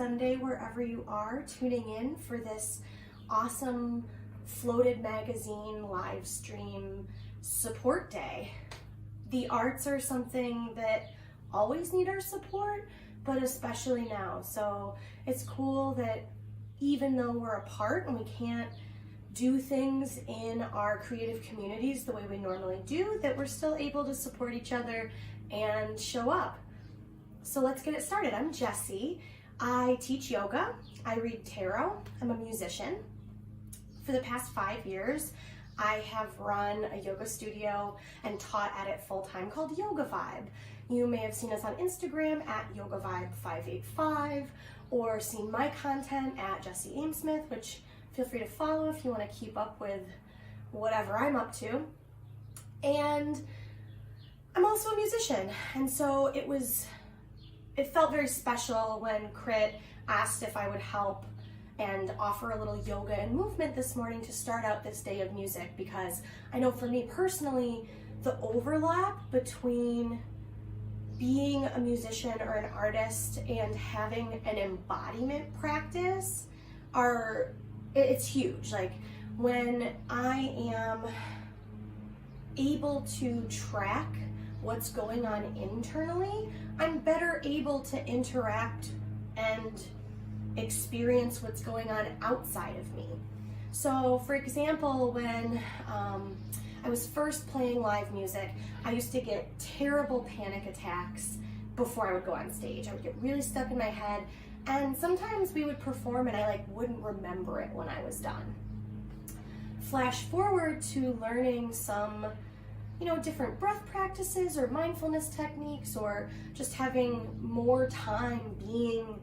Sunday wherever you are tuning in for this awesome Floated Magazine live stream support day. The arts are something that always need our support, but especially now. So it's cool that even though we're apart and we can't do things in our creative communities the way we normally do, that we're still able to support each other and show up. So let's get it started. I'm Jessie. I teach yoga, I read tarot, I'm a musician. For the past 5 years, I have run a yoga studio and taught at it full-time called Yoga Vibe. You may have seen us on Instagram at Yoga Vibe 585 or seen my content at Jessie Amesmith, which feel free to follow if you want to keep up with whatever I'm up to. And I'm also a musician, and so it felt very special when Crit asked if I would help and offer a little yoga and movement this morning to start out this day of music, because I know for me personally, the overlap between being a musician or an artist and having an embodiment practice it's huge. Like when I am able to track what's going on internally, I'm better able to interact and experience what's going on outside of me. So for example, when I was first playing live music, I used to get terrible panic attacks before I would go on stage. I would get really stuck in my head, and sometimes we would perform and I wouldn't remember it when I was done. Flash forward to learning some different breath practices or mindfulness techniques, or just having more time being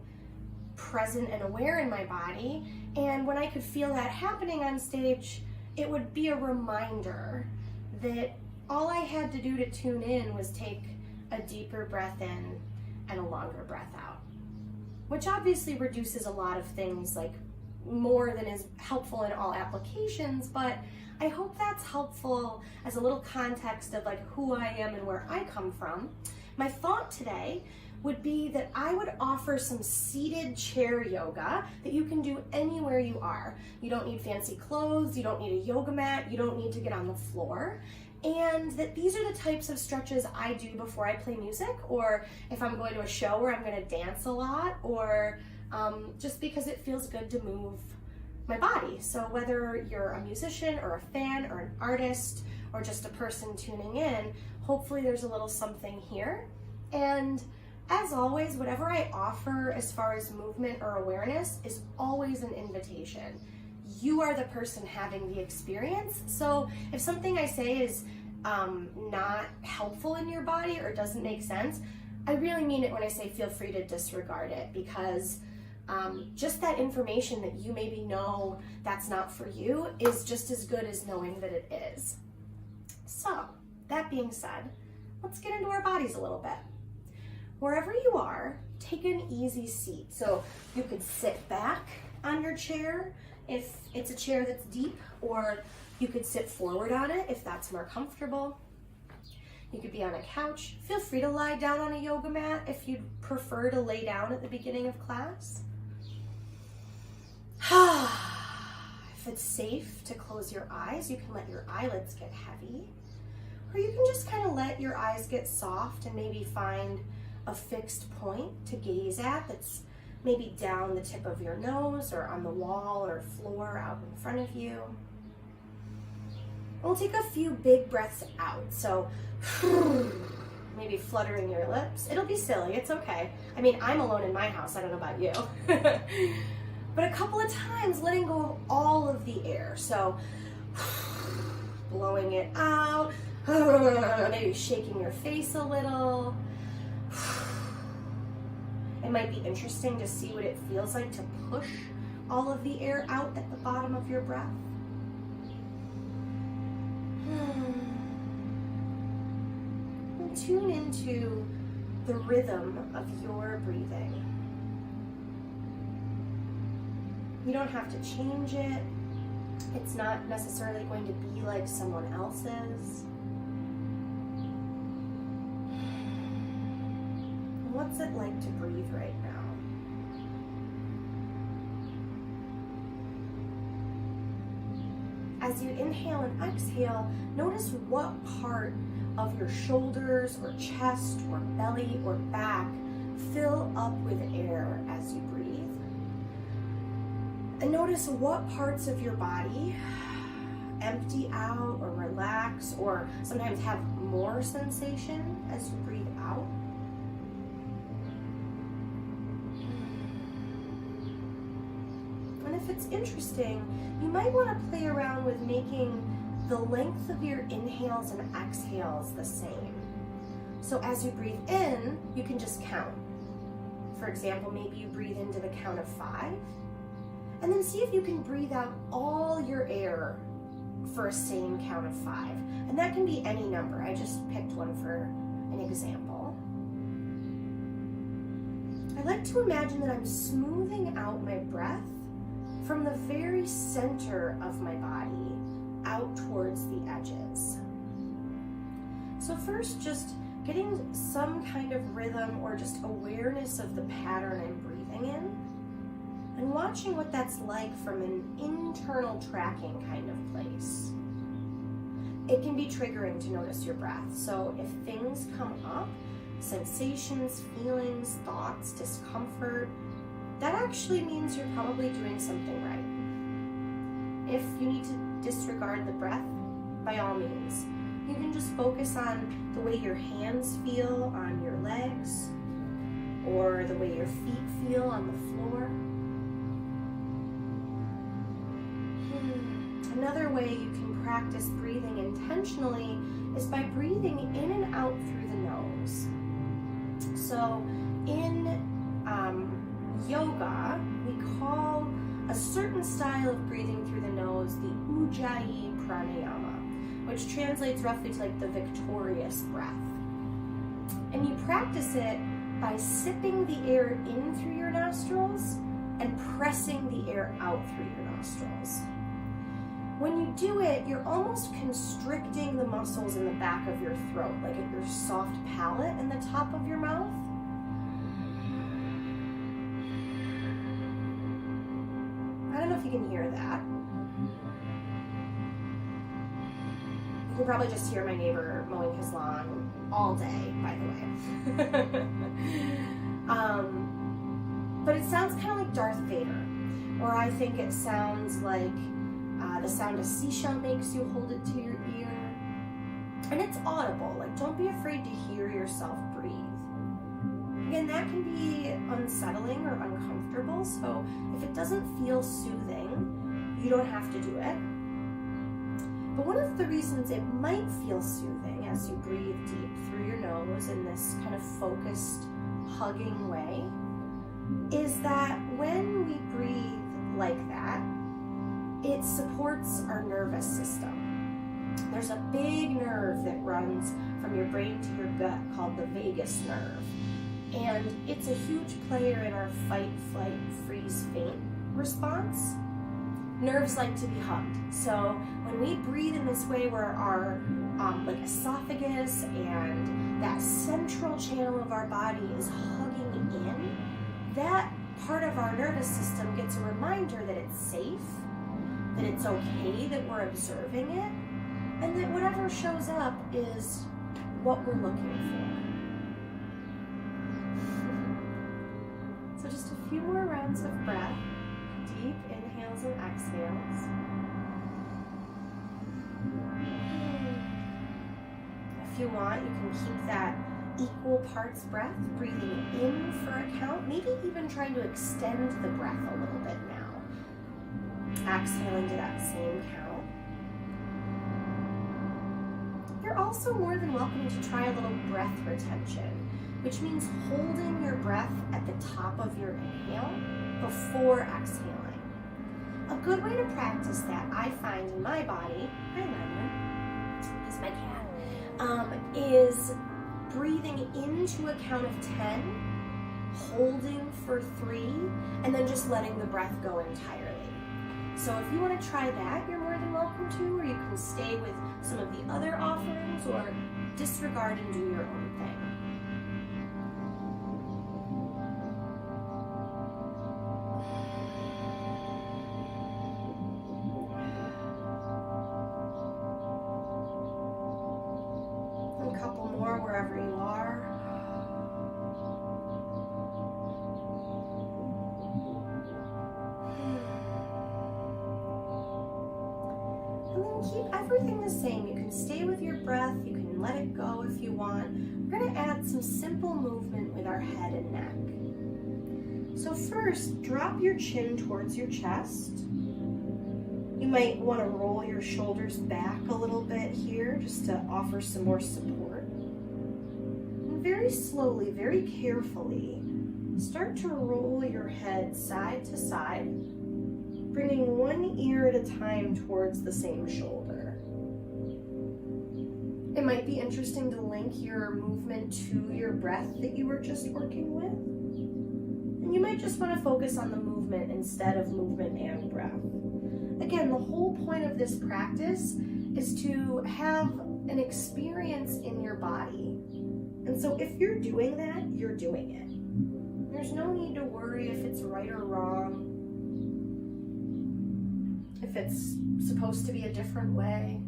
present and aware in my body. And when I could feel that happening on stage, it would be a reminder that all I had to do to tune in was take a deeper breath in and a longer breath out, which obviously reduces a lot of things, more than is helpful in all applications, but I hope that's helpful as a little context of who I am and where I come from. My thought today would be that I would offer some seated chair yoga that you can do anywhere you are. You don't need fancy clothes, you don't need a yoga mat, you don't need to get on the floor. And that these are the types of stretches I do before I play music, or if I'm going to a show where I'm going to dance a lot, or just because it feels good to move my body. So whether you're a musician or a fan or an artist or just a person tuning in, hopefully there's a little something here. And as always, whatever I offer as far as movement or awareness is always an invitation. You are the person having the experience. So if something I say is not helpful in your body or doesn't make sense, I really mean it when I say feel free to disregard it, because just that information that you maybe know that's not for you is just as good as knowing that it is. So that being said, let's get into our bodies a little bit. Wherever you are, take an easy seat. So you could sit back on your chair if it's a chair that's deep, or you could sit forward on it if that's more comfortable. You could be on a couch. Feel free to lie down on a yoga mat if you'd prefer to lay down at the beginning of class. If it's safe to close your eyes, you can let your eyelids get heavy, or you can just kind of let your eyes get soft and maybe find a fixed point to gaze at that's maybe down the tip of your nose or on the wall or floor out in front of you. We'll take a few big breaths out. So maybe fluttering your lips. It'll be silly, it's okay. I mean, I'm alone in my house, I don't know about you. But a couple of times letting go of all of the air. So blowing it out, maybe shaking your face a little. It might be interesting to see what it feels like to push all of the air out at the bottom of your breath. And tune into the rhythm of your breathing. You don't have to change it. It's not necessarily going to be like someone else's. What's it like to breathe right now? as you inhale and exhale, notice what part of your shoulders or chest or belly or back fill up with air as you breathe. And notice what parts of your body empty out or relax or sometimes have more sensation as you breathe out. And if it's interesting, you might want to play around with making the length of your inhales and exhales the same. So as you breathe in, you can just count. For example, maybe you breathe into the count of 5, and then see if you can breathe out all your air for a same count of 5. And that can be any number. I just picked one for an example. I like to imagine that I'm smoothing out my breath from the very center of my body out towards the edges. So first, just getting some kind of rhythm or just awareness of the pattern I'm breathing in, and watching what that's like from an internal tracking kind of place. It can be triggering to notice your breath. So if things come up, sensations, feelings, thoughts, discomfort, that actually means you're probably doing something right. If you need to disregard the breath, by all means. You can just focus on the way your hands feel on your legs, or the way your feet feel on the floor. Another way you can practice breathing intentionally is by breathing in and out through the nose. So in yoga, we call a certain style of breathing through the nose the Ujjayi Pranayama, which translates roughly to like the victorious breath. And you practice it by sipping the air in through your nostrils and pressing the air out through your nostrils. When you do it, you're almost constricting the muscles in the back of your throat, like at your soft palate and the top of your mouth. I don't know if you can hear that. You can probably just hear my neighbor mowing his lawn all day, by the way. But it sounds kind of like Darth Vader, or I think it sounds like the sound a seashell makes you hold it to your ear. And it's audible, like don't be afraid to hear yourself breathe. Again, that can be unsettling or uncomfortable, so if it doesn't feel soothing, you don't have to do it. But one of the reasons it might feel soothing as you breathe deep through your nose in this kind of focused, hugging way is that when we breathe like that, it supports our nervous system. There's a big nerve that runs from your brain to your gut called the vagus nerve. And it's a huge player in our fight, flight, freeze, faint response. Nerves like to be hugged. So when we breathe in this way where our like esophagus and that central channel of our body is hugging in, that part of our nervous system gets a reminder that it's safe, that it's okay that we're observing it, and that whatever shows up is what we're looking for. So just a few more rounds of breath, deep inhales and exhales. If you want, you can keep that equal parts breath, breathing in for a count, maybe even trying to extend the breath a little bit now. Exhaling to that same count. You're also more than welcome to try a little breath retention, which means holding your breath at the top of your inhale before exhaling. A good way to practice that, I find in my body, hi Lemon, he's my cat, is breathing into a count of 10, holding for 3, and then just letting the breath go entirely. So if you want to try that, you're more than welcome to, or you can stay with some of the other offerings or disregard and do your own thing. wherever you are. And then keep everything the same. You can stay with your breath. You can let it go if you want. We're going to add some simple movement with our head and neck. So first, drop your chin towards your chest. You might want to roll your shoulders back a little bit here just to offer some more support. And very slowly, very carefully, start to roll your head side to side, bringing one ear at a time towards the same shoulder. It might be interesting to link your movement to your breath that you were just working with. And you might just want to focus on the movement instead of movement and breath. Again, the whole point of this practice is to have an experience in your body. And so if you're doing that, you're doing it. There's no need to worry if it's right or wrong, if it's supposed to be a different way.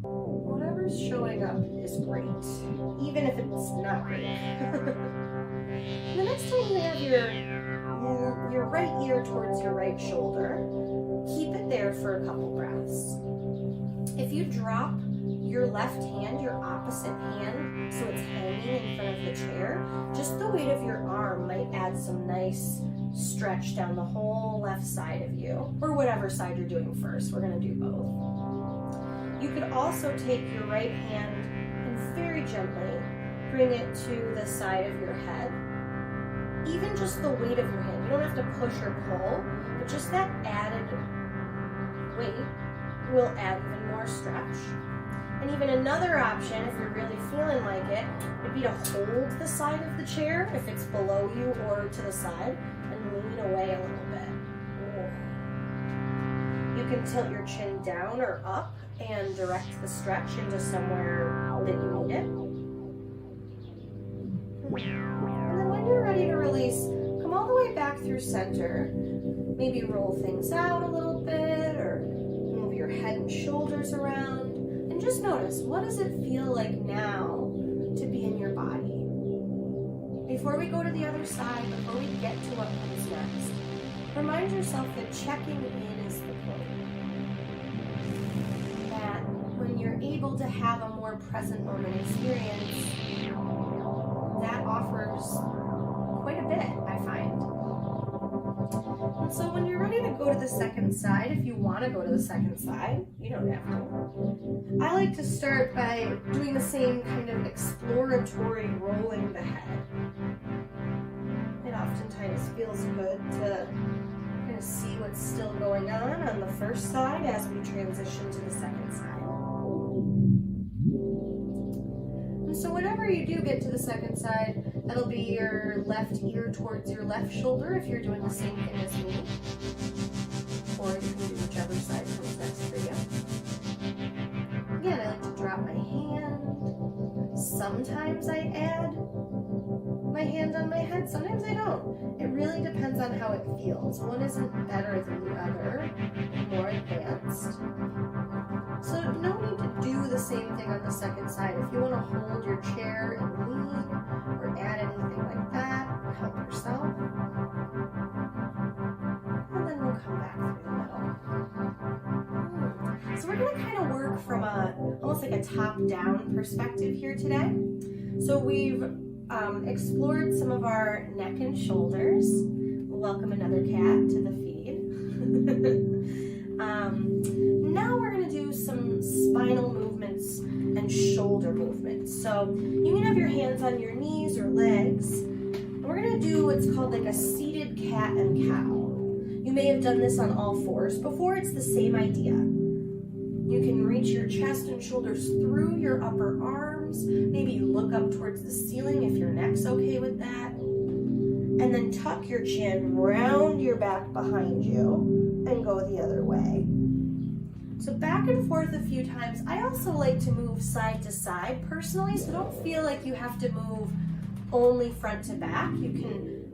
Whatever's showing up is great, even if it's not great. The next time you have your right ear towards your right shoulder, keep it there for a couple breaths. If you drop your left hand, your opposite hand, so it's hanging in front of the chair, just the weight of your arm might add some nice stretch down the whole left side of you, or whatever side you're doing first. We're going to do both. You could also take your right hand and very gently bring it to the side of your head. Even just the weight of your hand. You don't have to push or pull, but just that added weight will add even more stretch. And even another option, if you're really feeling like it, would be to hold the side of the chair if it's below you or to the side and lean away a little bit. You can tilt your chin down or up and direct the stretch into somewhere that you need it. And then when you're ready to release, come all the way back through center. Maybe roll things out a little bit or move your head and shoulders around. And just notice, what does it feel like now to be in your body? Before we go to the other side, before we get to what comes next, remind yourself that checking in is the point. That when you're able to have a more present moment experience, that offers quite a bit, I find. And so when you're ready to go to the second side, if you want to go to the second side, you don't have to. I like to start by doing the same kind of exploratory rolling the head. It oftentimes feels good to kind of see what's still going on the first side as we transition to the second side. And so whenever you do get to the second side, that'll be your left ear towards your left shoulder if you're doing the same thing as me. Or you can do whichever side comes next for you. Again, I like to drop my hand. Sometimes I add my hand on my head, sometimes I don't. It really depends on how it feels. One isn't better than the other, more advanced. So no need to do the same thing on the second side. If you want to hold your chair and lean, or add anything like that, help yourself. And then we'll come back through the middle. So we're going to kind of work from almost like a top-down perspective here today. So we've explored some of our neck and shoulders. Welcome another cat to the feed. Now we're going to do some spinal movements and shoulder movements. So you can have your hands on your knees or legs. And we're going to do what's called like a seated cat and cow. You may have done this on all fours before. It's the same idea. You can reach your chest and shoulders through your upper arms. Maybe you look up towards the ceiling if your neck's okay with that. And then tuck your chin round your back behind you and go the other way. So back and forth a few times. I also like to move side to side personally, so don't feel like you have to move only front to back. You can,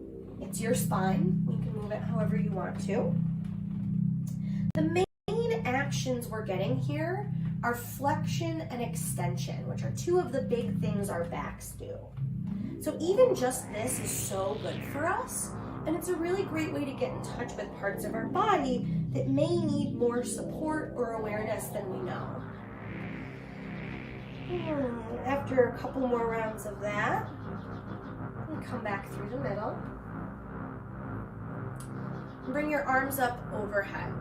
it's your spine. You can move it however you want to. The main actions we're getting here are flexion and extension, which are two of the big things our backs do. So even just this is so good for us, and it's a really great way to get in touch with parts of our body that may need more support or awareness than we know. After a couple more rounds of that, we come back through the middle. Bring your arms up overhead.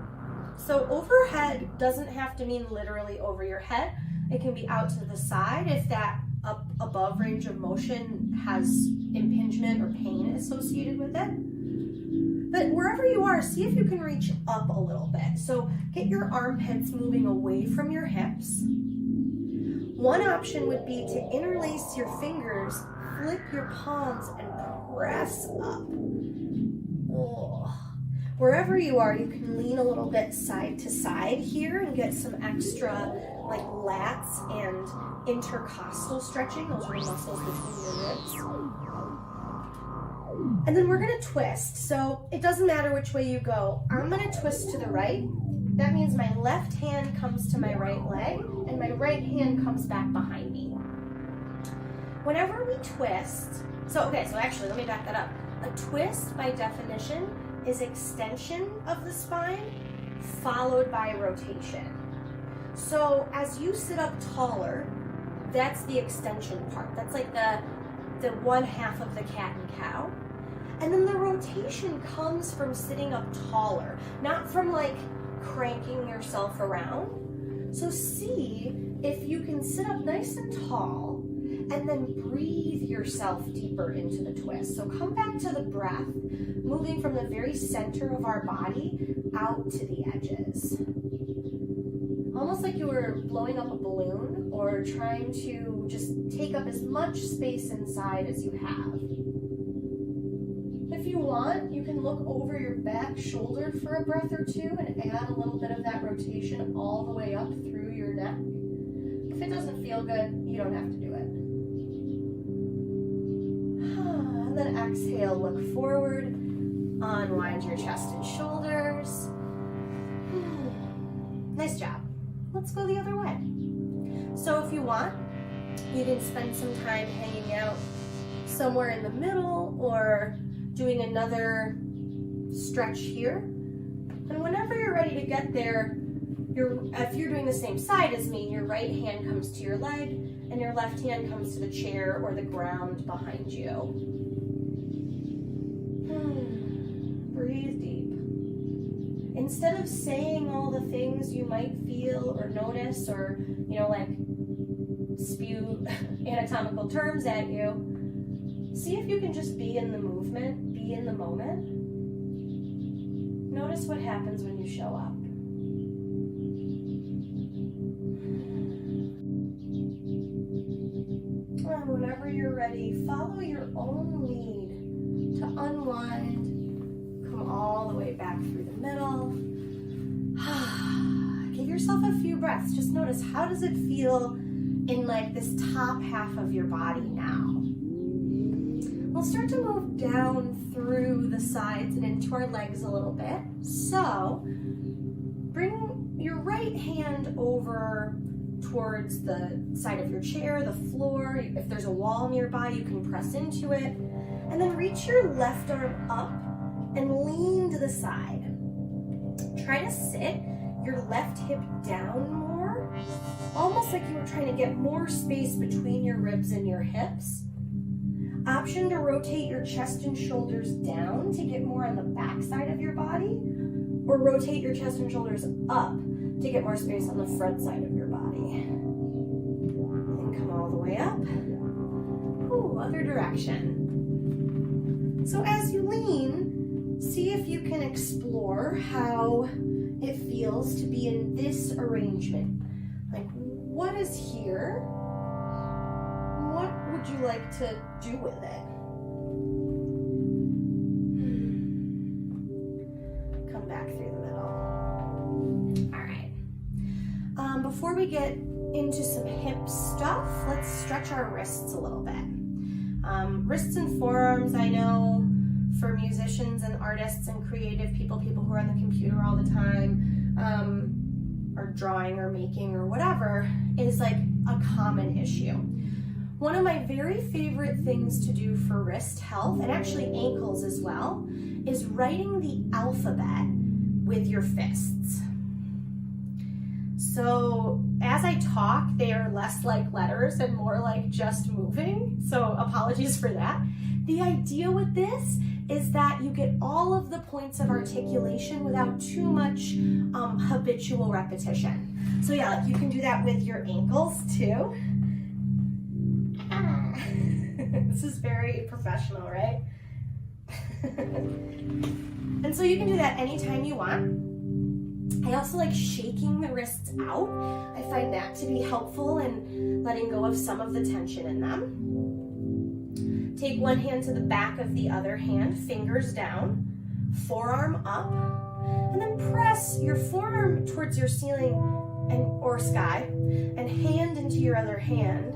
So overhead doesn't have to mean literally over your head. It can be out to the side if that up above range of motion has impingement or pain associated with it. But wherever you are, see if you can reach up a little bit. So get your armpits moving away from your hips. One option would be to interlace your fingers, flip your palms, and press up. Oh. Wherever you are, you can lean a little bit side to side here and get some extra like lats and intercostal stretching. Those are muscles between your ribs. And then we're gonna twist. So it doesn't matter which way you go. I'm gonna twist to the right. That means my left hand comes to my right leg and my right hand comes back behind me. Whenever we twist, so actually let me back that up. A twist by definition is extension of the spine followed by rotation. So as you sit up taller, that's the extension part. That's like the one half of the cat and cow. And then the rotation comes from sitting up taller, not from like cranking yourself around. So see if you can sit up nice and tall and then breathe yourself deeper into the twist. So come back to the breath, moving from the very center of our body out to the edges. Almost like you were blowing up a balloon or trying to just take up as much space inside as you have. If you want, you can look over your back shoulder for a breath or two and add a little bit of that rotation all the way up through your neck. If it doesn't feel good, you don't have to do it. And then exhale, look forward, unwind your chest and shoulders. Nice job. Let's go the other way. So if you want, you can spend some time hanging out somewhere in the middle or doing another stretch here. And whenever you're ready to get there, if you're doing the same side as me, your right hand comes to your leg and your left hand comes to the chair or the ground behind you. Breathe deep. Instead of saying all the things you might feel or notice or, like spew anatomical terms at you, see if you can just be in the movement, be in the moment. Notice what happens when you show up. And whenever you're ready, follow your own lead to unwind, come all the way back through the middle. Give yourself a few breaths. Just notice, how does it feel in like this top half of your body now? We'll start to move down through the sides and into our legs a little bit. So bring your right hand over towards the side of your chair, the floor. If there's a wall nearby, you can press into it. And then reach your left arm up and lean to the side. Try to sit your left hip down more, almost like you were trying to get more space between your ribs and your hips. Option to rotate your chest and shoulders down to get more on the back side of your body, or rotate your chest and shoulders up to get more space on the front side of your body. And come all the way up. Ooh, other direction. So as you lean, see if you can explore how it feels to be in this arrangement. Like, what is here? What would you like to do with it? Come back through the middle. All right. Before we get into some hip stuff, let's stretch our wrists a little bit. Wrists and forearms, I know, for musicians and artists and creative people who are on the computer all the time, are drawing or making or whatever is like a common issue. One of my very favorite things to do for wrist health, and actually ankles as well, is writing the alphabet with your fists. So as I talk, they are less like letters and more like just moving. So apologies for that. The idea with this is that you get all of the points of articulation without too much habitual repetition. So yeah, like you can do that with your ankles too. This is very professional, right? And so you can do that anytime you want. I also like shaking the wrists out. I find that to be helpful in letting go of some of the tension in them. Take one hand to the back of the other hand, fingers down, forearm up, and then press your forearm towards your ceiling or sky, and hand into your other hand.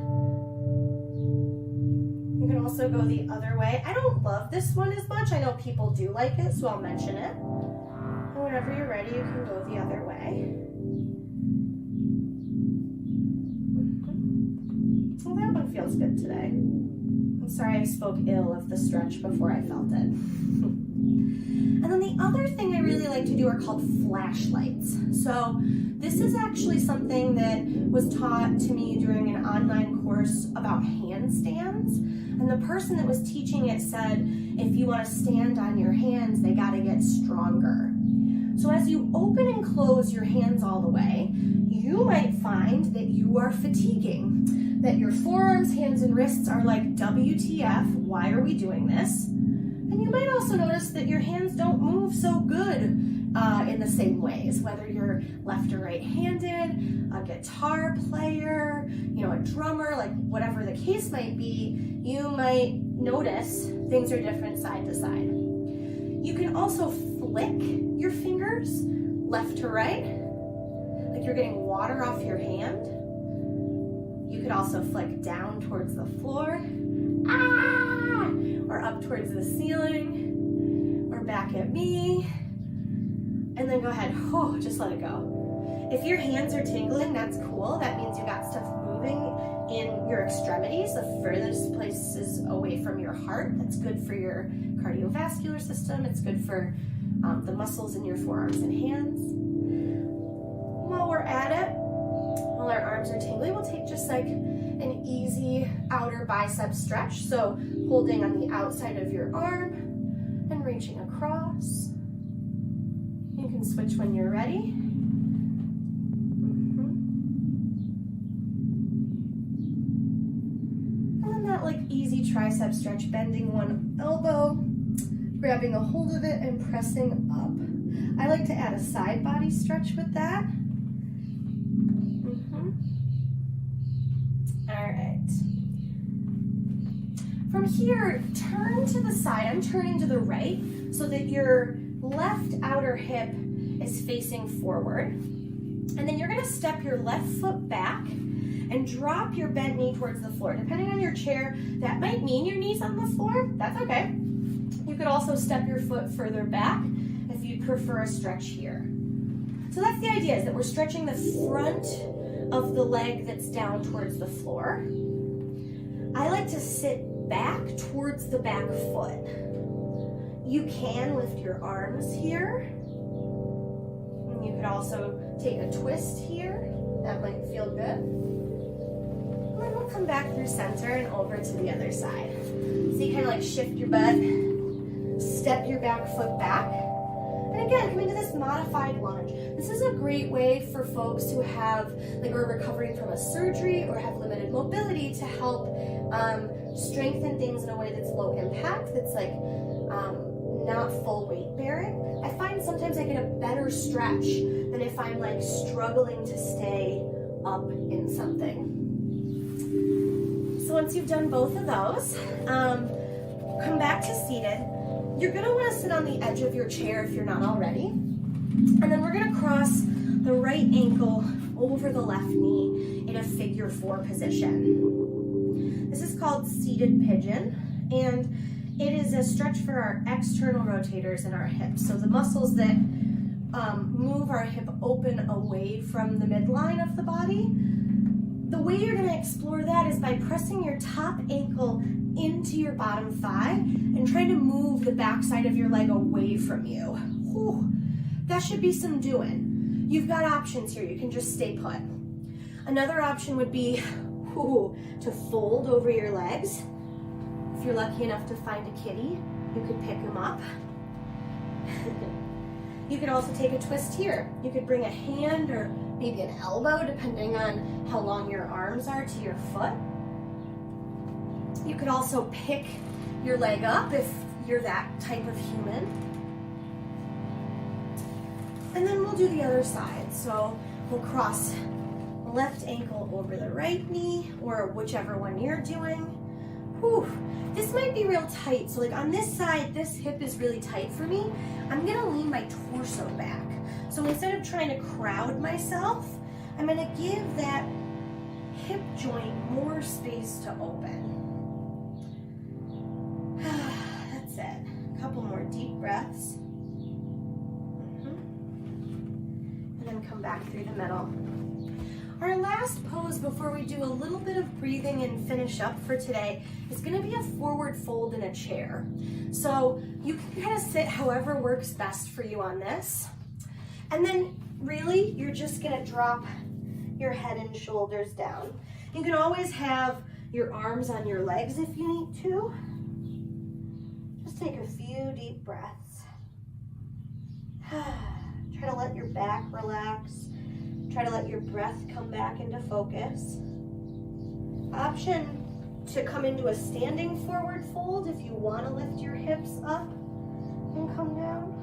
You can also go the other way. I don't love this one as much. I know people do like it, so I'll mention it. And whenever you're ready, you can go the other way. Well, that one feels good today. I'm sorry I spoke ill of the stretch before I felt it. And then the other thing I really like to do are called flashlights. So this is actually something that was taught to me during an online course about handstands. And the person that was teaching it said, if you want to stand on your hands, they got to get stronger. So as you open and close your hands all the way, you might find that you are fatiguing, that your forearms, hands, and wrists are like, WTF, why are we doing this? And you might also notice that your hands don't move so good in the same ways, whether you're left or right-handed, a guitar player, a drummer, like whatever the case might be, you might notice things are different side to side. You can also flick your fingers left to right, like you're getting water off your hand. You could also flick down towards the floor, or up towards the ceiling, or back at me, and then go ahead, just let it go. If your hands are tingling, that's cool. That means you got stuff moving in your extremities, the furthest places away from your heart. That's good for your cardiovascular system. It's good for the muscles in your forearms and hands. While we're at it, while our arms are tingling, we'll take just like an easy outer bicep stretch. So holding on the outside of your arm and reaching across. You can switch when you're ready. And then that like easy tricep stretch, bending one elbow, grabbing a hold of it and pressing up. I like to add a side body stretch with that. All right. From here, turn to the side. I'm turning to the right so that your left outer hip is facing forward. And then you're gonna step your left foot back and drop your bent knee towards the floor. Depending on your chair, that might mean your knee's on the floor. That's okay. You could also step your foot further back if you'd prefer a stretch here. So that's the idea, is that we're stretching the front of the leg that's down towards the floor. I like to sit back towards the back foot. You can lift your arms here. And you could also take a twist here. That might feel good. And then we'll come back through center and over to the other side. So you kind of like shift your butt, step your back foot back. And again, come into this modified lunge. This is a great way for folks who have, like, are recovering from a surgery or have limited mobility to help strengthen things in a way that's low impact, that's like not full weight bearing. I find sometimes I get a better stretch than if I'm like struggling to stay up in something. So once you've done both of those, come back to seated. You're gonna wanna sit on the edge of your chair if you're not already. And then we're gonna cross the right ankle over the left knee in a figure 4 position. This is called seated pigeon, and it is a stretch for our external rotators in our hips. So the muscles that move our hip open away from the midline of the body. The way you're going to explore that is by pressing your top ankle into your bottom thigh and trying to move the backside of your leg away from you. Whew. That should be some doing. You've got options here. You can just stay put. Another option would be to fold over your legs. If you're lucky enough to find a kitty, you could pick them up. You could also take a twist here. You could bring a hand or maybe an elbow, depending on how long your arms are, to your foot. You could also pick your leg up if you're that type of human. And then we'll do the other side. So we'll cross the left ankle over the right knee, or whichever one you're doing. Whew. This might be real tight. So like on this side, this hip is really tight for me. I'm gonna lean my torso back. So instead of trying to crowd myself, I'm gonna give that hip joint more space to open. That's it. A couple more deep breaths. And then come back through the middle. Our last pose before we do a little bit of breathing and finish up for today is going to be a forward fold in a chair. So you can kind of sit however works best for you on this. And then really you're just going to drop your head and shoulders down. You can always have your arms on your legs if you need to. Just take a few deep breaths. Try to let your back relax. Try to let your breath come back into focus. Option to come into a standing forward fold if you want to lift your hips up and come down.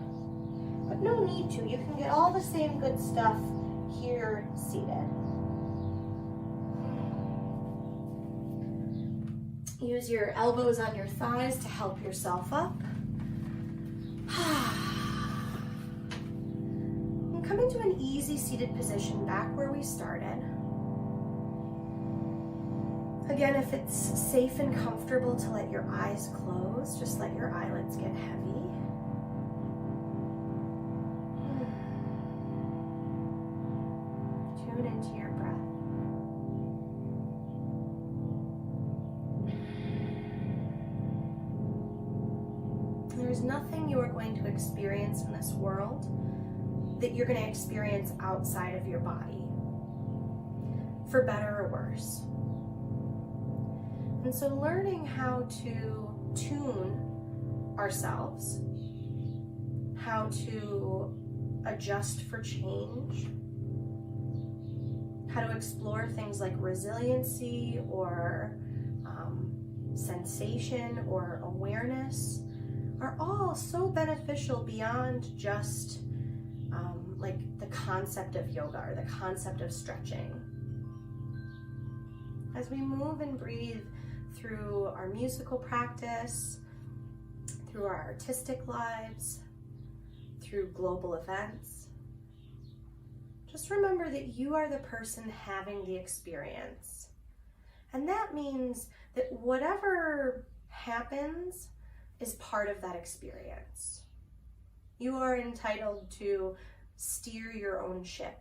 But no need to. You can get all the same good stuff here seated. Use your elbows on your thighs to help yourself up. Come into an easy seated position back where we started. Again, if it's safe and comfortable to let your eyes close, just let your eyelids get heavy. Tune into your breath. There's nothing you are going to experience in this world that you're going to experience outside of your body, for better or worse. And so learning how to tune ourselves, how to adjust for change, how to explore things like resiliency or sensation or awareness are all so beneficial beyond just like the concept of yoga or the concept of stretching. As we move and breathe through our musical practice, through our artistic lives, through global events, just remember that you are the person having the experience. And that means that whatever happens is part of that experience. You are entitled to steer your own ship.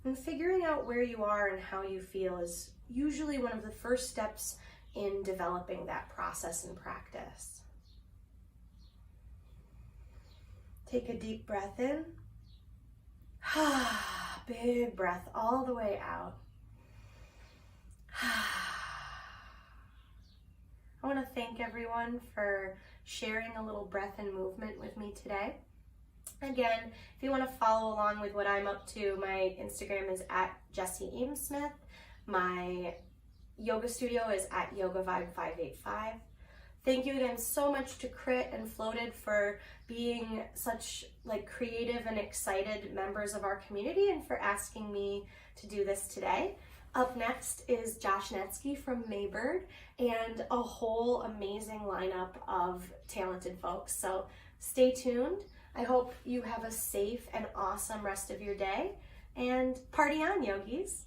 And figuring out where you are and how you feel is usually one of the first steps in developing that process and practice. Take a deep breath in. Big breath all the way out. I want to thank everyone for sharing a little breath and movement with me today. Again, if you want to follow along with what I'm up to, my Instagram is @JessieAmesmith. My yoga studio is @YogaVibe585. Thank you again so much to Crit and Floated for being such creative and excited members of our community and for asking me to do this today. Up next is Josh Netsky from Maybird and a whole amazing lineup of talented folks. So stay tuned. I hope you have a safe and awesome rest of your day, and party on, yogis.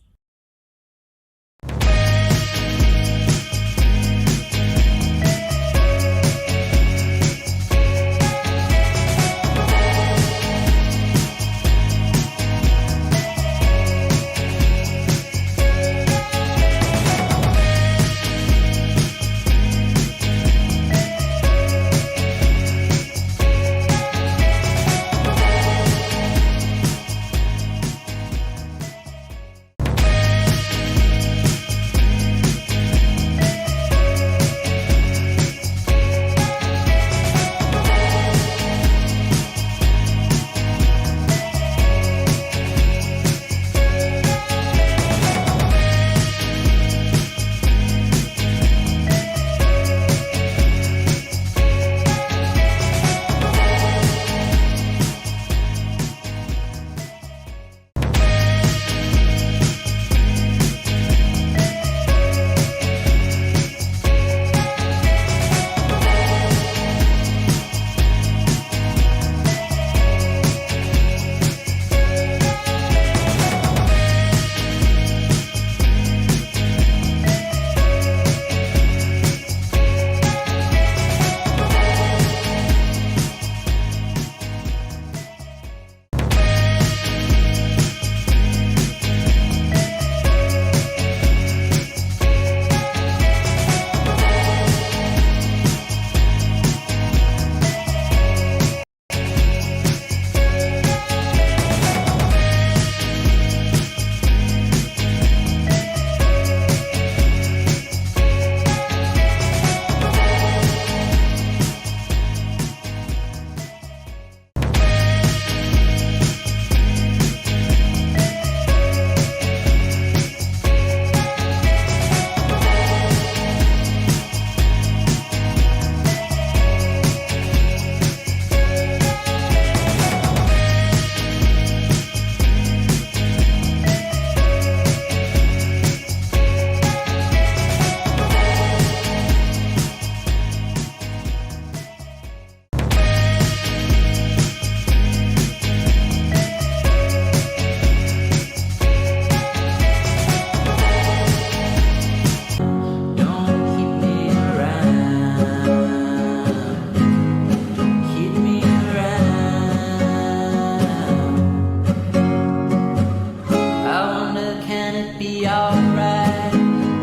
it be alright?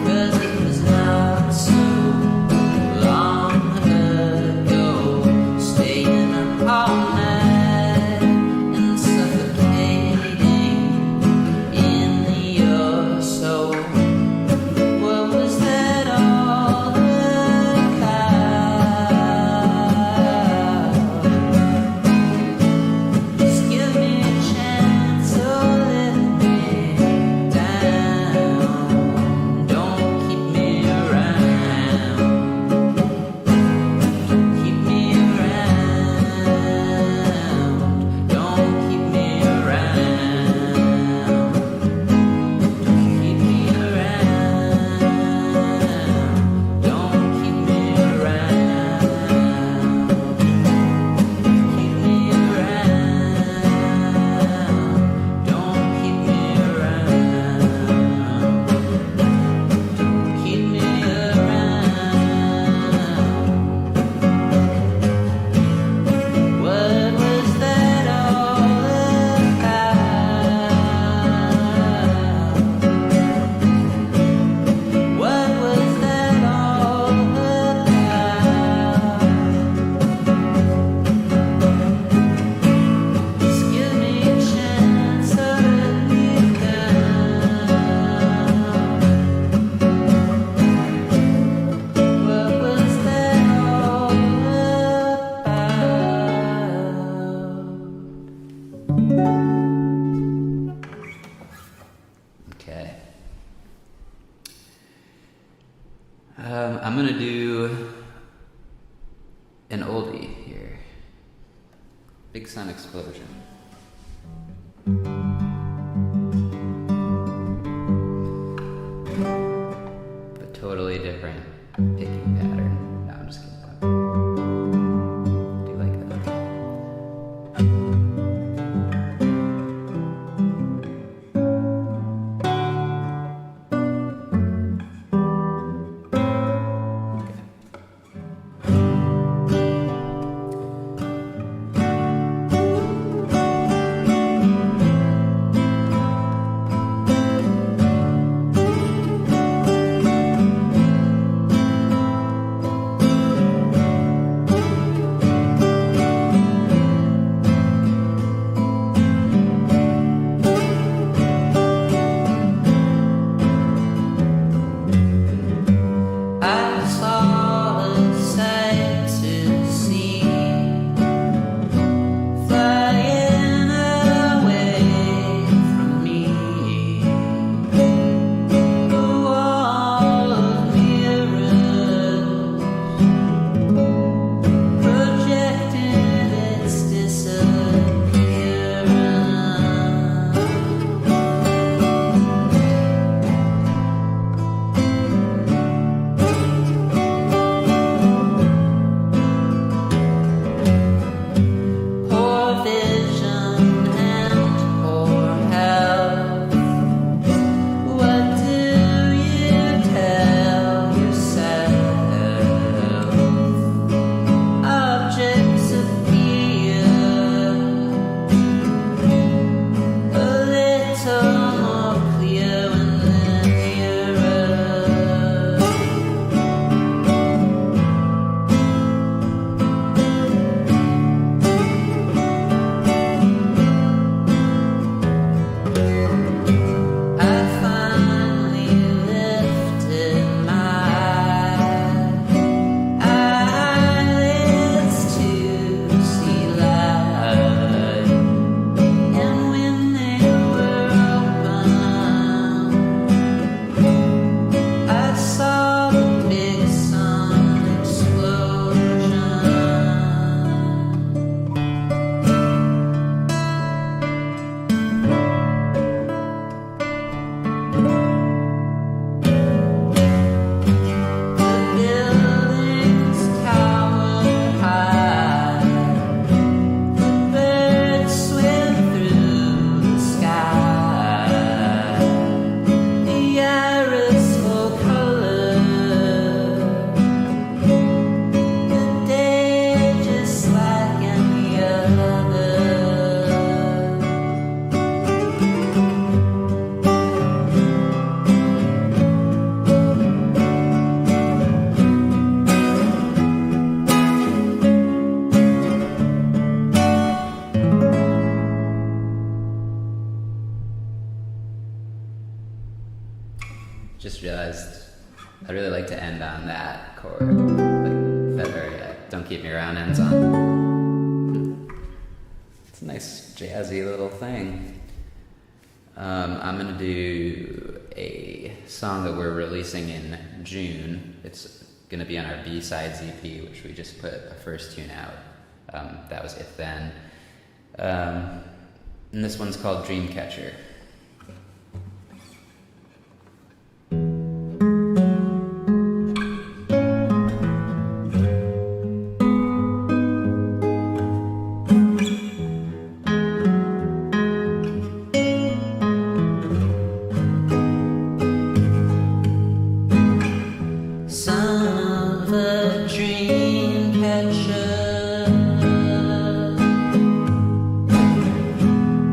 'Cause it was not so long ago, staying up all night and suffocating in your soul. What was that all about? Just give me a chance, oh let me down. Don't keep me around. Keep me around. Don't keep me around. Keep me around. Don't keep me around. Keep me around. Don't keep me around. Keep me around. What was that all about? What was that all about? Just give me a chance to let me down. What was that all about? Okay. I'm gonna do an oldie here. Big Sun Explosion. But totally different picking pattern. No, I'm just kidding. Do like that. Okay. just realized I'd really like to end on that chord, like better. Don't Keep Me Around ends on. It's a nice jazzy little thing. I'm gonna do a song that we're releasing in June. It's gonna be on our B-Sides EP, which we just put a first tune out. That was If Then. And this one's called Dreamcatcher. Son of a dream catcher,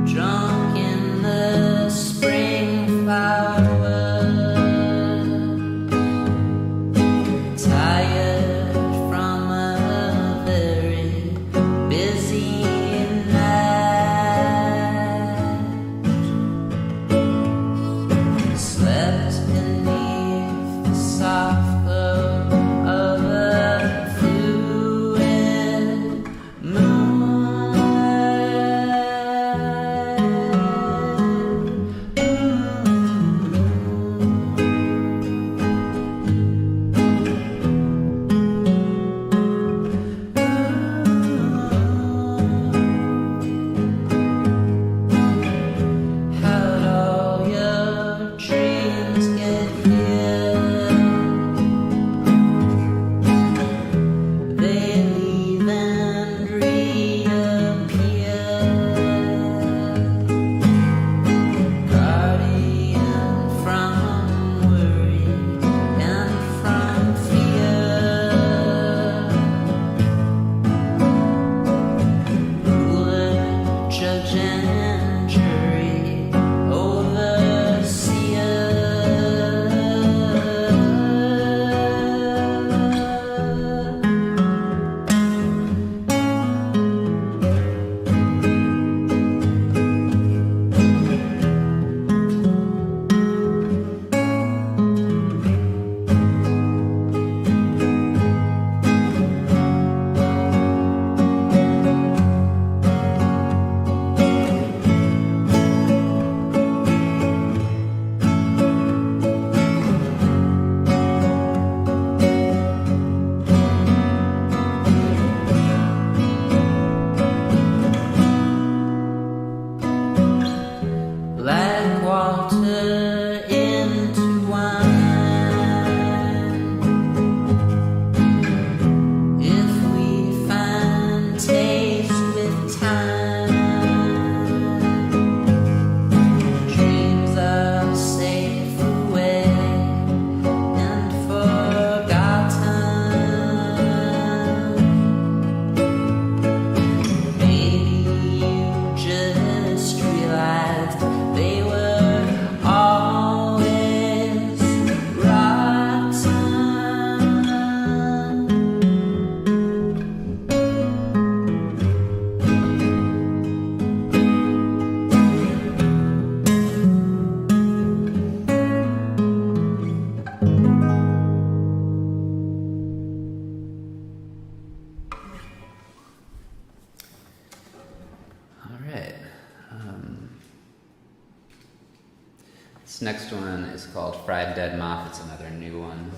drunk in the spring flower, tired from a very busy night, slept beneath the soft of a fluid How'd all your dreams get here? They leave and reappear, guardian from worry and from fear, ruler, judge and jury, overseer. Like water into wine, if we find taste with time, dreams are safe away and forgotten. Maybe you just realized they were always rotten. All right. This next one is called Fried Dead Moth. It's another new one.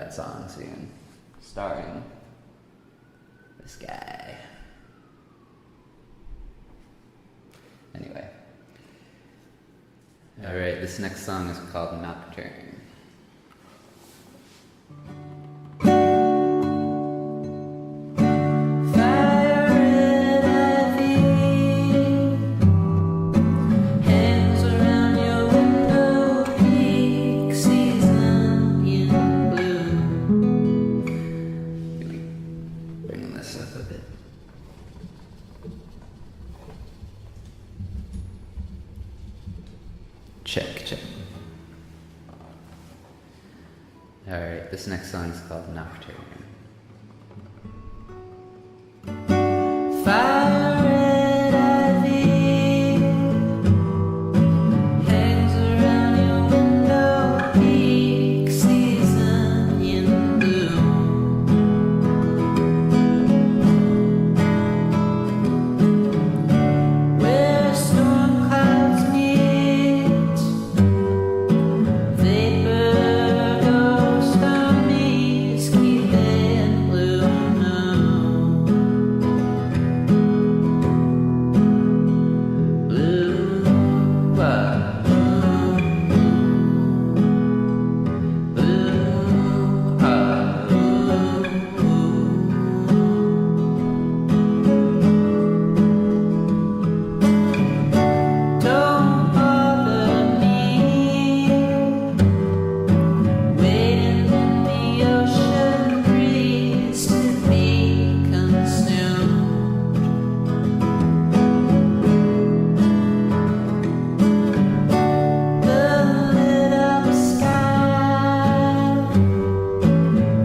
that song soon, starring this guy. Anyway. Alright, this next song is called Nocturne. Bringing this up a bit. Check. Alright, this next song is called Nocturne. Fire red ivy hangs around your window, peak season in bloom. Where storm clouds meet, vapor goes stormies, keep it blue. Don't bother me, waiting in the ocean breeze to be consumed. The lit up sky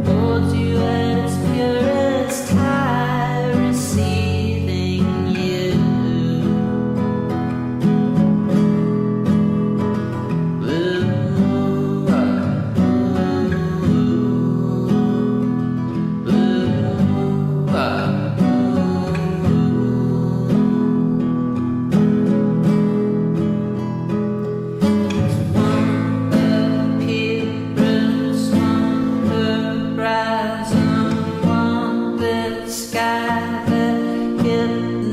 holds you at its purest high, receiving you. Sky that hypnotizes,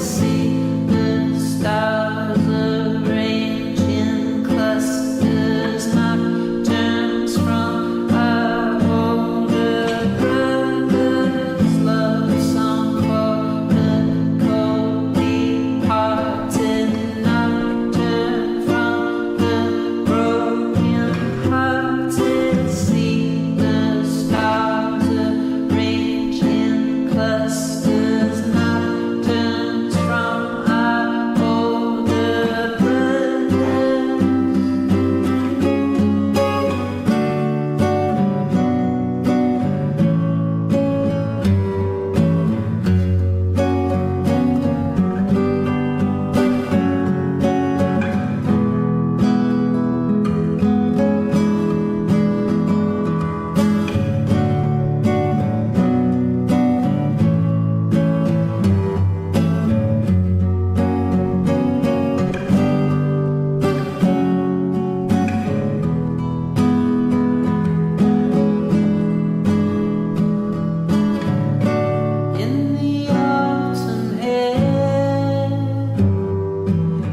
see the stars arrange in clusters, nocturnes from our older brothers, love song for the cold departed, nocturne from the broken hearted, see the stars arrange in clusters, nocturnes from our older brothers. In the autumn air,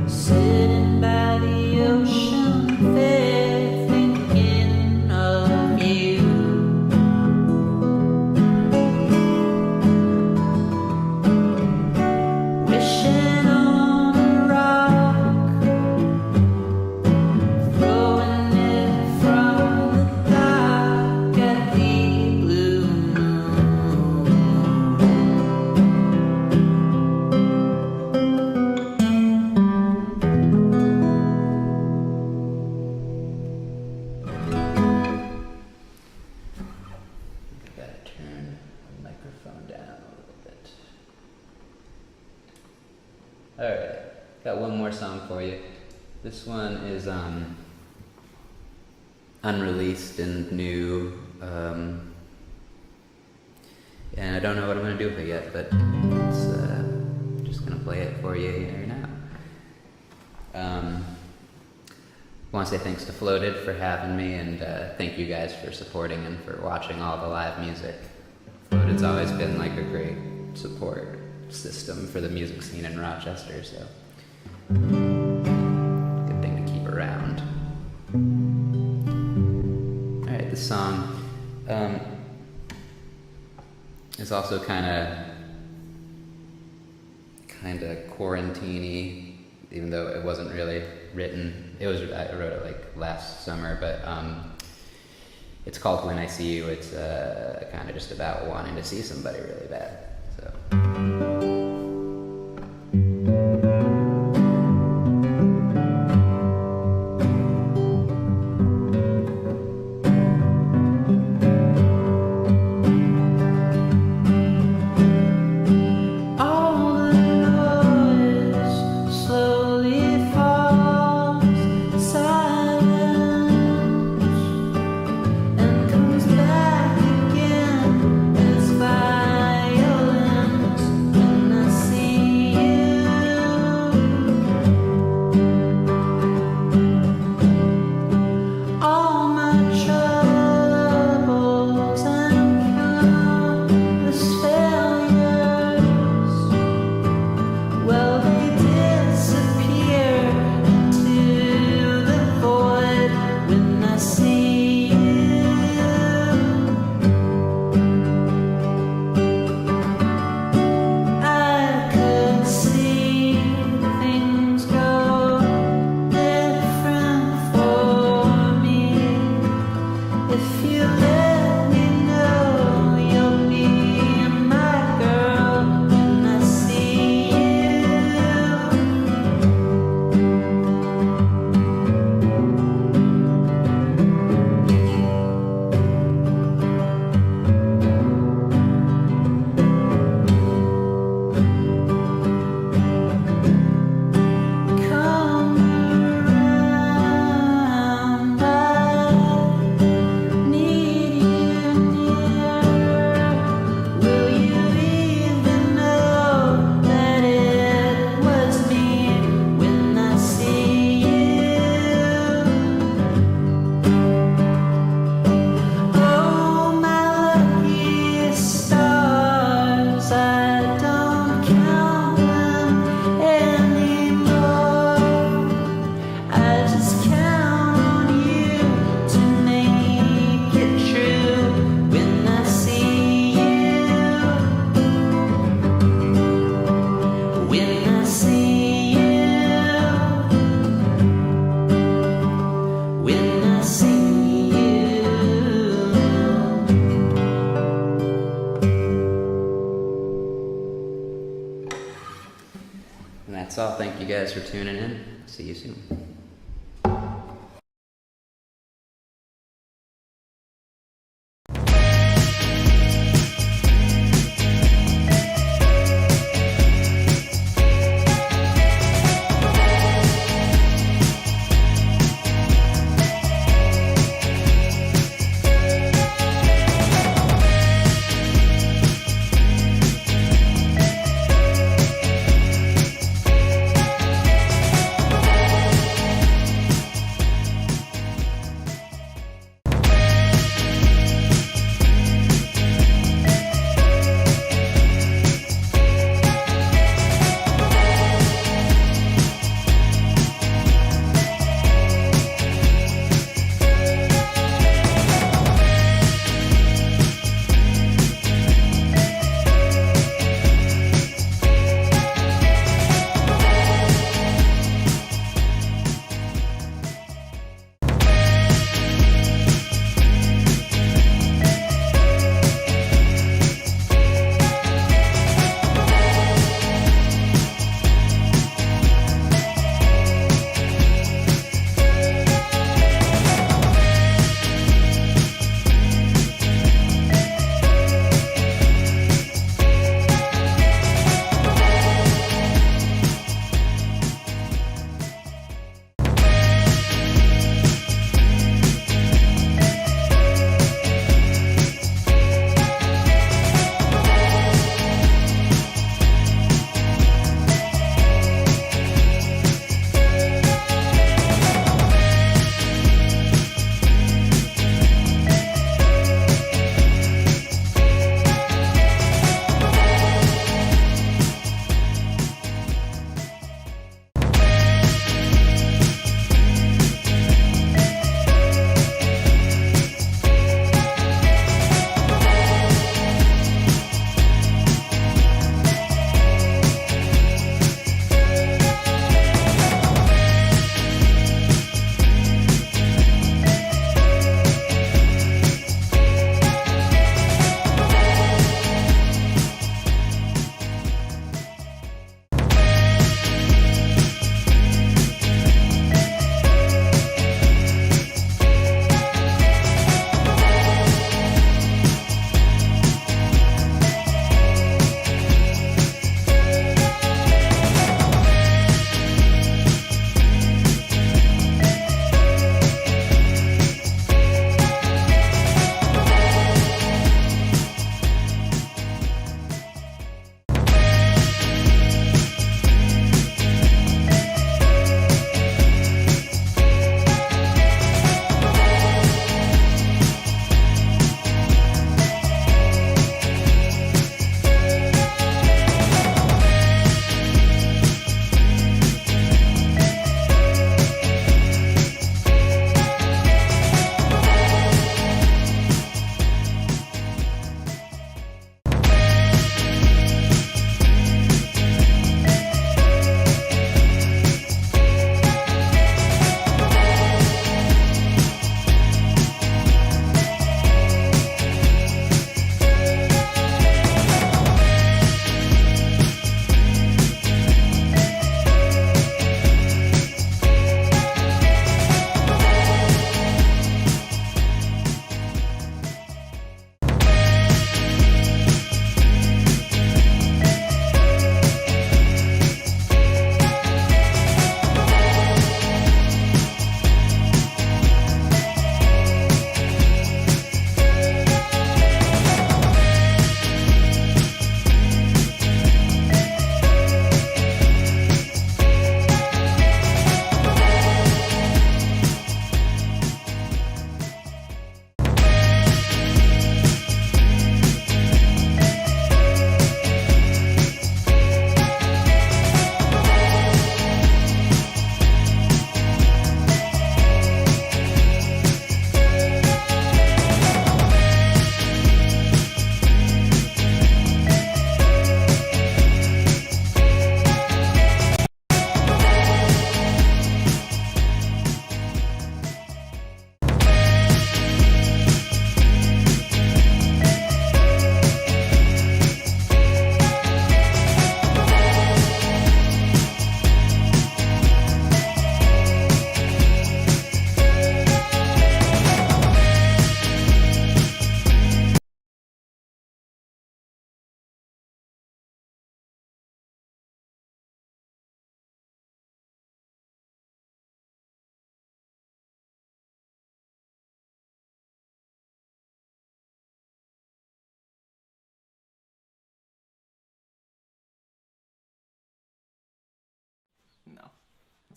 sitting by the ocean fair, thinking of you. Wishing on a rock, throwing it from the dock at the blue moon. Gotta turn the microphone down a little bit. Alright, got one more song for you. This one is unreleased and new, and I don't know what I'm gonna do with it yet, but it's just gonna play it for you here now. want to say thanks to Floated for having me, and thank you guys for supporting and for watching all the live music. Floated's always been like a great support system for the music scene in Rochester, so good thing to keep around. Alright, this song is also kind of quarantine-y, even though it wasn't really written. I wrote it like last summer, but it's called When I See You. It's kind of just about wanting to see somebody really bad. So. And that's all. Thank you guys for tuning in. See you soon.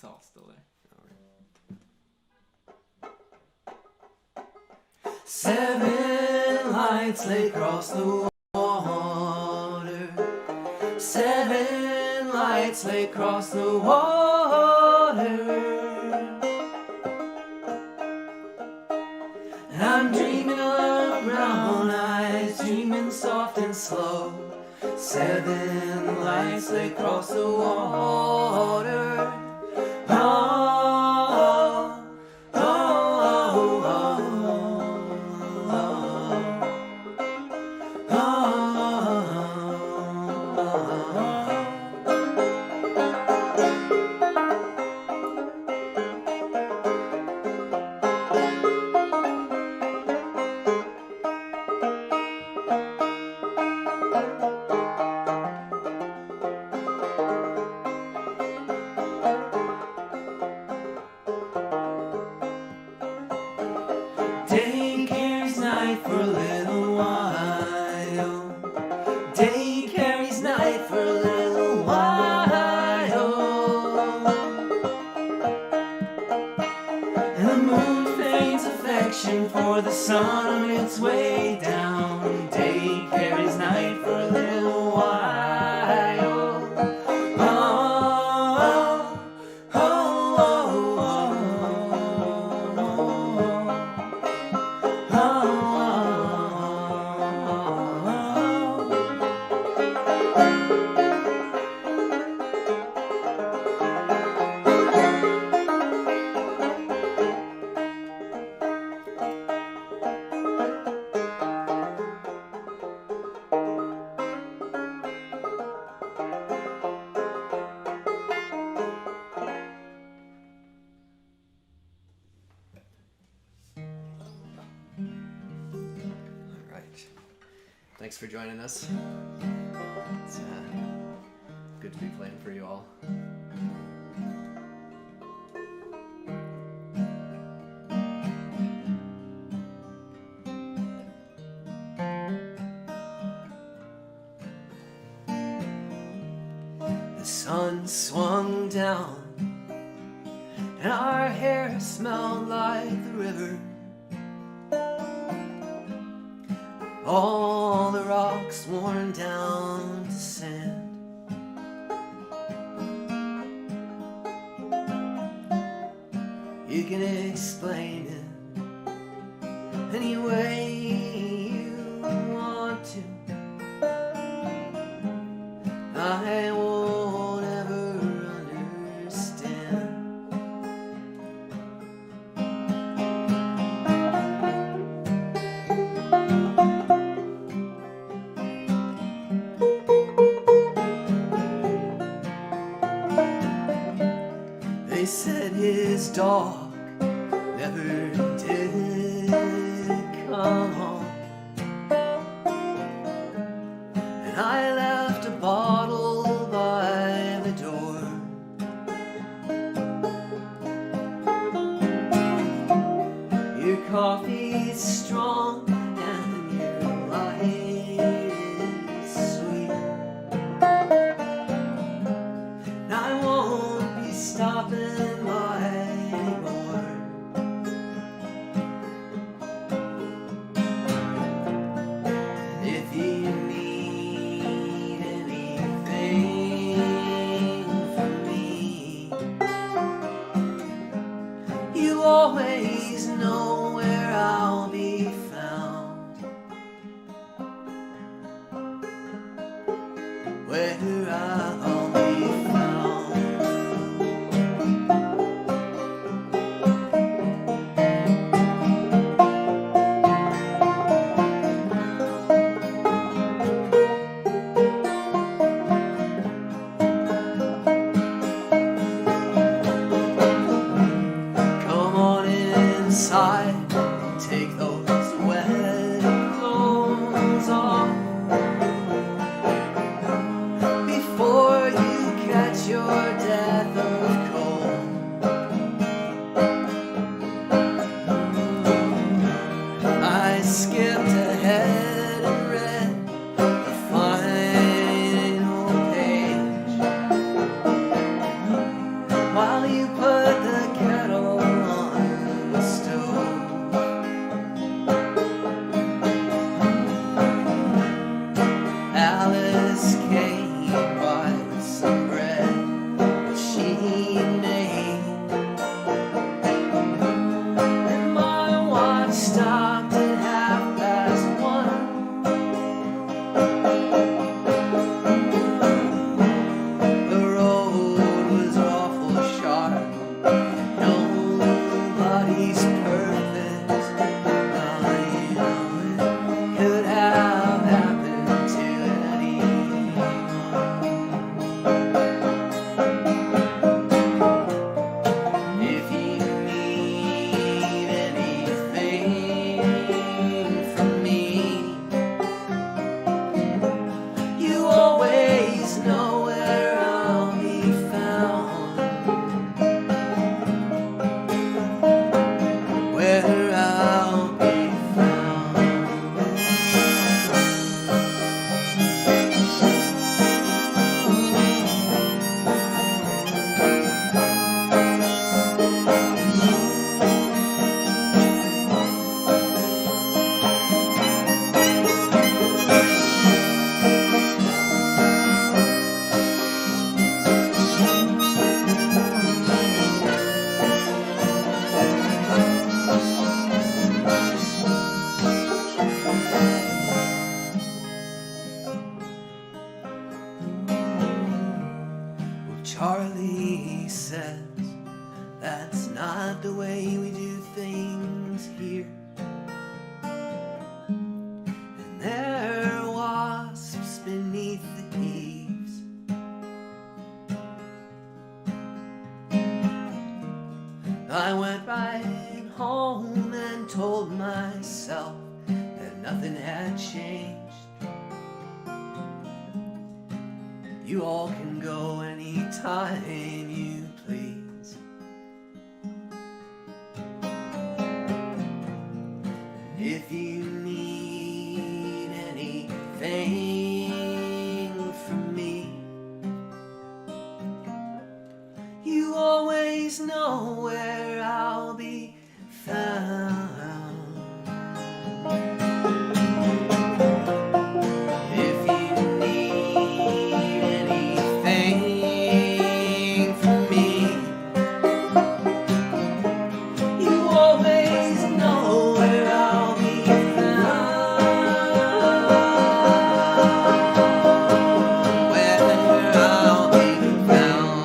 It's all still there. Seven lights lay across the water. Seven lights lay across the water. And I'm dreaming of brown eyes, dreaming soft and slow. Seven lights lay across the water. Oh, oh, oh, oh, Day carries night for a little while. Day carries night for a little while. And the moon feigns affection for the sun on its way down. Day carries night for a little while. Oh, oh, oh, oh, oh, All right. Thanks for joining us. It's good to be playing for you all. The sun swung down, and our hair smelled like the river. All the rocks worn down to sand. You can explain it any way you want to. I won't ever understand. They said his dog never did come home, and I left a bottle by the door. Your coffee's strong and your light is sweet. And I won't be stopping by anymore. If you need anything from me, you always know where I'll be found. Where I'll be found. Come on inside, take those wet clothes off before you Charlie says that's not the way we do things here. And there are wasps beneath the eaves. I went right home and told myself that nothing had changed. You all can go anytime you please. If you need anything from me, you always know where I'll be found. If you need anything from me, you always know where I'll be found. Where I'll be found.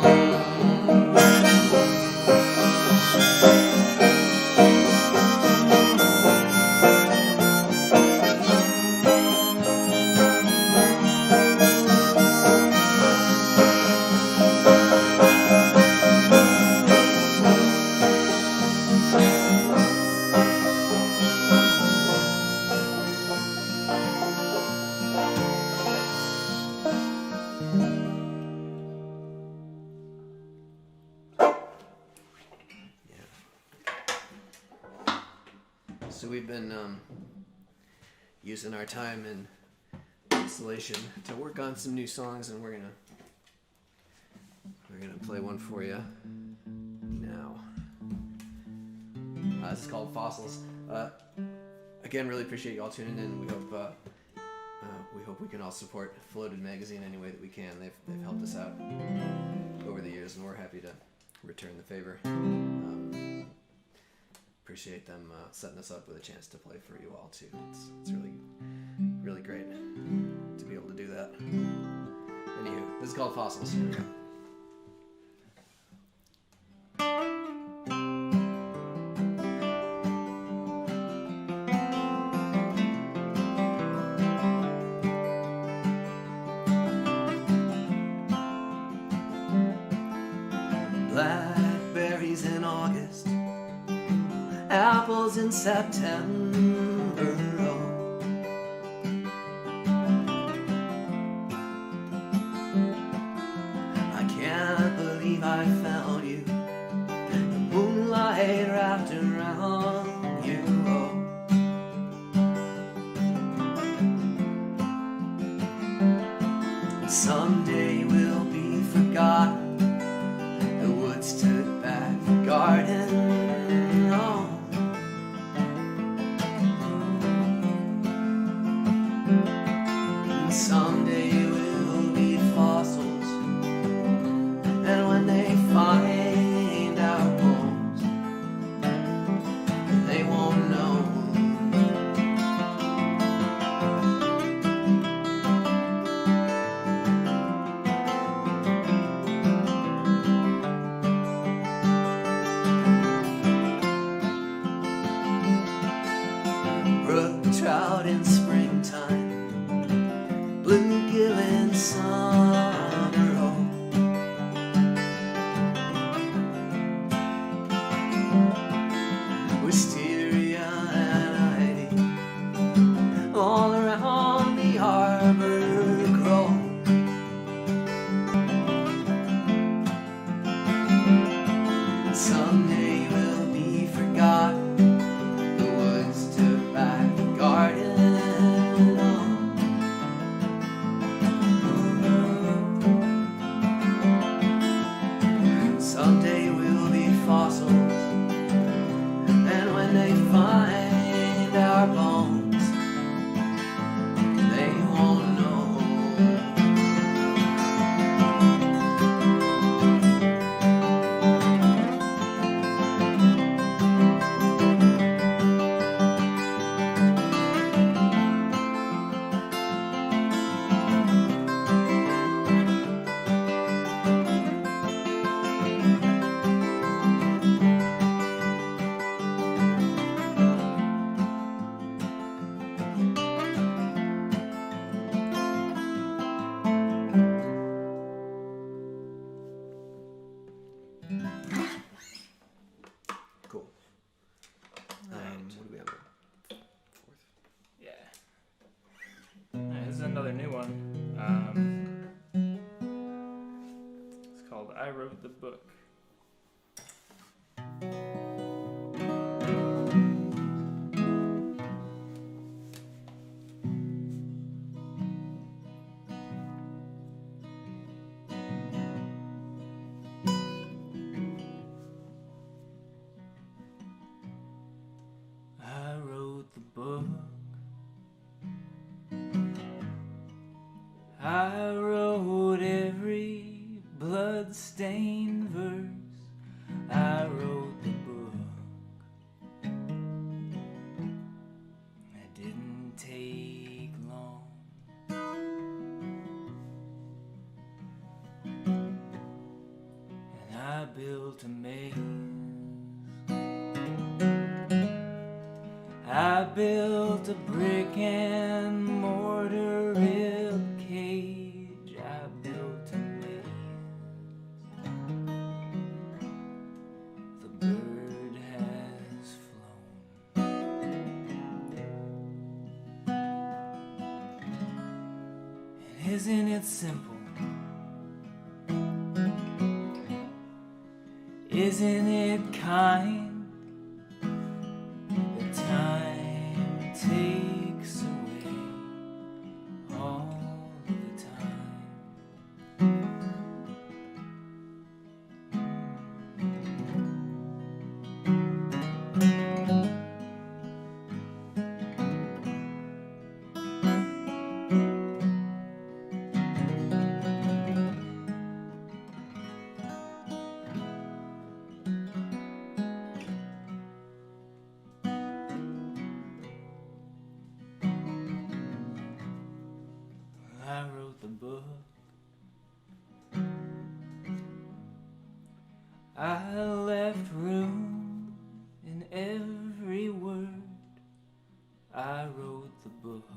So we've been using our time in isolation to work on some new songs, and we're gonna play one for you now. This is called Fossils. Again, really appreciate you all tuning in. We hope we can all support Floated Magazine any way that we can. They've helped us out over the years, and we're happy to return the favor. Appreciate them setting us up with a chance to play for you all too. It's really great to be able to do that. Anywho, this is called Fossils. Here we go. Blackberries in August, apples in September. Oh. I can't believe I found you. The moonlight wrapped around you. Oh. Someday we'll be forgotten. The woods took back the garden. Oh. Someday we'll be fossils, and when they find our bones, they won't know. Brook trout in springtime, bluegill in summer. Oh. Wisteria and ivy all around the harbor grow. Someday we'll be forgotten. The woods took back the garden. Oh. another new one. It's called I Wrote the Book. I wrote the book. I wrote every blood-stained verse. I wrote the book. It didn't take long. And I built a maze. I built a brick and mortar rib cage. I built a maze. The bird has flown. And isn't it simple? Isn't it kind? Time takes away all the time. I wrote the book. I left room in every word. I wrote the book.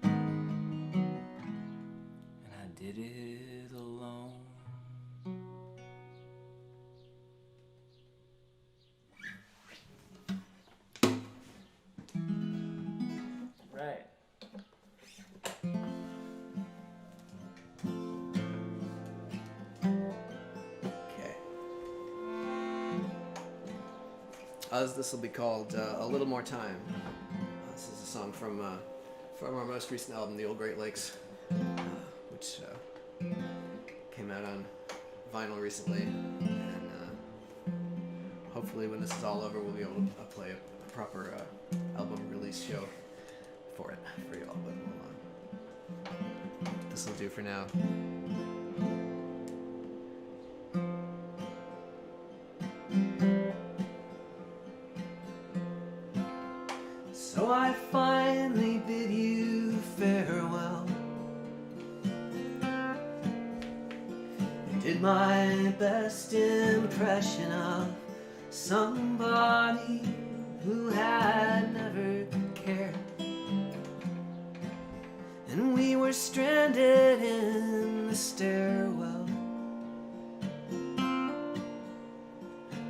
And I did it alone. Right. Okay. This will be called A Little More Time. This is a song from our most recent album, The Old Great Lakes, which came out on vinyl recently. And hopefully when this is all over, we'll be able to play a proper album release show for it, for y'all. But this will do for now. So I finally bid you farewell. Did my best impression of somebody who had never cared. And we were stranded in the stairwell.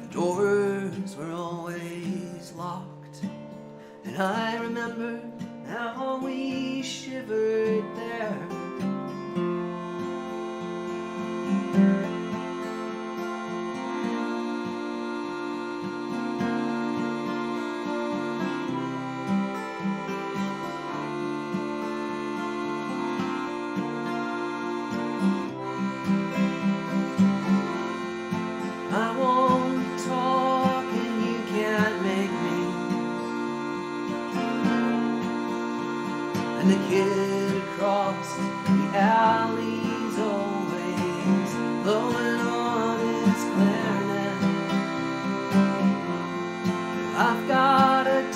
The doors were always locked. And I remember how we shivered there. I won't talk and you can't make me. And the kid across the alley's always blowing on his clarinet. I've got $1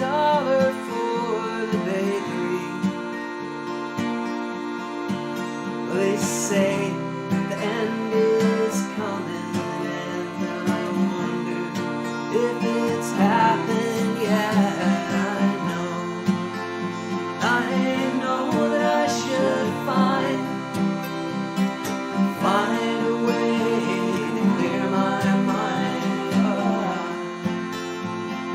for the bakery. They say the end is coming, and I wonder if it's happened yet. I know that I should find a way to clear my mind.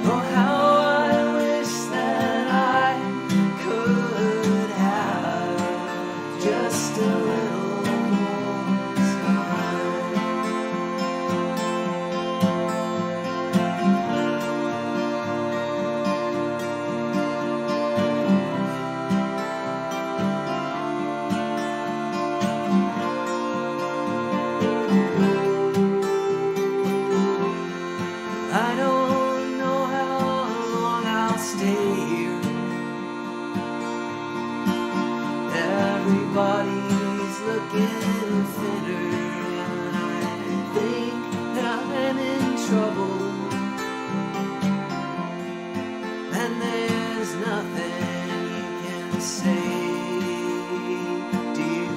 Oh, how I wish that I could have just a little more time. I don't know how long I'll stay here. Everybody's looking thinner, and I think that I'm in trouble. And there's nothing you can say, dear.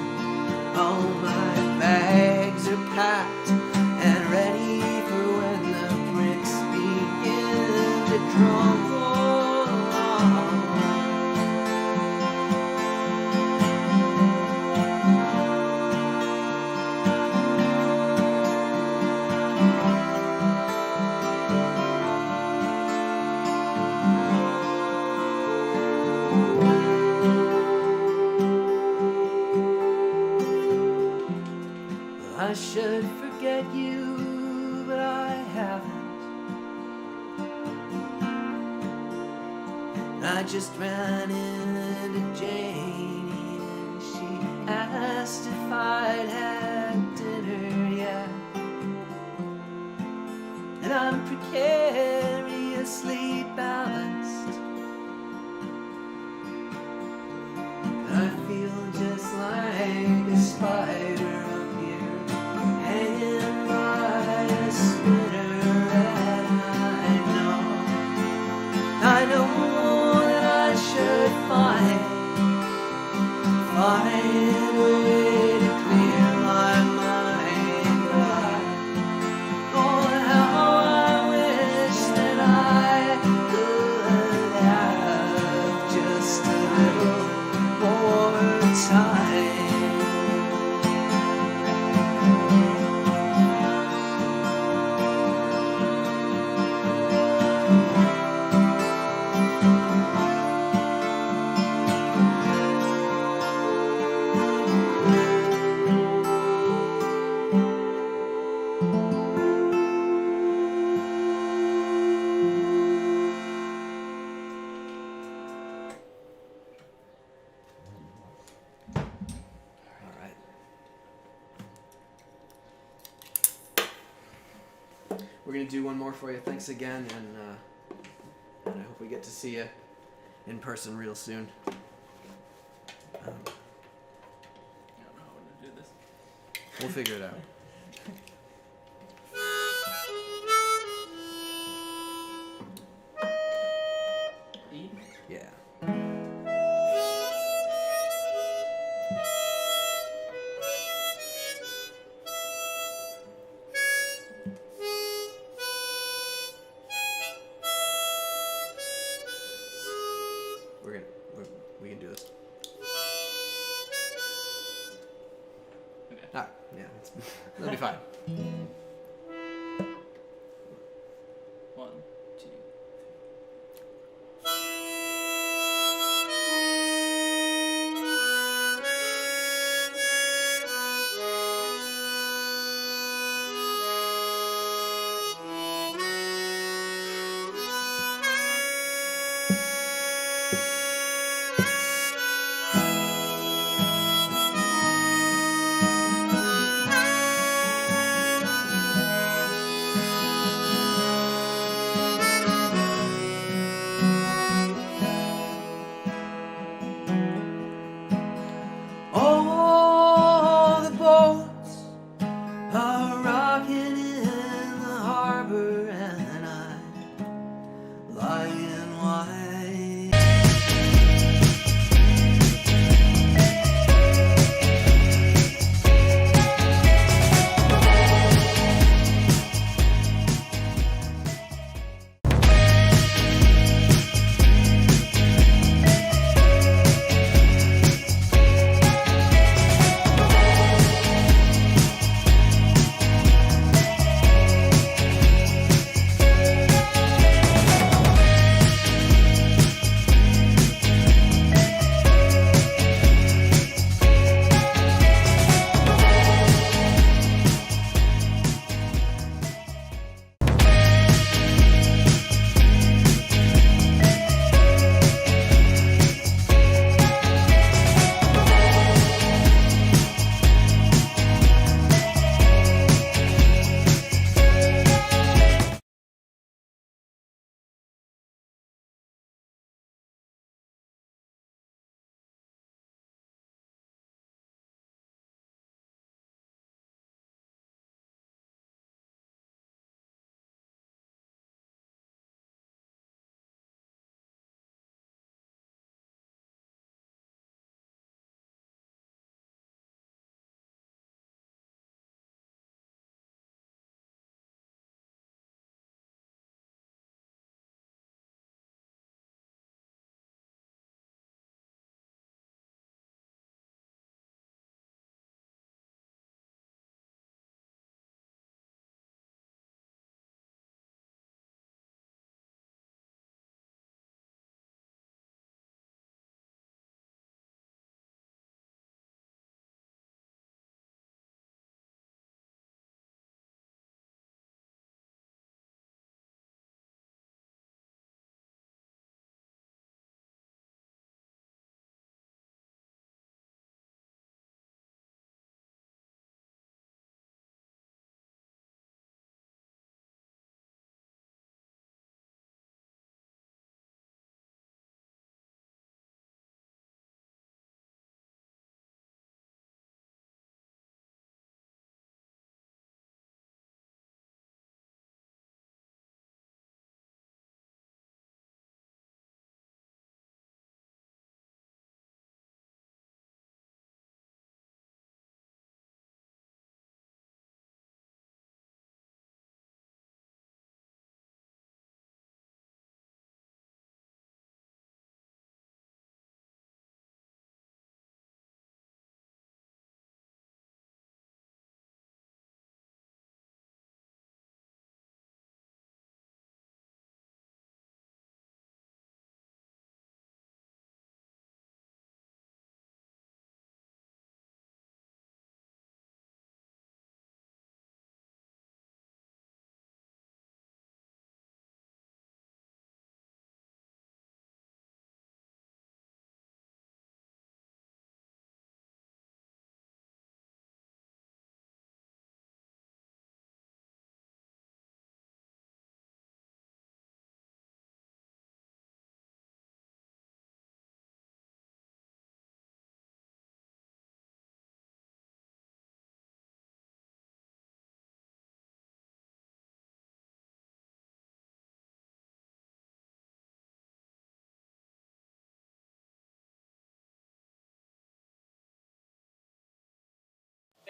All my bags are packed and ready for when the bricks begin to crumble. I should forget you, but I haven't. I just ran into Janie and she asked if I'd had dinner yet. And I'm precariously balanced. I feel just like a spider up here, hanging by a spinner, and I know that I should find a way to clear my mind. But oh, how I wish that I could have just a little more time. All right. We're gonna do one more for you. Thanks again, and I hope we get to see you in person real soon. I don't know how to do this. We'll figure it out. E? Yeah. We can do this. Okay. Ah, yeah, that'll be fine. 1, 2.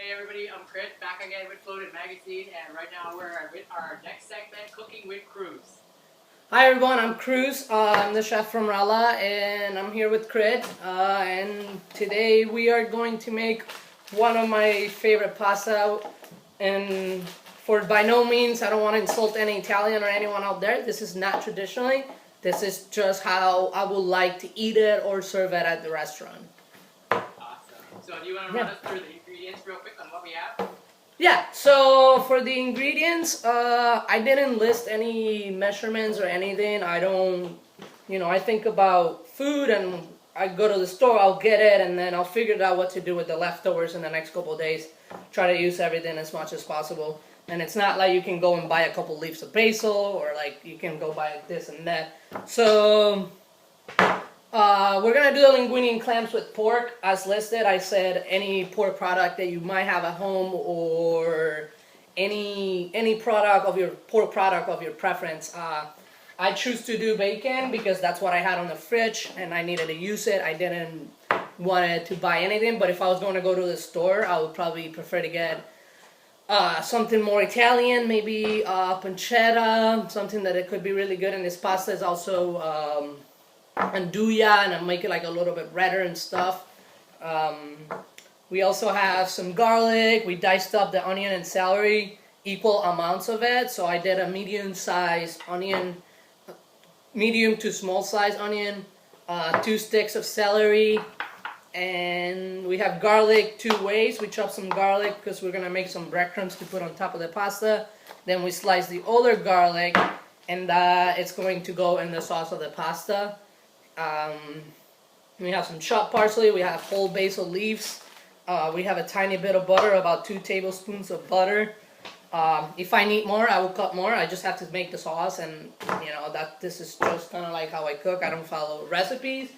Hey everybody, I'm Chris, back again with Floated Magazine, and right now we're with our next segment, Cooking with Cruz. Hi everyone, I'm Cruz. I'm the chef from Rala, and I'm here with Crit. And today we are going to make one of my favorite pasta. And for by no means, I don't want to insult any Italian or anyone out there. This is not traditionally. This is just how I would like to eat it or serve it at the restaurant. Awesome. So do you want to run us through the ingredients real quick on what we have? Yeah, so for the ingredients, I didn't list any measurements or anything. I don't, I think about food and I go to the store, I'll get it, and then I'll figure out what to do with the leftovers in the next couple of days. Try to use everything as much as possible. And it's not like you can go and buy a couple leaves of basil or like you can go buy this and that. So we're gonna do the linguine and clams with pork as listed. I said any pork product that you might have at home or any product of your pork product of your preference. I choose to do bacon because that's what I had on the fridge and I needed to use it. I didn't want to buy anything, but if I was going to go to the store, I would probably prefer to get something more Italian, maybe pancetta, something that it could be really good. And this pasta is also andouille, and I make it like a little bit redder and stuff. We also have some garlic. We diced up the onion and celery, equal amounts of it. So I did a medium-sized onion, medium to small-sized onion, 2 sticks of celery, and we have garlic 2 ways. We chop some garlic because we're gonna make some breadcrumbs to put on top of the pasta. Then we slice the other garlic, and it's going to go in the sauce of the pasta. We have some chopped parsley. We have whole basil leaves. We have a tiny bit of butter, about 2 tablespoons of butter. If I need more, I will cut more. I just have to make the sauce, and that this is just kind of like how I cook. I don't follow recipes.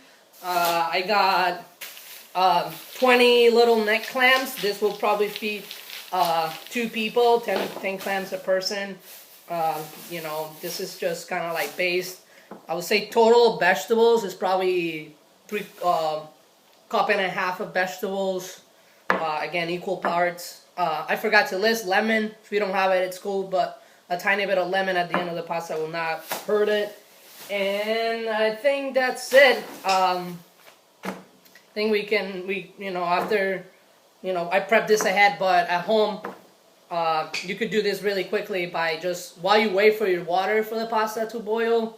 I got 20 little neck clams. This will probably feed 2 people, 10 clams a person. This is just kind of like based. I would say total vegetables is probably 3 cup and a half of vegetables. Again, equal parts. I forgot to list lemon. If you don't have it, it's cool, but a tiny bit of lemon at the end of the pasta will not hurt it. And I think that's it. I think after, I prepped this ahead, but at home, you could do this really quickly by just, while you wait for your water for the pasta to boil,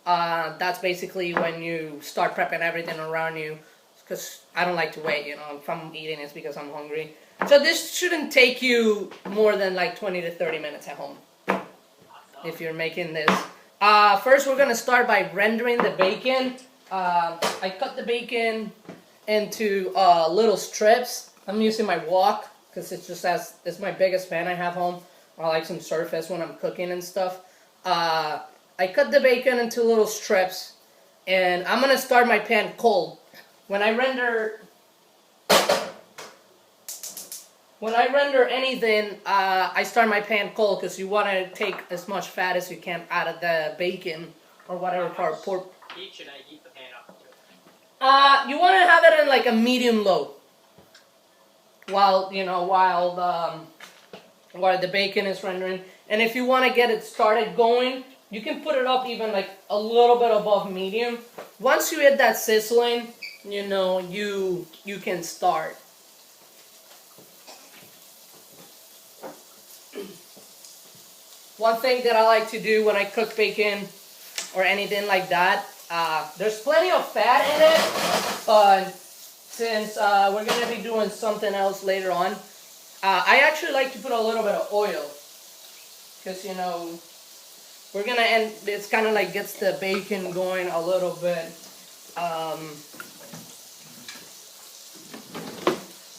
that's basically when you start prepping everything around you. Because I don't like to wait, if I'm eating it's because I'm hungry. So this shouldn't take you more than like 20 to 30 minutes at home if you're making this. First we're going to start by rendering the bacon. I cut the bacon into little strips. I'm using my wok because it's my biggest pan I have home. I like some surface when I'm cooking and stuff. I cut the bacon into little strips, and I'm going to start my pan cold. When I render anything, I start my pan cold because you want to take as much fat as you can out of the bacon or whatever part. Heat should I heat the pan up to? You want to have it in like a medium low while the bacon is rendering. And if you want to get it started going, you can put it up even like a little bit above medium. Once you hit that sizzling, you can start. One thing that I like to do when I cook bacon or anything like that, there's plenty of fat in it, but since we're going to be doing something else later on, I actually like to put a little bit of oil because, we're going to end, it's kind of like gets the bacon going a little bit.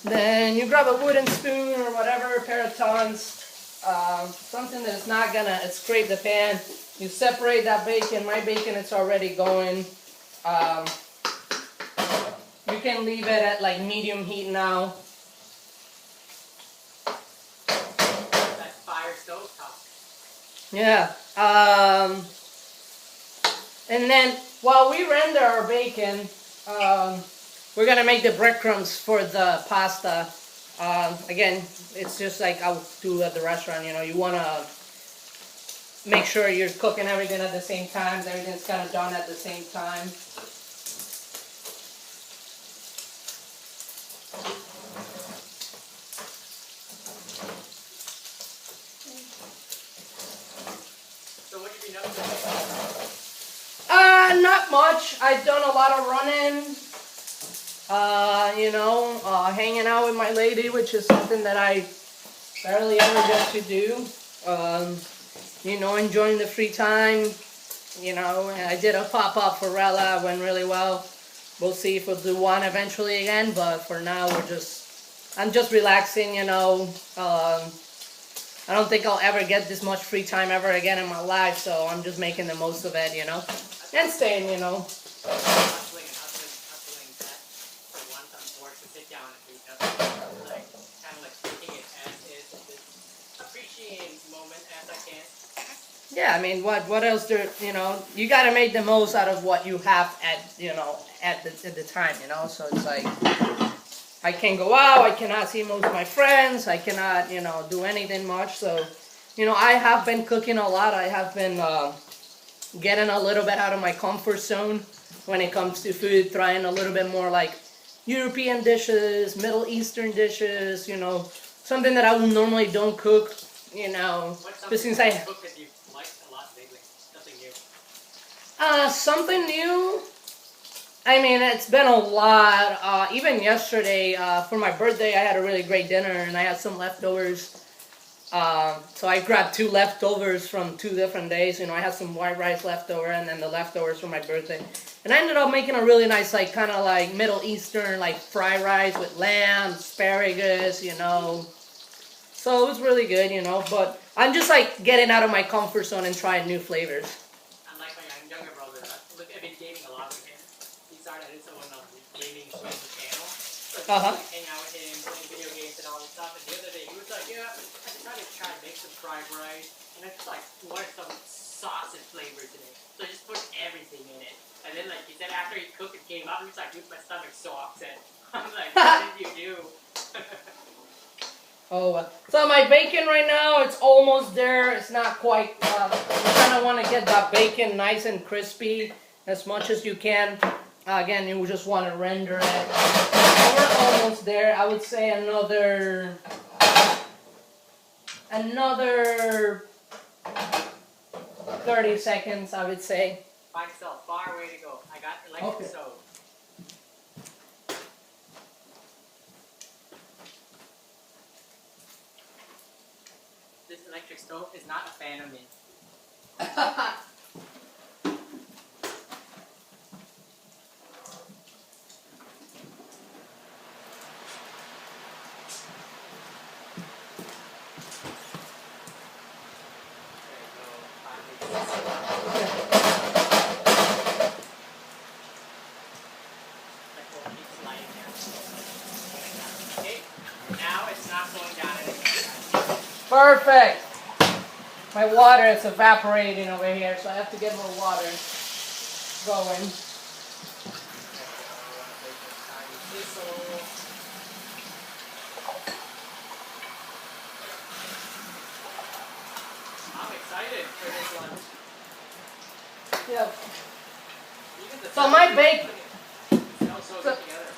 Then you grab a wooden spoon or whatever, a pair of tongs, something that's not gonna scrape the pan. You separate that bacon. My bacon, it's already going. You can leave it at like medium heat now. That's fire stove top. Yeah. And then while we render our bacon, we're gonna make the breadcrumbs for the pasta. Again, it's just like I would do at the restaurant. You know, you wanna make sure you're cooking everything at the same time. Everything's kind of done at the same time. So what have you been up to? Not much. I've done a lot of running. Hanging out with my lady, which is something that I barely ever get to do. Enjoying the free time. And I did a pop-up for Rella, went really well. We'll see if we'll do one eventually again, but for now I'm just relaxing, I don't think I'll ever get this much free time ever again in my life, so I'm just making the most of it, and staying, Hustling that. I want some force to sit down and do nothing. Like, kind of like taking it as is and just appreciating the moment as I can. Yeah, I mean, what else you gotta make the most out of what you have at the time, so it's like, I can't go out, I cannot see most of my friends, I cannot, do anything much, so, I have been cooking a lot, I have been, getting a little bit out of my comfort zone when it comes to food, trying a little bit more like European dishes, Middle Eastern dishes, something that I would normally don't cook, What's but since I cook that you liked a lot lately? Something new. something new. I mean, it's been a lot. Even yesterday, for my birthday, I had a really great dinner, and I had some leftovers. So I grabbed 2 leftovers from 2 different days. I had some white rice leftover, and then the leftovers from my birthday. And I ended up making a really nice, like, kind of like Middle Eastern, like, fried rice with lamb, asparagus, So it was really good, But I'm just, like, getting out of my comfort zone and trying new flavors. I'm like my younger brother. I've been gaming a lot with him. He started his own gaming channel. So I Uh-huh. hang out with him, playing video games and all this stuff. And the other day he was like, yeah, I decided to try to make some fried rice. And I just like wanted some sausage flavors in it. So I just put everything in it. And then like he said after he cooked it came out, he was like, dude, my stomach's so upset. I'm like, what did you do? So my bacon right now, it's almost there. It's not quite, you kind of want to get that bacon nice and crispy as much as you can. Again, you just want to render it. We're almost there. I would say another 30 seconds, I would say. Find yourself far away to go. I got electric Okay. stove. This electric stove is not a fan of me. Okay, now it's not going down anymore. Perfect. My water is evaporating over here, so I have to get more water going. I'm excited for this one. Yeah. Even the So my bake. smells so good together.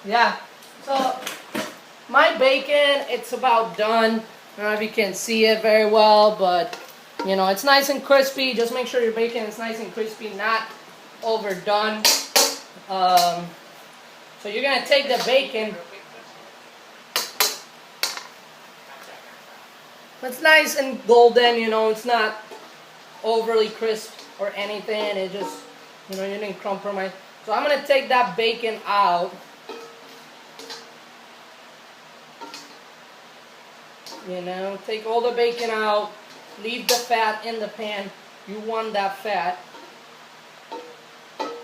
Yeah. So my bacon, it's about done. I don't know if you can see it very well, but it's nice and crispy. Just make sure your bacon is nice and crispy, not overdone. So you're gonna take the bacon. It's nice and golden. It's not overly crisp or anything. It just, you didn't compromise. So I'm gonna take that bacon out. Take all the bacon out, leave the fat in the pan. You want that fat.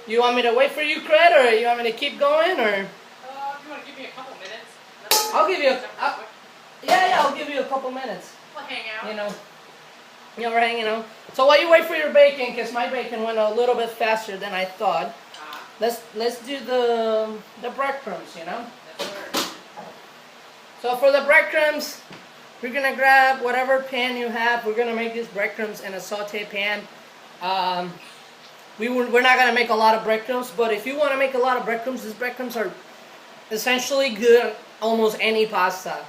You want me to wait for you, Cred, or you want me to keep going, or? If you want to give me a couple minutes. I'll give you Something quick. Yeah, I'll give you a couple minutes. We'll hang out. We're hanging out. So while you wait for your bacon, because my bacon went a little bit faster than I thought, Uh, let's do the breadcrumbs, that's where. So So for the breadcrumbs, we're gonna grab whatever pan you have. We're gonna make these breadcrumbs in a saute pan. We're not gonna make a lot of breadcrumbs, but if you want to make a lot of breadcrumbs, these breadcrumbs are essentially good on almost any pasta.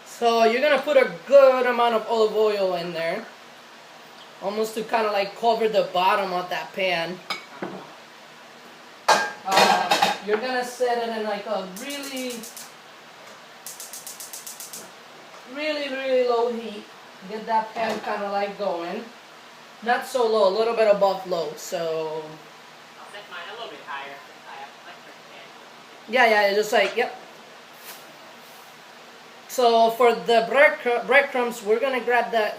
So you're gonna put a good amount of olive oil in there, almost to kind of like cover the bottom of that pan. You're gonna set it in like a really low heat. Get that pan kind of like going. Not so low, a little bit above low. So I'll set mine a little bit higher since I have electric pan. yeah, just like yep. So for the breadcrumbs, we're gonna grab that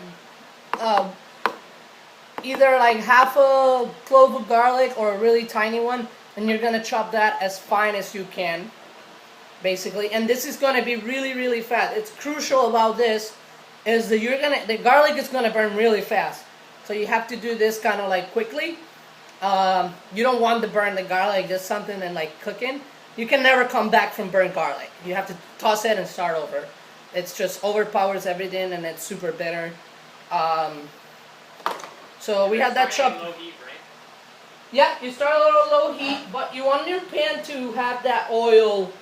either like half a clove of garlic or a really tiny one, and you're gonna chop that as fine as you can, basically. And this is gonna be really fast. It's crucial about this is that the garlic is gonna burn really fast. So you have to do this kind of like quickly. You don't want to burn the garlic, just something and like cooking. You can never come back from burnt garlic. You have to toss it and start over. It's just overpowers everything and it's super bitter. So we have that chopped. Low heat, right? Yeah, you start a little low heat, but you want your pan to have that oil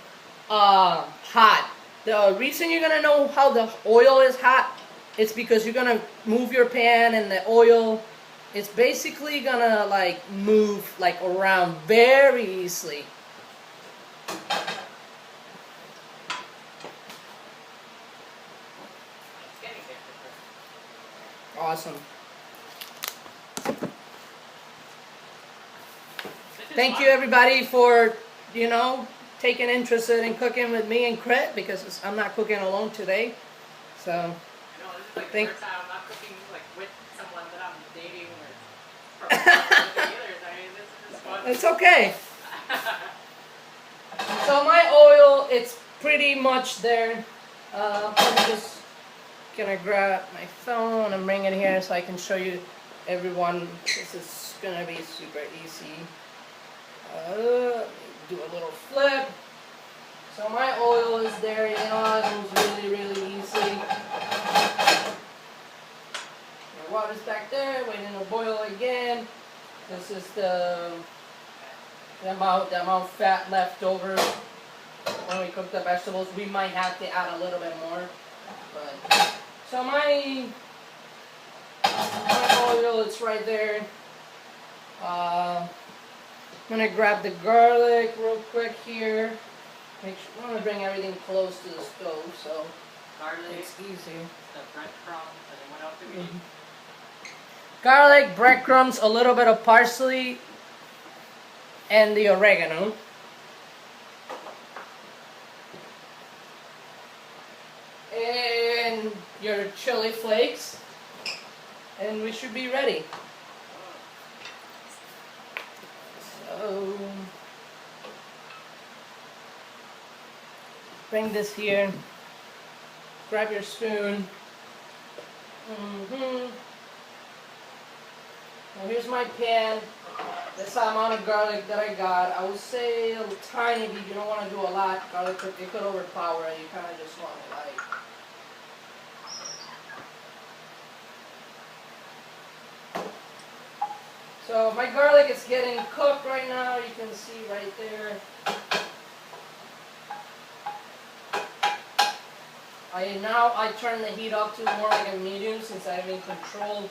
hot. The reason you're gonna know how the oil is hot is because you're gonna move your pan and the oil is basically gonna like move like around very easily. It's getting there. Awesome. This is Thank fun. you everybody for, taking interest in cooking with me and Crit, because I'm not cooking alone today. So, I know, this is like Thank- the first time I'm not cooking like with someone that I'm dating or together. I mean, this is fun. it's okay. So my oil, it's pretty much there. I'm just gonna grab my phone and bring it here so I can show you everyone. This is gonna be super easy. Do a little flip. So my oil is there, it moves really easy. My water's back there, waiting to boil again. This is the amount of fat left over when we cook the vegetables. We might have to add a little bit more, but so my oil, it's right there. I'm gonna grab the garlic real quick here. I'm gonna bring everything close to the stove so Garlic, it's easy. the breadcrumbs, and then what else do we need? Garlic, breadcrumbs, a little bit of parsley, and the oregano. And your chili flakes. And we should be ready. So, bring this here. Grab your spoon. Now here's my pan. That's the amount of garlic that I got. I would say a tiny bit. You don't want to do a lot. Garlic, it could overpower it. You kind of just want to like. So my garlic is getting cooked right now. You can see right there. I turn the heat up to more like a medium since I'm in control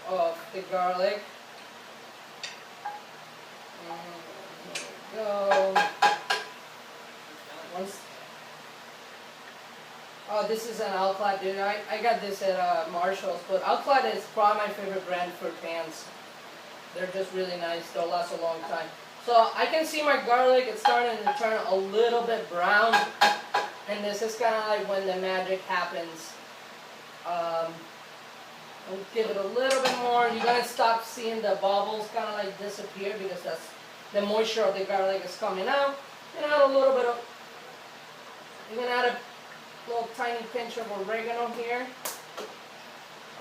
of the garlic. And here we go. This is an Alclad, dude. I got this at Marshall's, but Alclad is probably my favorite brand for pans. They're just really nice. They'll last a long time. So I can see my garlic, it's starting to turn a little bit brown. And this is kind of like when the magic happens. I'll give it a little bit more. You're going to stop seeing the bubbles kind of like disappear because that's the moisture of the garlic is coming out. And add a little bit of, you're going to add a little tiny pinch of oregano here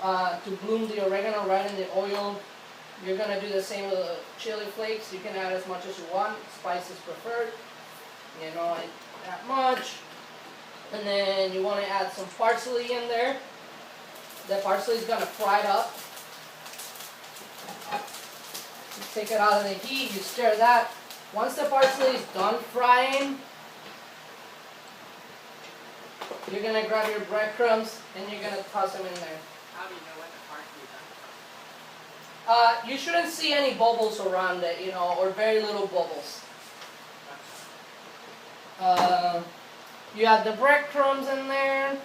to bloom the oregano right in the oil. You're going to do the same with the chili flakes. You can add as much as you want. Spice is preferred. you know, like that much. And then you want to add some parsley in there. The parsley is gonna fry it up. You take it out of the heat, you stir that. Once the parsley is done frying, you're gonna grab your breadcrumbs and you're gonna toss them in there. How do you know when the parsley is done? You shouldn't see any bubbles around it, you know, or very little bubbles. You add the breadcrumbs in there,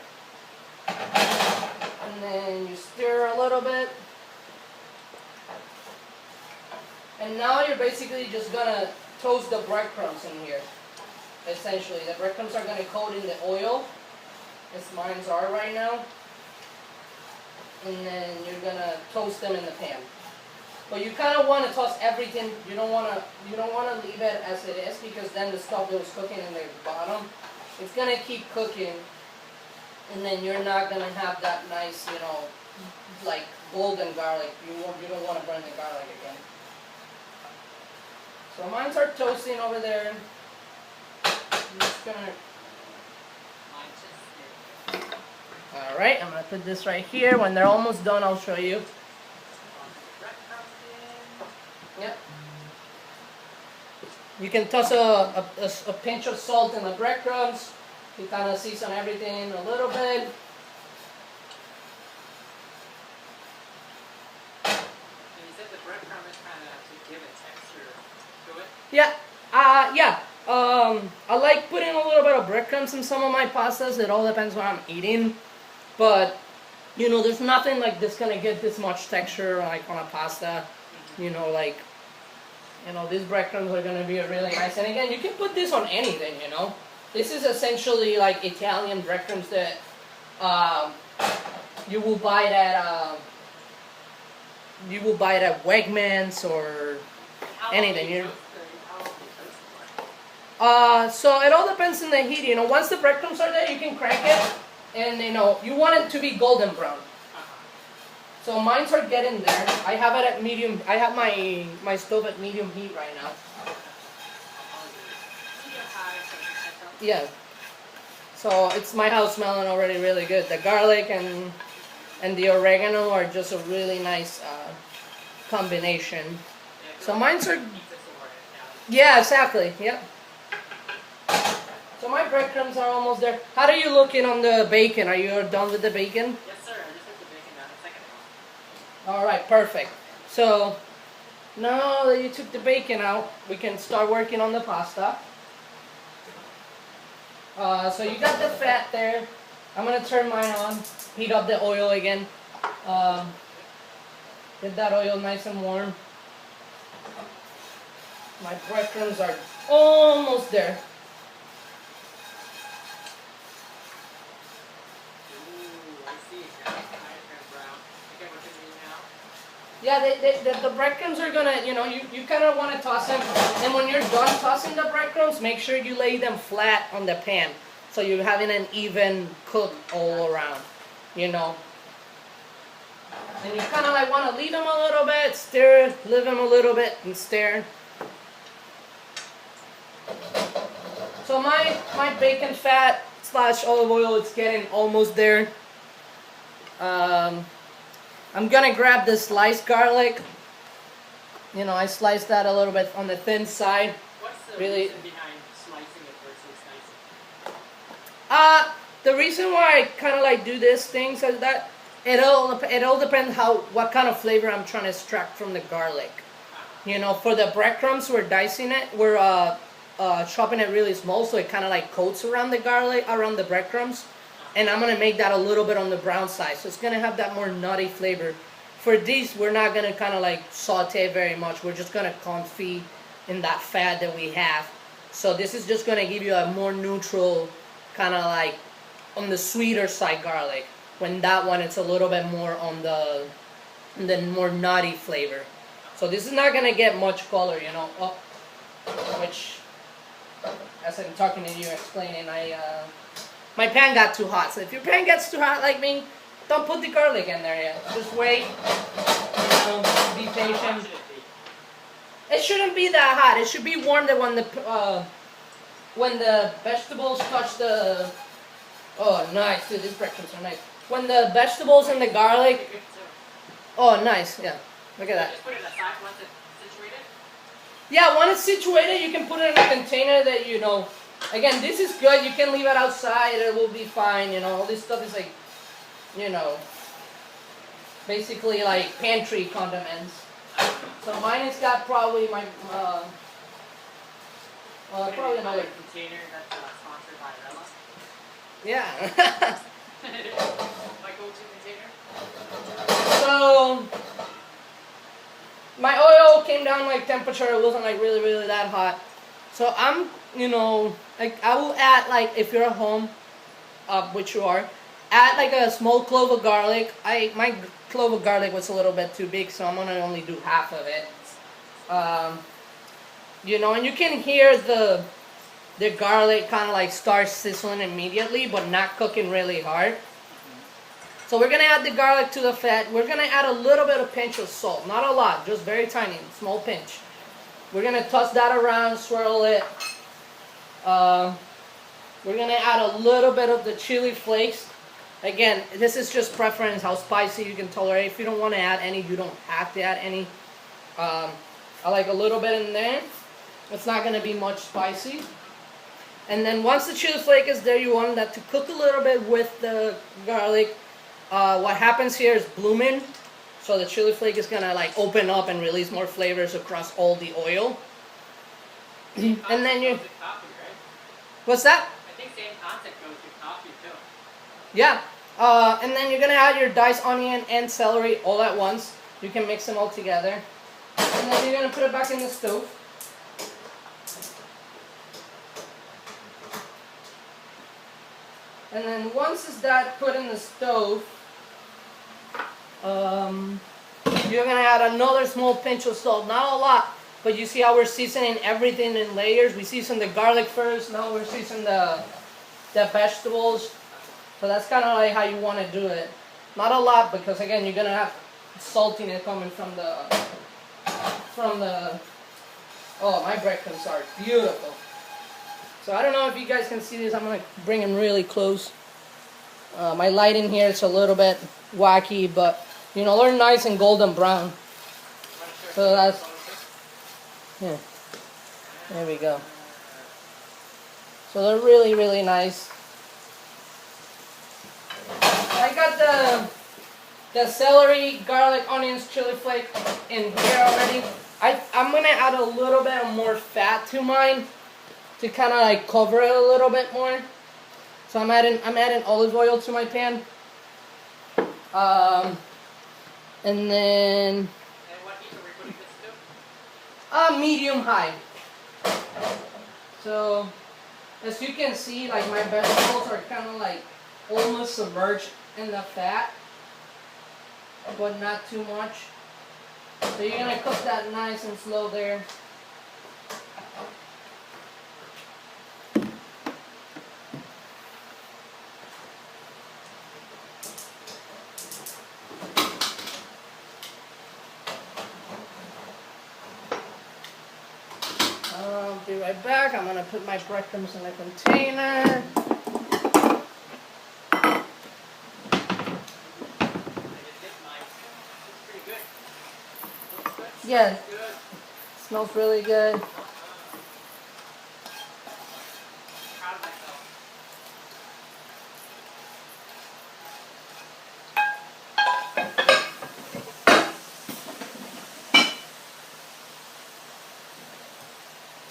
and then you stir a little bit. And now you're basically just gonna toast the breadcrumbs in here. Essentially, the breadcrumbs are gonna coat in the oil, as mine are right now. And then you're gonna toast them in the pan. But you kind of want to toss everything. You don't want to leave it as it is, because then the stuff that was cooking in the bottom, it's gonna keep cooking, and then you're not gonna have that nice, you know, like golden garlic. You don't want to burn the garlic again. So mine are toasting over there. I'm just gonna. All right, I'm gonna put this right here. When they're almost done, I'll show you. Yep. You can toss a pinch of salt in the breadcrumbs. You kind of season everything a little bit. And you said the breadcrumb is kind of to give it texture to it. Yeah. Yeah. I like putting a little bit of breadcrumbs in some of my pastas. It all depends what I'm eating. But, you know, there's nothing like this gonna get this much texture like on a pasta. You know, like, you know, these breadcrumbs are gonna be really nice. And again, you can put this on anything, you know. This is essentially like Italian breadcrumbs that you will buy it at Wegmans or anything. So it all depends on the heat. You know, once the breadcrumbs are there, you can crank it, and you know you want it to be golden brown. So mine are getting there. I have it at medium. I have my stove at medium heat right now. Yeah. So it's my house smelling already really good. The garlic and the oregano are just a really nice combination. So mine's are. Yeah, exactly. Yep. So my breadcrumbs are almost there. How are you looking on the bacon? Are you done with the bacon? Yes, sir. I just put the bacon down a second ago. All right, perfect. So now that you took the bacon out, we can start working on the pasta. So you got the fat there. I'm gonna turn mine on, heat up the oil again. Get that oil nice and warm. My breadcrumbs are almost there. Ooh, I see. Now it's kind of brown. Okay, what you're doing now? Yeah, the breadcrumbs are gonna, you know, you kind of want to toss them. And when you're done tossing the breadcrumbs, make sure you lay them flat on the pan. So you're having an even cook all around, you know. And you kind of like want to leave them a little bit, stir, leave them a little bit, and stir. So my bacon fat / olive oil, it's getting almost there. I'm gonna grab the sliced garlic. You know, I sliced that a little bit on the thin side. What's the Really- reason behind slicing it versus slicing? The reason why I kind of like do these things is that it all depends what kind of flavor I'm trying to extract from the garlic. You know, for the breadcrumbs, we're dicing it. We're chopping it really small, so it kind of like coats around the garlic, around the breadcrumbs. And I'm gonna make that a little bit on the brown side, so it's gonna have that more nutty flavor. For these, we're not gonna kind of like saute very much. We're just gonna confit in that fat that we have. So this is just gonna give you a more neutral, kind of like on the sweeter side garlic. When that one, it's a little bit more on the more nutty flavor. So this is not gonna get much color, you know. Which, as I'm talking to you, explaining, my pan got too hot. So if your pan gets too hot like me, don't put the garlic in there yet. Just wait. You know, be How patient. hot should it be? It shouldn't be that hot. It should be warm that when when the vegetables touch the, oh nice, dude, these breadcrumbs are nice. When the vegetables and the garlic, oh nice, yeah, look at that. Just put it aside once it's situated. Yeah, when it's situated, you can put it in a container that you know. Again, this is good. You can leave it outside; it will be fine. You know, all this stuff is like, you know, basically like pantry condiments. So mine has got probably my probably another. Container that's sponsored by Rella. Yeah. My go-to container. So my oil came down like temperature. It wasn't like really that hot. So I'm, you know, like I will add like if you're at home, which you are, add like a small clove of garlic. My clove of garlic was a little bit too big, so I'm gonna only do half of it. You know, and you can hear the garlic kind of like start sizzling immediately, but not cooking really hard. So we're gonna add the garlic to the fat. We're gonna add a little bit of pinch of salt, not a lot, just very tiny, small pinch. We're gonna toss that around, swirl it. We're gonna add a little bit of the chili flakes. Again, this is just preference, how spicy you can tolerate. If you don't want to add any, you don't have to add any. I like a little bit in there. It's not gonna be much spicy. And then once the chili flake is there, you want that to cook a little bit with the garlic. What happens here is blooming, so the chili flake is gonna like open up and release more flavors across all the oil. And then you, Goes with coffee, right? what's that? I think same concept goes with coffee too. Yeah. And then you're gonna add your diced onion and celery all at once. You can mix them all together. And then you're gonna put it back in the stove. And then once it's that put in the stove, you're gonna add another small pinch of salt. Not a lot, but you see how we're seasoning everything in layers. We season the garlic first. Now we're seasoning the vegetables. So that's kind of like how you want to do it. Not a lot, because again, you're gonna have saltiness coming from the. Oh, my breadcrumbs are beautiful. So I don't know if you guys can see this. I'm gonna bring them really close. My lighting here is a little bit wacky, but you know they're nice and golden brown. So that's, yeah. There we go. So they're really nice. I got the celery, garlic, onions, chili flake in here already. I'm gonna add a little bit more fat to mine to kind of like cover it a little bit more. So I'm adding olive oil to my pan. And then And what heat are we putting this to? medium high. So as you can see, like my vegetables are kind of like almost submerged in the fat, but not too much. So you're gonna cook that nice and slow there. I'll be right back. I'm gonna put my breadcrumbs in a container. Yeah, smells really good. Proud of myself.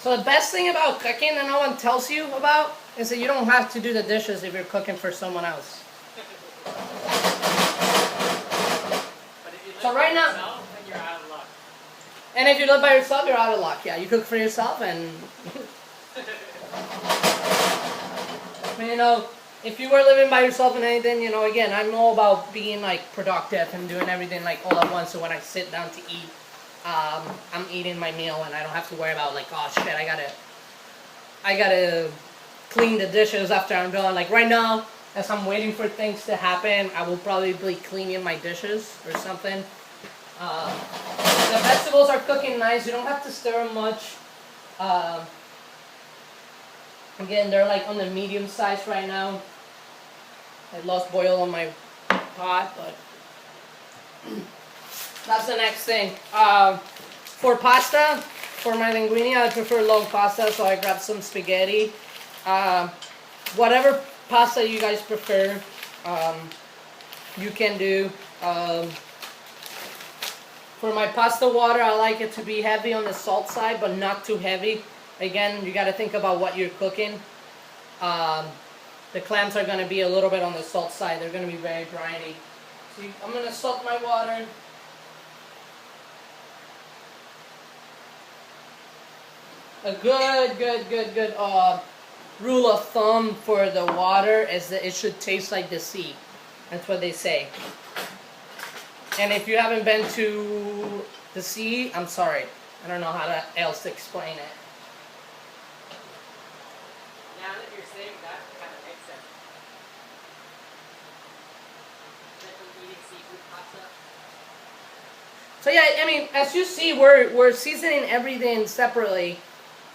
So the best thing about cooking that no one tells you about is that you don't have to do the dishes if you're cooking for someone else. But if you live So by right now- yourself, then you're out of luck. And if you live by yourself, you're out of luck. Yeah, you cook for yourself, and you know, if you were living by yourself and anything, you know, again, I'm all about being like productive and doing everything like all at once. So when I sit down to eat, I'm eating my meal and I don't have to worry about like, oh shit, I gotta clean the dishes after I'm done. Like right now, as I'm waiting for things to happen, I will probably be cleaning my dishes or something. The vegetables are cooking nice. You don't have to stir them much. Again, they're like on the medium size right now. I lost boil on my pot, but that's the next thing. For pasta, for my linguine, I prefer long pasta, so I grabbed some spaghetti. Whatever pasta you guys prefer, you can do. For my pasta water, I like it to be heavy on the salt side, but not too heavy. Again, you got to think about what you're cooking. The clams are going to be a little bit on the salt side. They're going to be very briny. So I'm going to salt my water. A good rule of thumb for the water is that it should taste like the sea. That's what they say. And if you haven't been to the sea, I'm sorry. I don't know how else to explain it. Now that you're saying that, it kind of makes sense. Like from eating seafood pasta. So yeah, I mean, as you see, we're seasoning everything separately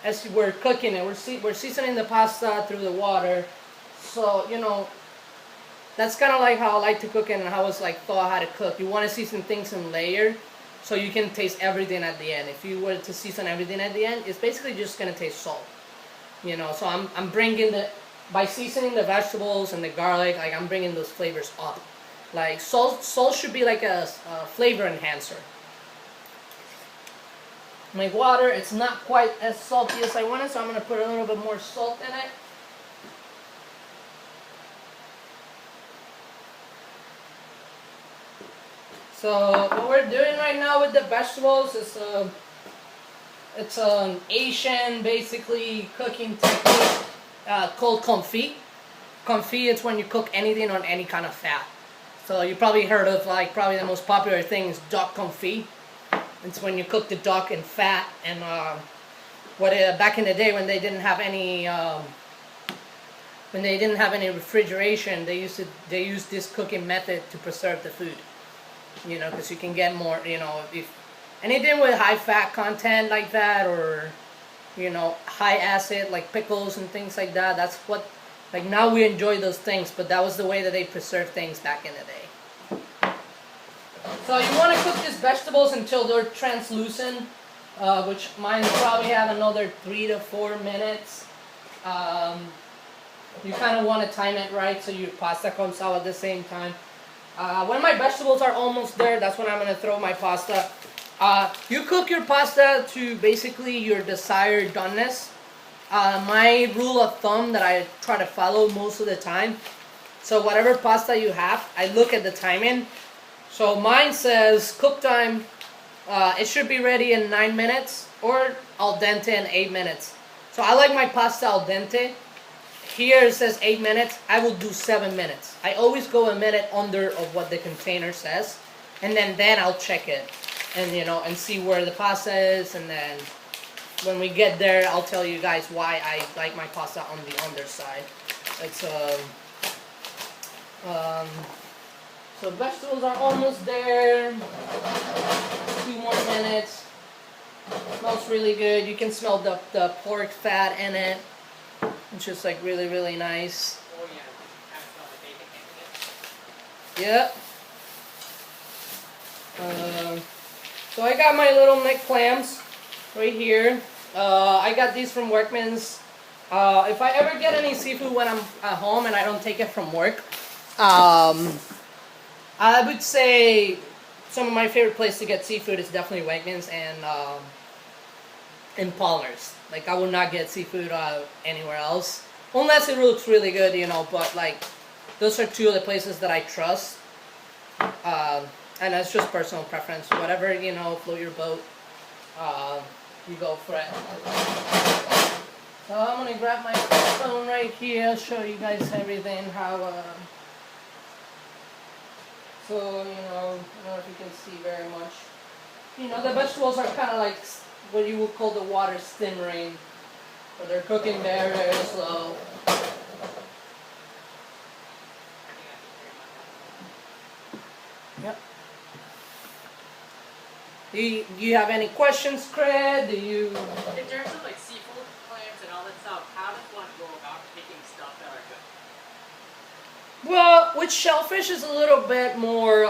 as we're cooking it. We're seasoning the pasta through the water. So, you know, that's kind of like how I like to cook it and how it's like taught how to cook. You want to season things in layer so you can taste everything at the end. If you were to season everything at the end, it's basically just going to taste salt. You know, so I'm bringing by seasoning the vegetables and the garlic, like I'm bringing those flavors up. Like salt should be like a flavor enhancer. My water, it's not quite as salty as I wanted, so I'm going to put a little bit more salt in it. So what we're doing right now with the vegetables is it's an Asian basically cooking technique called confit. Confit is when you cook anything on any kind of fat. So you probably heard of like probably the most popular thing is duck confit. It's when you cook the duck in fat, and back in the day when they didn't have any refrigeration, they used this cooking method to preserve the food. You know, because you can get more, you know, if anything with high fat content like that, or, you know, high acid like pickles and things like that, that's what, like now we enjoy those things, but that was the way that they preserved things back in the day. So you want to cook these vegetables until they're translucent, which mine probably have another 3 to 4 minutes. You kind of want to time it right so your pasta comes out at the same time. When my vegetables are almost there, that's when I'm going to throw my pasta. You cook your pasta to basically your desired doneness. My rule of thumb that I try to follow most of the time. So whatever pasta you have, I look at the timing. So mine says cook time, it should be ready in 9 minutes, or al dente in 8 minutes. So I like my pasta al dente. Here it says 8 minutes. I will do 7 minutes. I always go a minute under of what the container says, and then I'll check it, and you know, and see where the pasta is, and then when we get there, I'll tell you guys why I like my pasta on the underside. It's so vegetables are almost there. 2 more minutes. Smells really good. You can smell the pork fat in it. It's just like really, really nice. Oh yeah, I smell the bacon. Yep. So I got my little neck clams right here. I got these from Workman's. If I ever get any seafood when I'm at home and I don't take it from work, I would say some of my favorite place to get seafood is definitely Wegmans and Palmer's. Like I would not get seafood anywhere else unless it looks really good, you know. But like those are 2 of the places that I trust, and that's just personal preference. Whatever, you know, float your boat, you go for it. So I'm gonna grab my phone right here, show you guys everything how. So, you know, I don't know if you can see very much. You know, the vegetables are kind of like what you would call the water simmering, where they're cooking very, very slow. Yep. Do you have any questions, Craig? Do you? In terms of like seafood clams and all that stuff, how does one go with shellfish is a little bit more.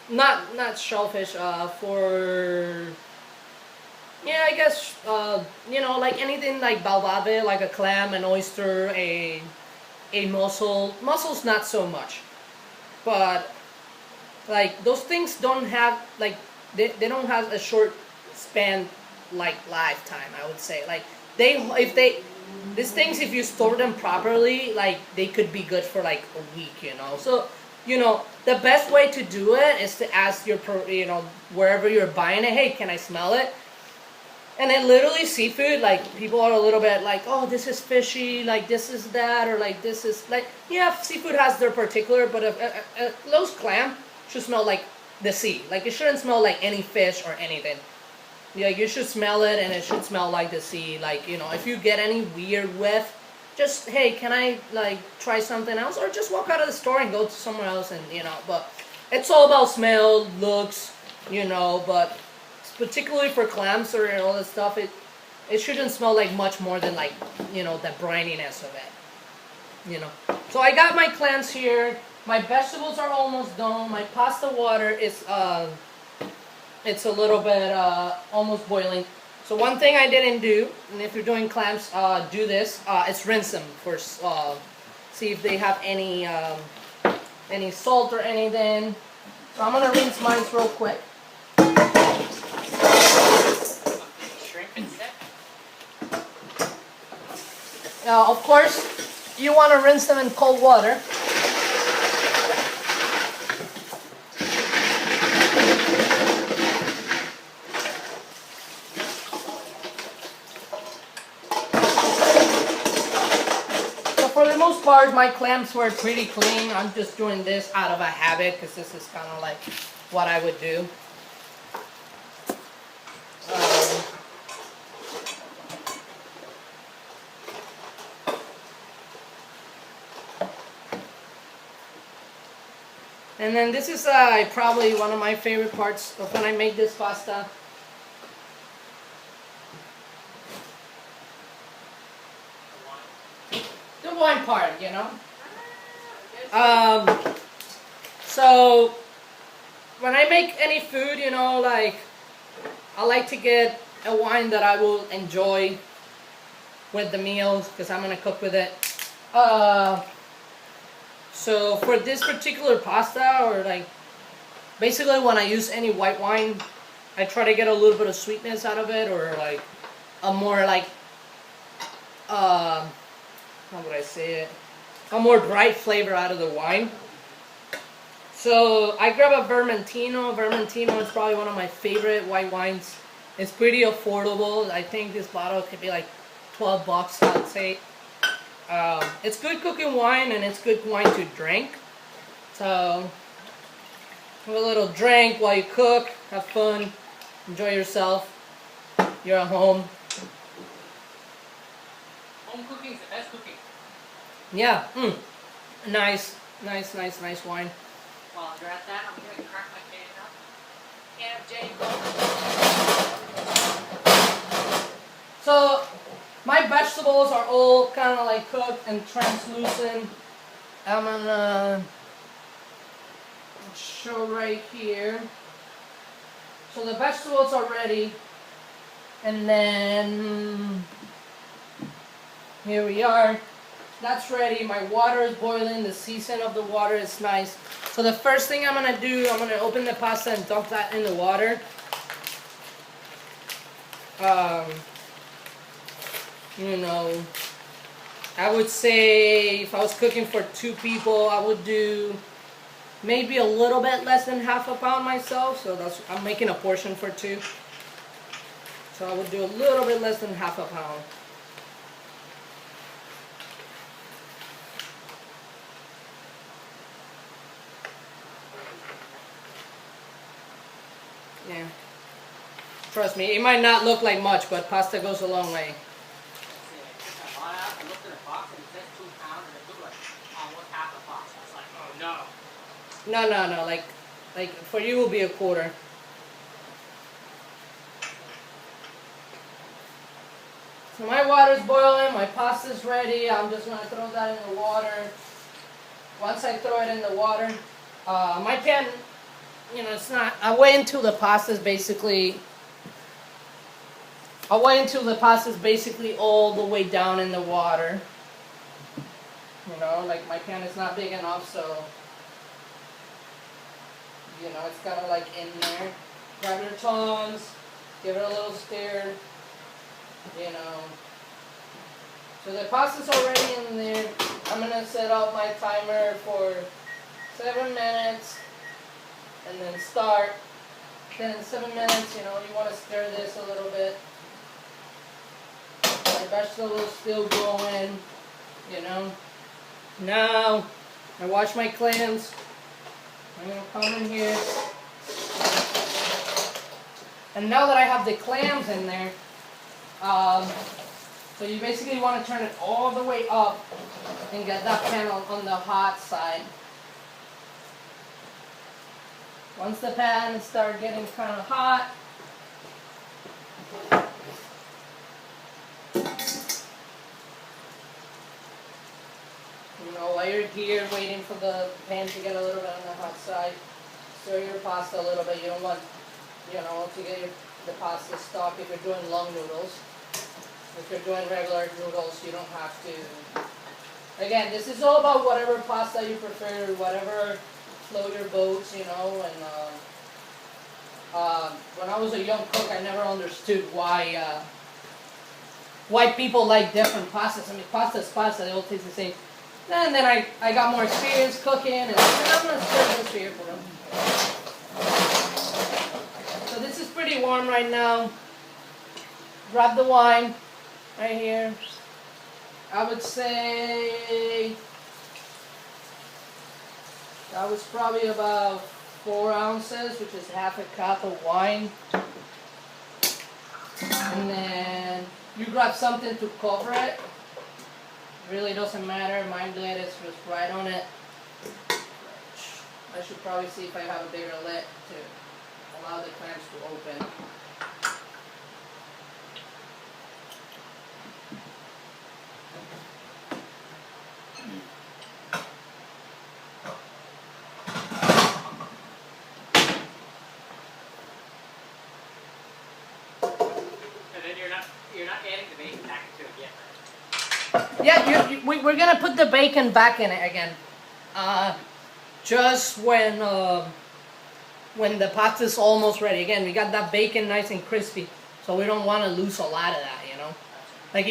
Not shellfish. For yeah, I guess like anything like balbave, like a clam, an oyster, a mussel. Mussels not so much, but like those things don't have like they don't have a short span like lifetime. I would say like these things if you store them properly like they could be good for like a week. So the best way to do it is to ask your wherever you're buying it, hey, can I smell it? And then literally seafood, like people are a little bit like, oh, this is fishy, like this is that, or like this is like, yeah, seafood has their particular, but a close clam should smell like the sea. Like it shouldn't smell like any fish or anything. Yeah, you should smell it and it should smell like the sea. Like, if you get any weird whiff, just, hey, can I like try something else? Or just walk out of the store and go to somewhere else and, but it's all about smell, looks, but particularly for clams or all that stuff, it shouldn't smell like much more than like, the brininess of it, So I got my clams here. My vegetables are almost done. My pasta water is, it's a little bit almost boiling. So one thing I didn't do, and if you're doing clams, do this, is rinse them first. See if they have any salt or anything. So I'm gonna rinse mine real quick. Shrimp instead. Of course, you want to rinse them in cold water. So for the most part, my clams were pretty clean. I'm just doing this out of a habit because this is kind of like what I would do. And then this is probably one of my favorite parts of when I make this pasta. The wine part, So when I make any food, like I like to get a wine that I will enjoy with the meals because I'm gonna cook with it. So for this particular pasta, or like basically when I use any white wine, I try to get a little bit of sweetness out of it, or like a more like how would I say it? A more bright flavor out of the wine. So I grab a Vermentino. Vermentino is probably one of my favorite white wines. It's pretty affordable. I think this bottle could be like $12, I'd say. It's good cooking wine and it's good wine to drink. So have a little drink while you cook, have fun, enjoy yourself. You're at home. Home cooking is the best cooking. Yeah. Nice wine. While you're at that, I'm gonna crack my can up. And Jay, So my vegetables are all kind of like cooked and translucent. I'm gonna show right here. So the vegetables are ready, and then here we are. That's ready. My water is boiling. The season of the water is nice. So the first thing I'm gonna do, I'm gonna open the pasta and dump that in the water. I would say if I was cooking for 2 people, I would do maybe a little bit less than half a pound myself. So I'm making a portion for 2. So I would do a little bit less than half a pound. Yeah. Trust me, it might not look like much, but pasta goes a long way. I bought out, I looked in a box and it says 2 pounds and it looked like almost half a box. I was like, oh no. No. Like for you will be a quarter. So my water's boiling, my pasta's ready. I'm just gonna throw that in the water. once I throw it in the water, my pan, you know, it's not. I wait until the pasta's basically. I'll wait until the pasta's basically all the way down in the water. You know, like my pan is not big enough, so you know, it's kind of like in there. Grab your tongs, give it a little stir, you know. So the pasta's already in there. I'm gonna set up my timer for 7 minutes and then start. Then in 7 minutes, you know, you want to stir this a little bit. My vegetables still going, you know. Now, I wash my clams. I'm gonna come in here. And now that I have the clams in there, so you basically want to turn it all the way up and get that pan on the hot side. Once the pan starts getting kind of hot, you know, while you're here waiting for the pan to get a little bit on the hot side, stir your pasta a little bit. You don't want, you know, to get the pasta stuck if you're doing long noodles. If you're doing regular noodles, you don't have to. Again, this is all about whatever pasta you prefer, whatever float your boats, you know. And when I was a young cook, I never understood why people like different pastas. I mean, pasta is pasta; they all taste the same. And then I got more experience cooking, and I'm gonna stir this here for them. So this is pretty warm right now. Grab the wine right here. I would say that was probably about 4 ounces, which is half a cup of wine. And then you grab something to cover it. Really doesn't matter. My lid is just right on it. I should probably see if I have a bigger lid to allow the clams to open. And then you're not adding the bacon back into it yet, right? Yeah, we're gonna put the bacon back in it again. Just when the pasta's almost ready. Again, we got that bacon nice and crispy, so we don't want to lose a lot of that, you know. Like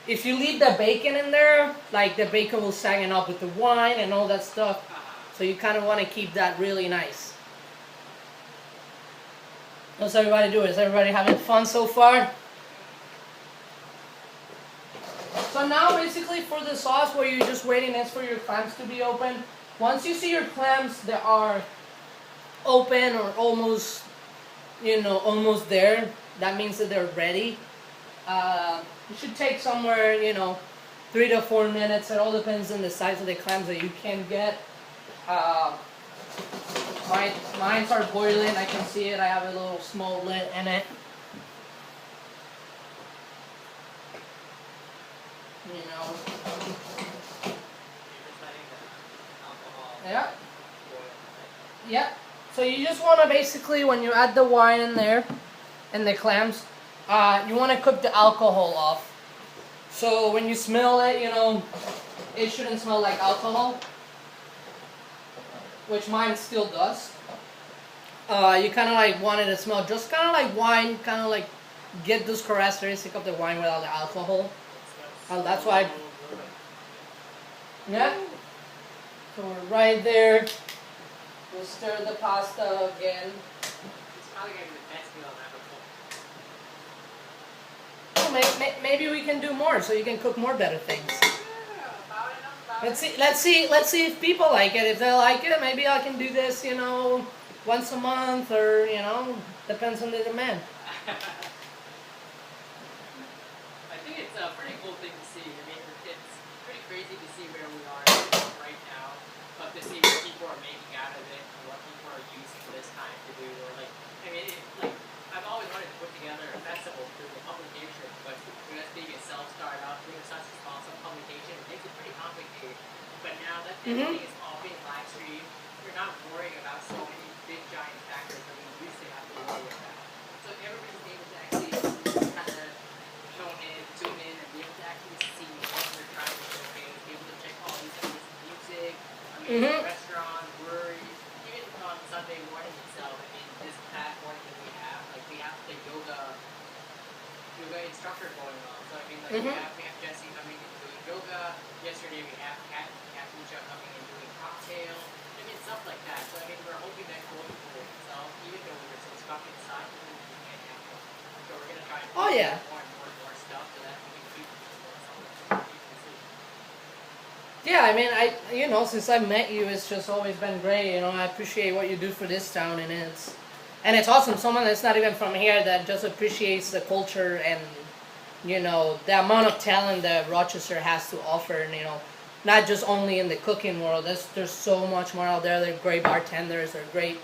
if you leave the bacon in there, like the bacon will sag up with the wine and all that stuff. So you kind of want to keep that really nice. How's everybody doing? Is everybody having fun so far? So now basically for the sauce where you're just waiting is for your clams to be open. Once you see your clams that are open or almost, you know, almost there, that means that they're ready. You should take somewhere, you know, 3 to 4 minutes. It all depends on the size of the clams that you can get. Mine are boiling. I can see it. I have a little small lid in it. You know. Yeah. Yeah. So you just want to basically, when you add the wine in there and the clams, you want to cook the alcohol off. So when you smell it, you know, it shouldn't smell like alcohol, which mine still does. You kind of like want it to smell just kind of like wine, kind of like get those characteristics of the wine without the alcohol. That's why. Yeah. So we're right there. We'll stir the pasta again. It's probably gonna be the best meal I've ever cooked. Oh, maybe we can do more, so you can cook more better things. About Let's see if people like it. If they like it, maybe I can do this, you know, once a month, or you know, depends on the demand. I think it's a pretty cool thing to see. I mean, it's pretty crazy to see where we are right now, but to see what people are making out of it and what people are using this time to do. Or like, I mean, I've always wanted to put together a festival through the publication, but us being a self-startup, doing such a small publication, it makes it pretty complicated. But now that everything is all not worrying about so many big giant factors that we used to have to worry about. So if everybody's able to actually kind of tune in, and be able to actually see what we're trying to showcase, be able to check all these things, music, restaurants, breweries, even on Sunday morning itself. I mean, this past morning that we have the yoga instructor going on. So I mean, like we have Jesse coming and doing yoga. Yesterday we have Katusha coming and doing cocktail. I mean, stuff like that. So I mean, we're hoping that going forward itself, even though we're so stuck inside, we can't have fun. So we're gonna try and Oh, yeah. more and more stuff so that we can keep people. Yeah, I mean, since I met you, it's just always been great. I appreciate what you do for this town, and it's awesome. Someone that's not even from here that just appreciates the culture and the amount of talent that Rochester has to offer. And, not just only in the cooking world. There's so much more out there. They're great bartenders. They're great,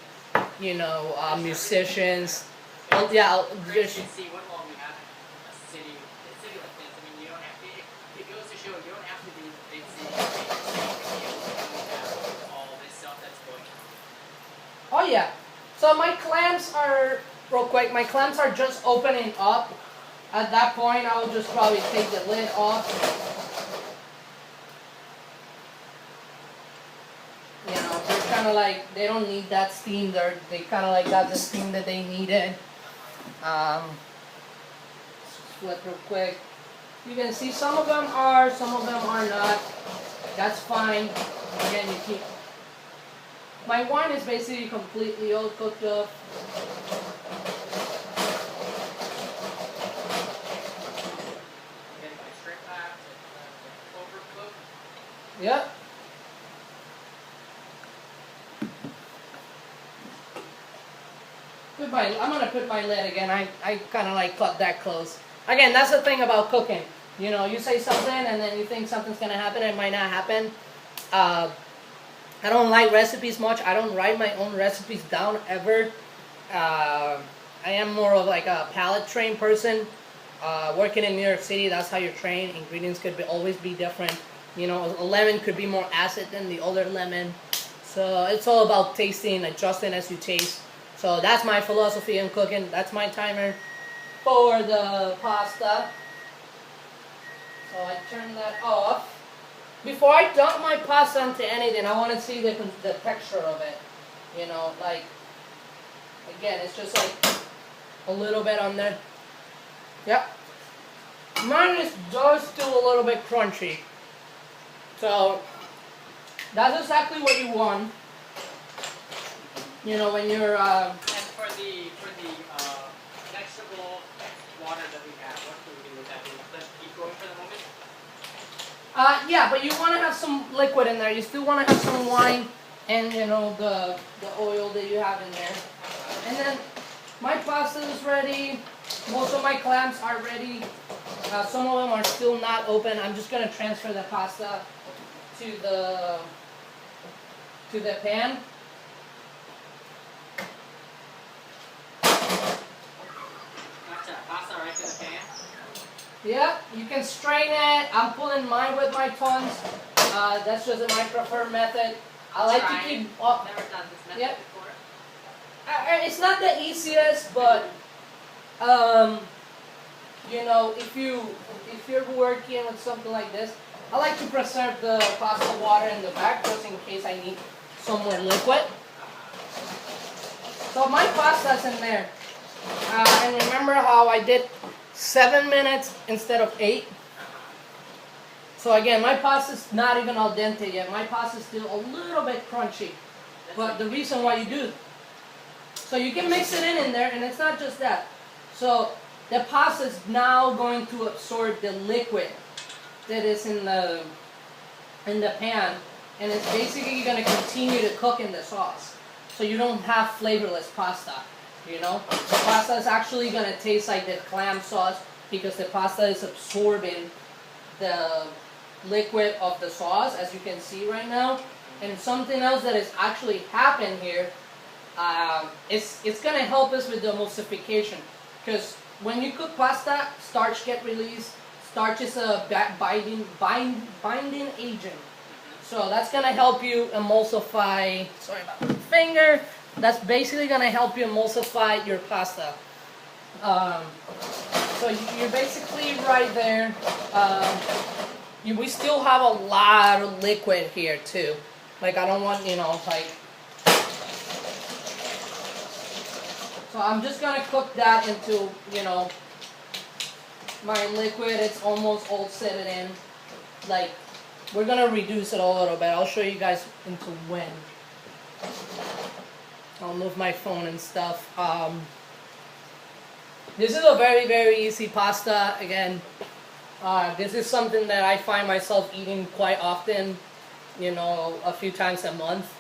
musicians. Oh, yeah, Great to see what all we have in a city like this. I mean, you don't have to. It goes to show you don't have to be in a big city to be able to have all this stuff that's going on. Oh yeah. So my clamps are real quick. My clamps are just opening up. At that point, I will just probably take the lid off. They're kind of like they don't need that steam. They kind of like got the steam that they needed. Let's flip real quick. You can see some of them are not. That's fine. Again, you keep. My wine is basically completely all cooked up. Getting my shrimp back, overcooked. Yep. I'm gonna put my lid again. I kind of like cut that close. Again, that's the thing about cooking. You say something and then you think something's gonna happen. It might not happen. I don't like recipes much. I don't write my own recipes down ever. I am more of like a palate trained person. Working in New York City, that's how you're trained. Ingredients could always be different. A lemon could be more acid than the other lemon. So it's all about tasting, adjusting as you taste. So that's my philosophy in cooking. That's my timer for the pasta. So I turn that off. Before I dump my pasta into anything, I want to see the texture of it. Again, it's just like a little bit on there. Yep. Mine does still a little bit crunchy. So that's exactly what you want. When you're And for the vegetable water that we have, what do we do with that? Do we let it keep going for the moment? yeah, but you want to have some liquid in there. You still want to have some wine and the oil that you have in there. And then my pasta is ready. Most of my clams are ready. Some of them are still not open. I'm just gonna transfer the pasta to the pan. Gotcha. Pasta right to the pan. Yep, you can strain it. I'm pulling mine with my tongs. That's just my preferred method. I like to keep. Never done this method Yep. before. It's not the easiest, but if you're working with something like this, I like to preserve the pasta water in the back just in case I need some more liquid. So my pasta's in there. And remember how I did 7 minutes instead of 8? So again, my pasta's not even al dente yet. My pasta's still a little bit crunchy. But the reason why you do, so you can mix it in there, and it's not just that. So the pasta is now going to absorb the liquid that is in the pan, and it's basically going to continue to cook in the sauce. So you don't have flavorless pasta. The pasta is actually going to taste like the clam sauce because the pasta is absorbing the liquid of the sauce, as you can see right now. And something else that has actually happened here, it's going to help us with the emulsification. Because when you cook pasta, starch get released. Starch is a binding agent. So that's gonna help you emulsify. Sorry about the finger. That's basically gonna help you emulsify your pasta. So you're basically right there. We still have a lot of liquid here too. Like I don't want, like. So I'm just gonna cook that into, my liquid. It's almost all set it in. Like, we're gonna reduce it a little bit. I'll show you guys into when. I'll move my phone and stuff. This is a very, very easy pasta. Again, this is something that I find myself eating quite often, a few times a month.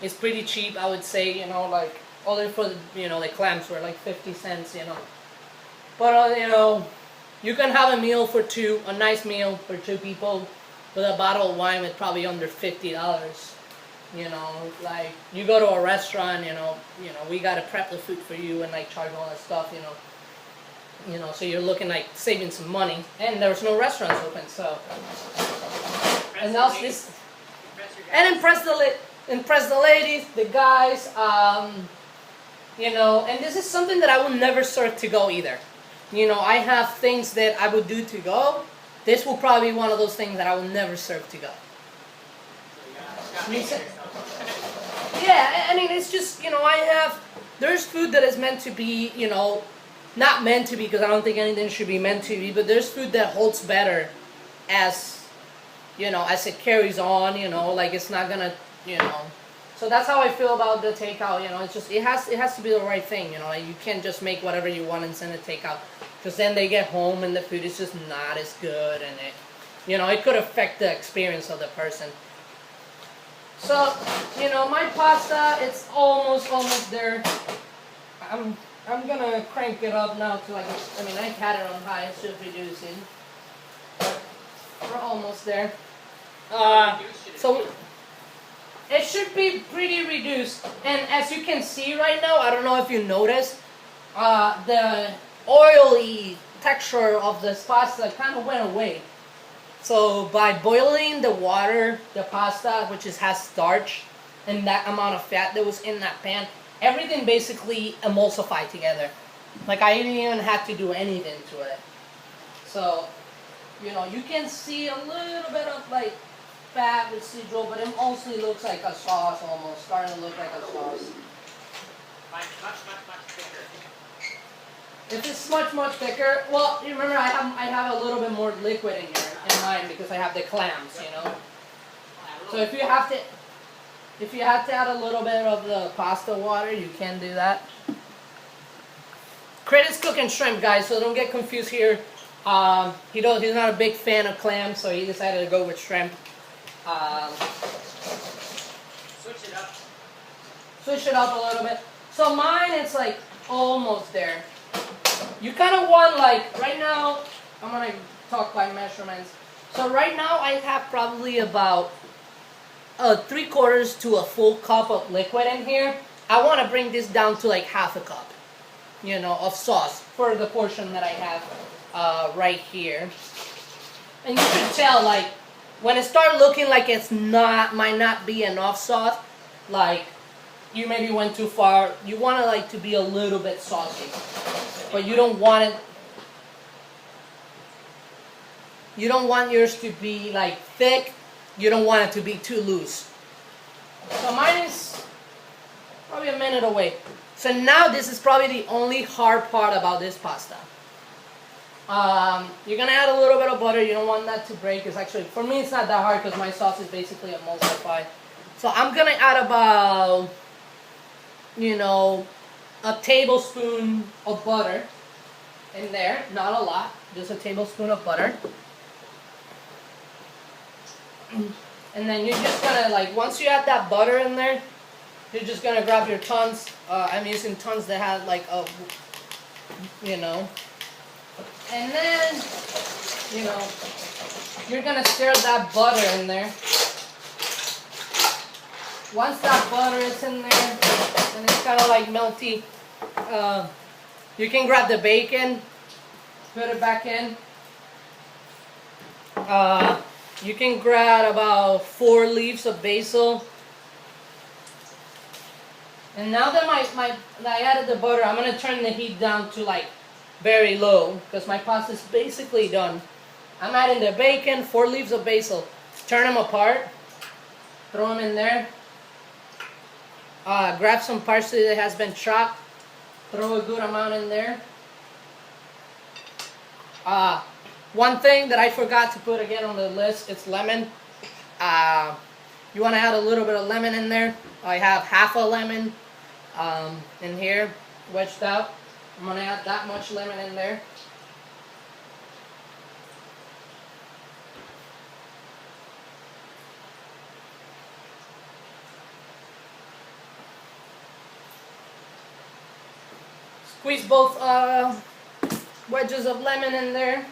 It's pretty cheap, I would say, like, only for, the clams were like 50 cents, But, you can have a meal for two, a nice meal for two people with a bottle of wine with probably under $50. Like, you go to a restaurant, we gotta prep the food for you and like charge all that stuff, so you're looking like saving some money, and there's no restaurants open, so. And else this, and impress the ladies, the guys, and this is something that I will never serve to go either. I have things that I would do to go. This will probably be one of those things that I will never serve to go. Yeah, I mean, it's just, there's food that is meant to be, not meant to be, because I don't think anything should be meant to be, but there's food that holds better as, as it carries on, like it's not gonna, So that's how I feel about the takeout, it's just, it has to be the right thing, like you can't just make whatever you want and send it takeout, because then they get home and the food is just not as good, and it could affect the experience of the person. So, my pasta, it's almost there. I'm gonna crank it up now to like, I had it on high, it's just reducing. But we're almost there. So, it should be pretty reduced. And as you can see right now, I don't know if you noticed, the oily texture of this pasta kind of went away. So by boiling the water, the pasta, which has starch, and that amount of fat that was in that pan, everything basically emulsified together. Like I didn't even have to do anything to it. So, you can see a little bit of like fat residual, but it mostly looks like a sauce almost, starting to look like a sauce. Much thicker. If it's much thicker, well, you remember I have a little bit more liquid in here in mine because I have the clams, So if you have to add a little bit of the pasta water, you can do that. Crit is cooking shrimp, guys, so don't get confused here. He's not a big fan of clams, so he decided to go with shrimp. Switch it up a little bit. So mine, it's like almost there. You kind of want, like, right now, I'm going to talk by measurements. So right now I have probably about 3/4 to a full cup of liquid in here. I want to bring this down to like half a cup, of sauce for the portion that I have right here. And you can tell, like, when it starts looking like might not be enough sauce, like, you maybe went too far. You want it to be a little bit saucy, but you don't want it. You don't want yours to be like thick. You don't want it to be too loose. So mine is probably a minute away. So now this is probably the only hard part about this pasta. You're gonna add a little bit of butter. You don't want that to break. It's actually, for me, it's not that hard because my sauce is basically emulsified. So I'm gonna add about, a tablespoon of butter in there. Not a lot, just a tablespoon of butter. And then you're just gonna, like, once you add that butter in there, you're just gonna grab your tons. I'm using tons that have like a, and then, you're gonna stir that butter in there. Once that butter is in there, and it's kind of like melty, you can grab the bacon, put it back in. You can grab about 4 leaves of basil. And now that I added the butter, I'm gonna turn the heat down to like very low because my pasta is basically done. I'm adding the bacon, 4 leaves of basil. Turn them apart, throw them in there. Grab some parsley that has been chopped, throw a good amount in there. One thing that I forgot to put again on the list is lemon. You want to add a little bit of lemon in there. I have half a lemon in here, wedged out. I'm going to add that much lemon in there. Squeeze both wedges of lemon in there.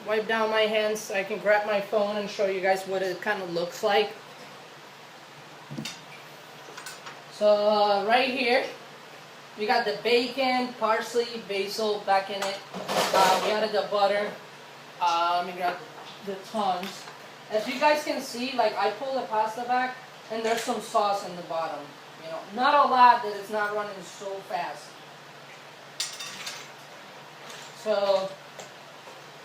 Wipe down my hands so I can grab my phone and show you guys what it kind of looks like. So right here, we got the bacon, parsley, basil back in it. We added the butter. We got the tongs. As you guys can see, like I pull the pasta back and there's some sauce in the bottom. You know, not a lot that it's not running so fast. So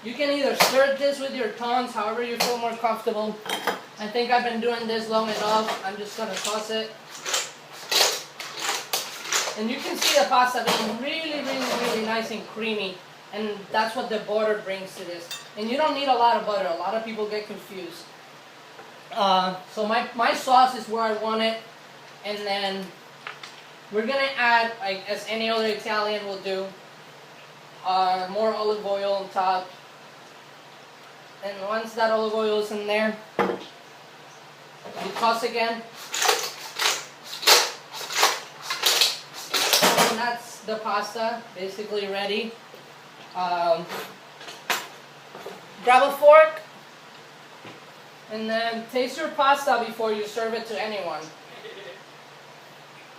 you can either stir this with your tongs, however you feel more comfortable. I think I've been doing this long enough. I'm just gonna toss it. And you can see the pasta being really nice and creamy. And that's what the butter brings to this. And you don't need a lot of butter. A lot of people get confused. So my sauce is where I want it. And then we're gonna add, like, as any other Italian will do, more olive oil on top. And once that olive oil is in there, you toss again. And that's the pasta basically ready. Grab a fork and then taste your pasta before you serve it to anyone.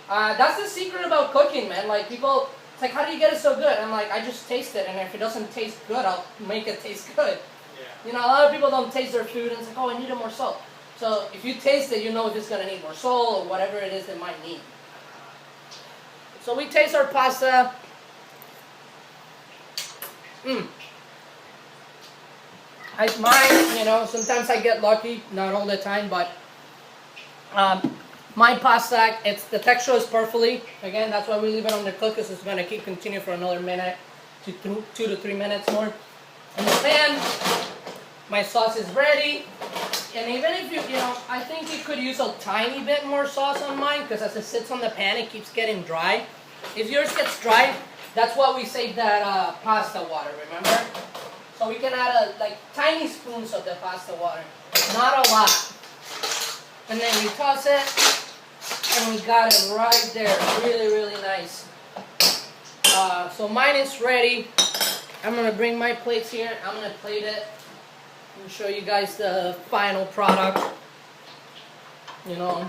That's the secret about cooking, man. Like people, it's like, how do you get it so good? I'm like, I just taste it, and if it doesn't taste good, I'll make it taste good. Yeah. You know, a lot of people don't taste their food and it's like, oh, I needed more salt. So if you taste it, you know if it's gonna need more salt or whatever it is it might need. So we taste our pasta. Mine, you know, sometimes I get lucky, not all the time, but my pasta, the texture is perfectly. Again, that's why we leave it on the cook, because it's gonna continue for another minute to 2 to 3 minutes more. In the pan, my sauce is ready. And even if you know, I think you could use a tiny bit more sauce on mine, because as it sits on the pan, it keeps getting dry. If yours gets dry, that's why we save that pasta water, remember? So we can add like tiny spoons of the pasta water, not a lot. And then you toss it, and we got it right there, really nice. So mine is ready. I'm gonna bring my plates here. I'm gonna plate it and show you guys the final product. You know,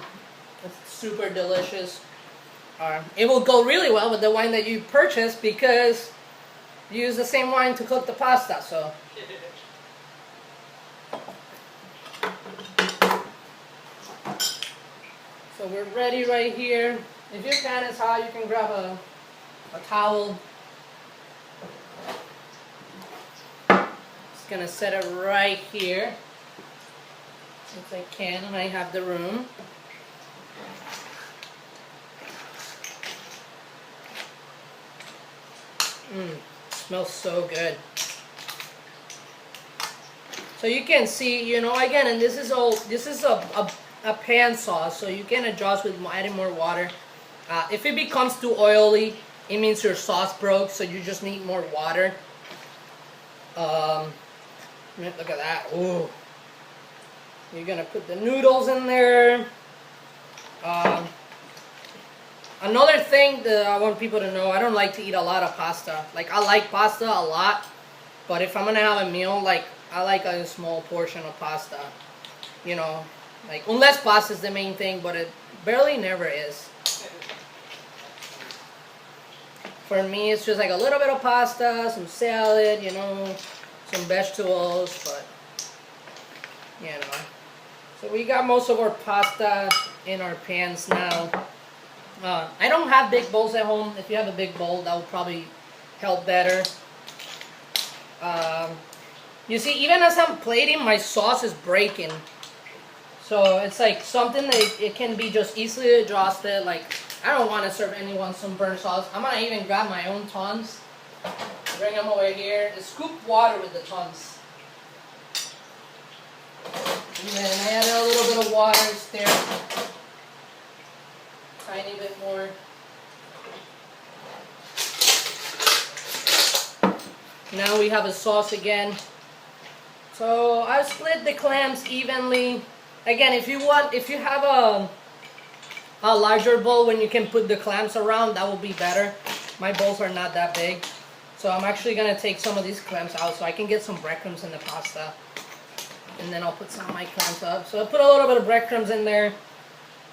it's super delicious. It will go really well with the wine that you purchased because you use the same wine to cook the pasta. So. So we're ready right here. If your pan is hot, you can grab a towel. Just gonna set it right here, since I can and I have the room. Smells so good. So you can see, you know, again, and this is a pan sauce, so you can adjust with adding more water. If it becomes too oily, it means your sauce broke, so you just need more water. Look at that. Ooh. You're gonna put the noodles in there. Another thing that I want people to know, I don't like to eat a lot of pasta. Like, I like pasta a lot, but if I'm gonna have a meal, like, I like a small portion of pasta. You know, like, unless pasta is the main thing, but it barely never is. For me, it's just like a little bit of pasta, some salad, you know, some vegetables, but You know. So we got most of our pasta in our pans now. I don't have big bowls at home. If you have a big bowl, that would probably help better. You see, even as I'm plating, my sauce is breaking. So it's like something that it can be just easily adjusted. Like, I don't want to serve anyone some burnt sauce. I'm going to even grab my own tons. Bring them over here. And scoop water with the tons. And then I add a little bit of water, stir. Tiny bit more. Now we have a sauce again. So I split the clams evenly. Again, if you have a larger bowl when you can put the clams around, that will be better. My bowls are not that big. So I'm actually gonna take some of these clams out so I can get some breadcrumbs in the pasta. And then I'll put some of my clams up. So I'll put a little bit of breadcrumbs in there.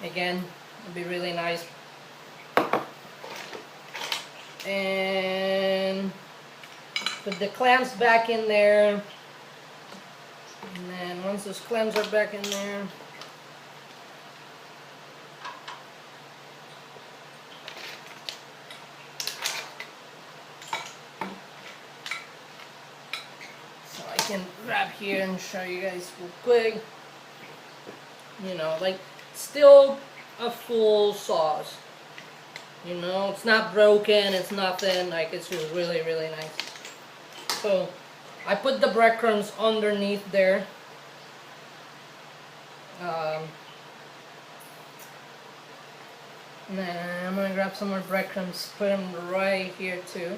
Again, it'll be really nice. And put the clams back in there. And then once those clams are back in there, so I can grab here and show you guys real quick. You know, like still a full sauce. You know, it's not broken, it's nothing, like it's just really, really nice. So I put the breadcrumbs underneath there. And then I'm gonna grab some more breadcrumbs, put them right here too.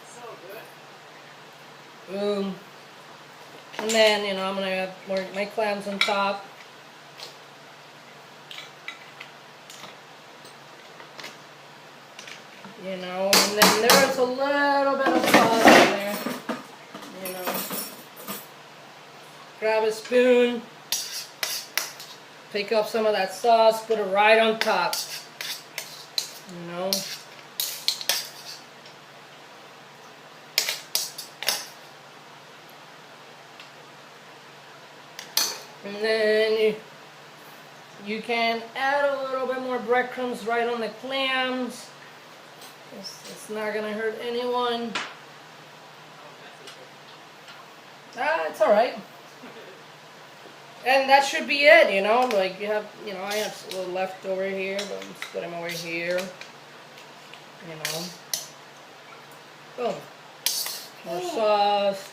So good. Boom. And then, you know, I'm gonna add more my clams on top. You know, and then there's a little bit of sauce in there. You know. Grab a spoon. Pick up some of that sauce, put it right on top. You know. And then you can add a little bit more breadcrumbs right on the clams. It's not gonna hurt anyone. It's alright. And that should be it, you know, like you have, you know, I have a little left over here, but I'm just put them over here. You know. Boom. More sauce.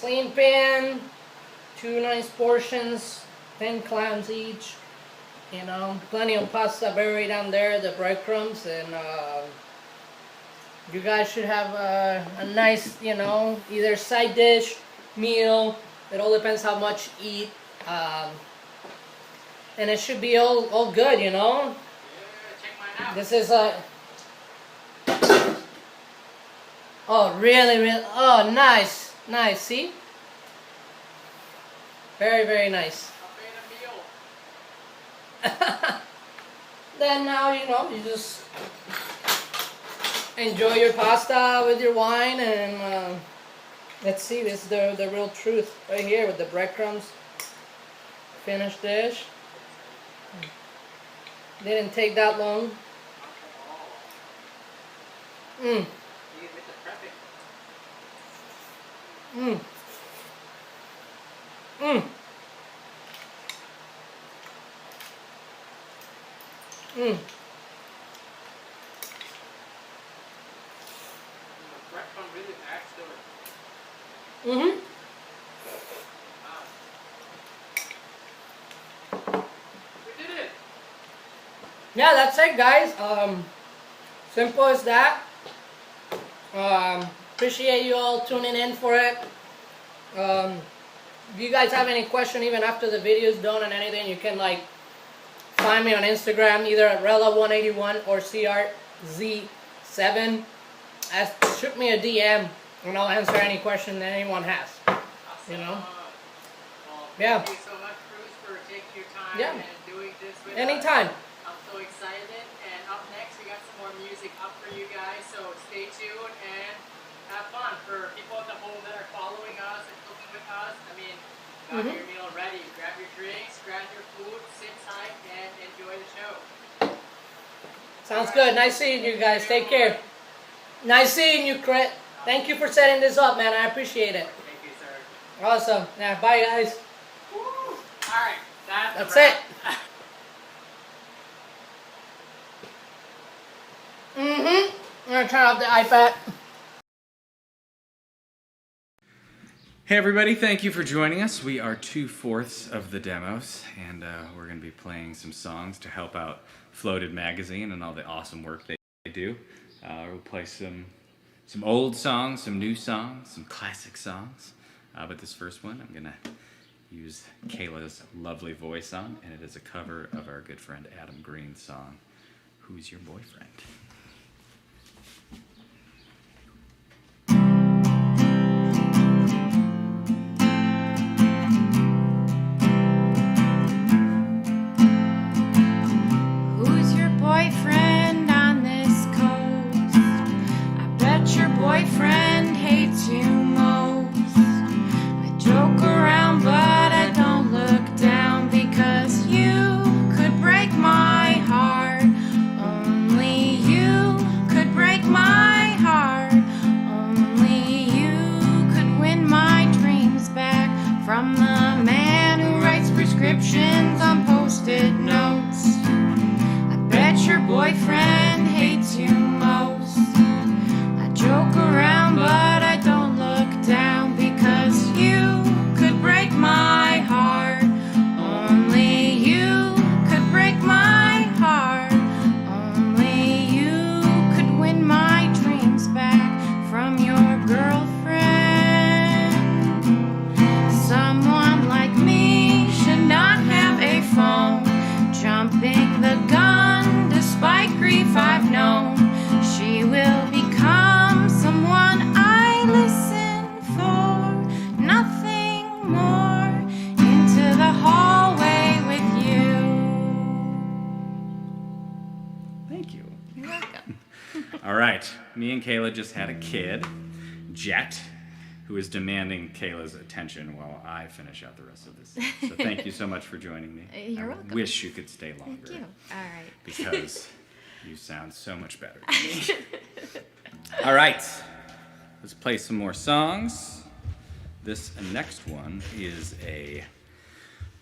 Clean pan. 2 nice portions, 10 clams each, you know, plenty of pasta buried down there, the breadcrumbs, and you guys should have a nice, you know, either side dish, meal, it all depends how much you eat, and it should be all good, you know. Yeah, check mine out. This is a, oh really, oh nice, see? Very, very nice. I'll pay the meal. Then now, you know, you just enjoy your pasta with your wine, and let's see, this is the real truth right here with the breadcrumbs. Finished dish. Didn't take that long. You get the prepping. The breadcrumb really adds to it. Wow. We did it. Yeah, that's it, guys. Simple as that. Appreciate you all tuning in for it. If you guys have any question even after the video is done and anything, you can like find me on Instagram either at Rella181 or CRZ7. Shoot me a DM and I'll answer any question that anyone has. Awesome. You know? Well, Yeah. thank you so much, Cruz, for taking your time Yeah. and doing this with us. Anytime. I'm so tuned and have fun. For people at the home that are following us and cooking with us, I mean, got your meal ready. Grab your drinks, grab your food, sit tight, and enjoy the show. Sounds good. Nice seeing you guys. Take care. Nice seeing you, Crit. Thank you for setting this up, man. I appreciate it. Thank you, sir. Awesome. Yeah, bye, guys. Woo! Alright, That's a wrap. it. I'm gonna turn off the iPad. Hey everybody, thank you for joining us. We are 2/4 of the demos, and we're going to be playing some songs to help out Floated Magazine and all the awesome work they do. We'll play some old songs, some new songs, some classic songs. But this first one I'm going to use Kayla's lovely voice on, and it is a cover of our good friend Adam Green's song, Who's Your Boyfriend? Who's your boyfriend on this coast? I bet your boyfriend hates you most. I joke around, but I don't look down because you could break my heart. Only you could break my heart. Only you could win my dreams back from the man who writes prescriptions on post-it notes. Bet your boyfriend hates you most. I joke around, but I don't look down because you could break my heart. Only you could break my heart. Only you could win my dreams back from your girlfriend. Someone like me should not have a phone. Jumping the gun, despite grief I've known, she will become someone I listen for. Nothing more. Into the hallway with you. Thank you. You're welcome. All right, me and Kayla just had a kid, Jet, who is demanding Kayla's attention while I finish out the rest of this. So thank you so much for joining me. You're I welcome. wish you could stay longer. Thank you. All right. Because you sound so much better. All right, let's play some more songs. This next one is a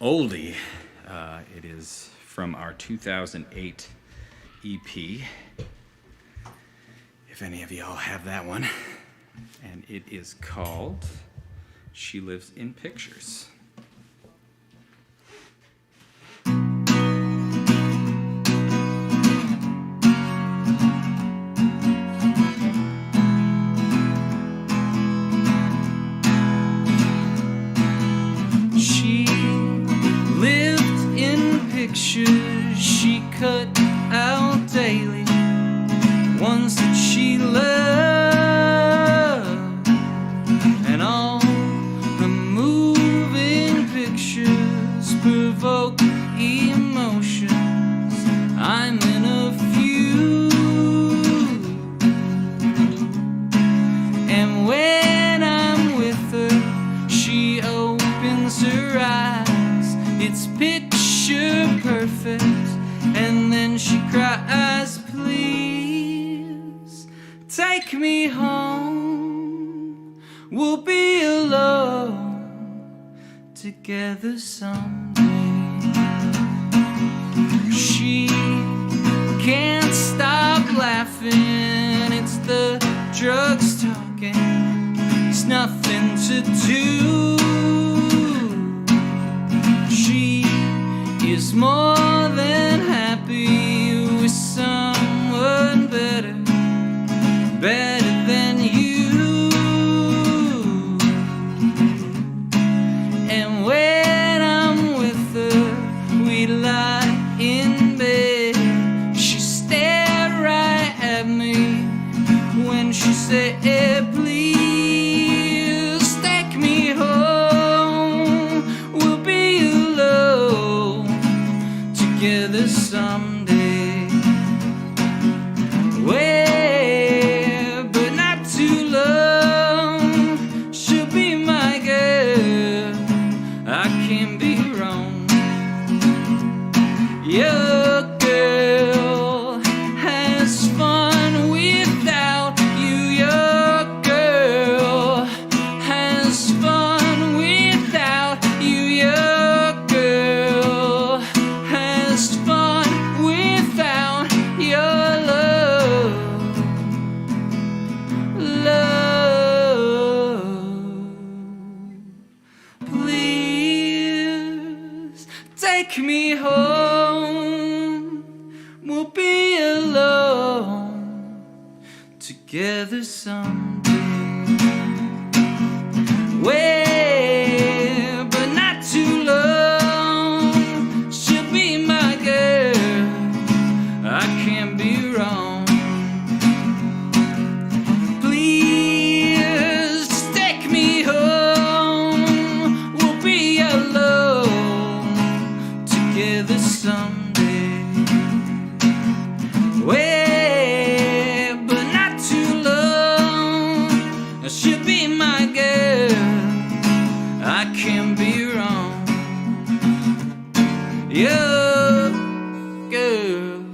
oldie. It is from our 2008 EP. If any of y'all have that one. And it is called She Lives in Pictures. She lived in pictures she cut out daily, ones that she loved. And all the moving pictures provoke emotions. I'm in a few. And when I'm with her, she opens her eyes. It's picture perfect. And then she cries, please take me home. We'll be alone together someday. She can't stop laughing. It's the drugs talking. It's nothing to do. She is more than happy with someone better than you. And when I'm with her, we lie in bed. She stared right at me when she said, please take me home. We'll be alone together someday. Where, but take me home. We'll be alone together someday. Well, but not too long. She'll be my girl, I can't be wrong. Please just take me home. We'll be alone together someday. Well, but not too long. She'll be my girl, I can't be wrong. Your girl.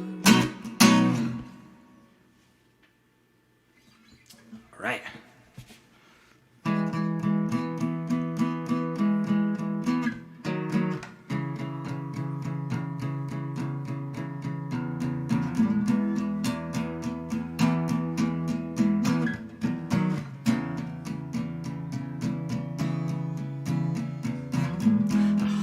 All right.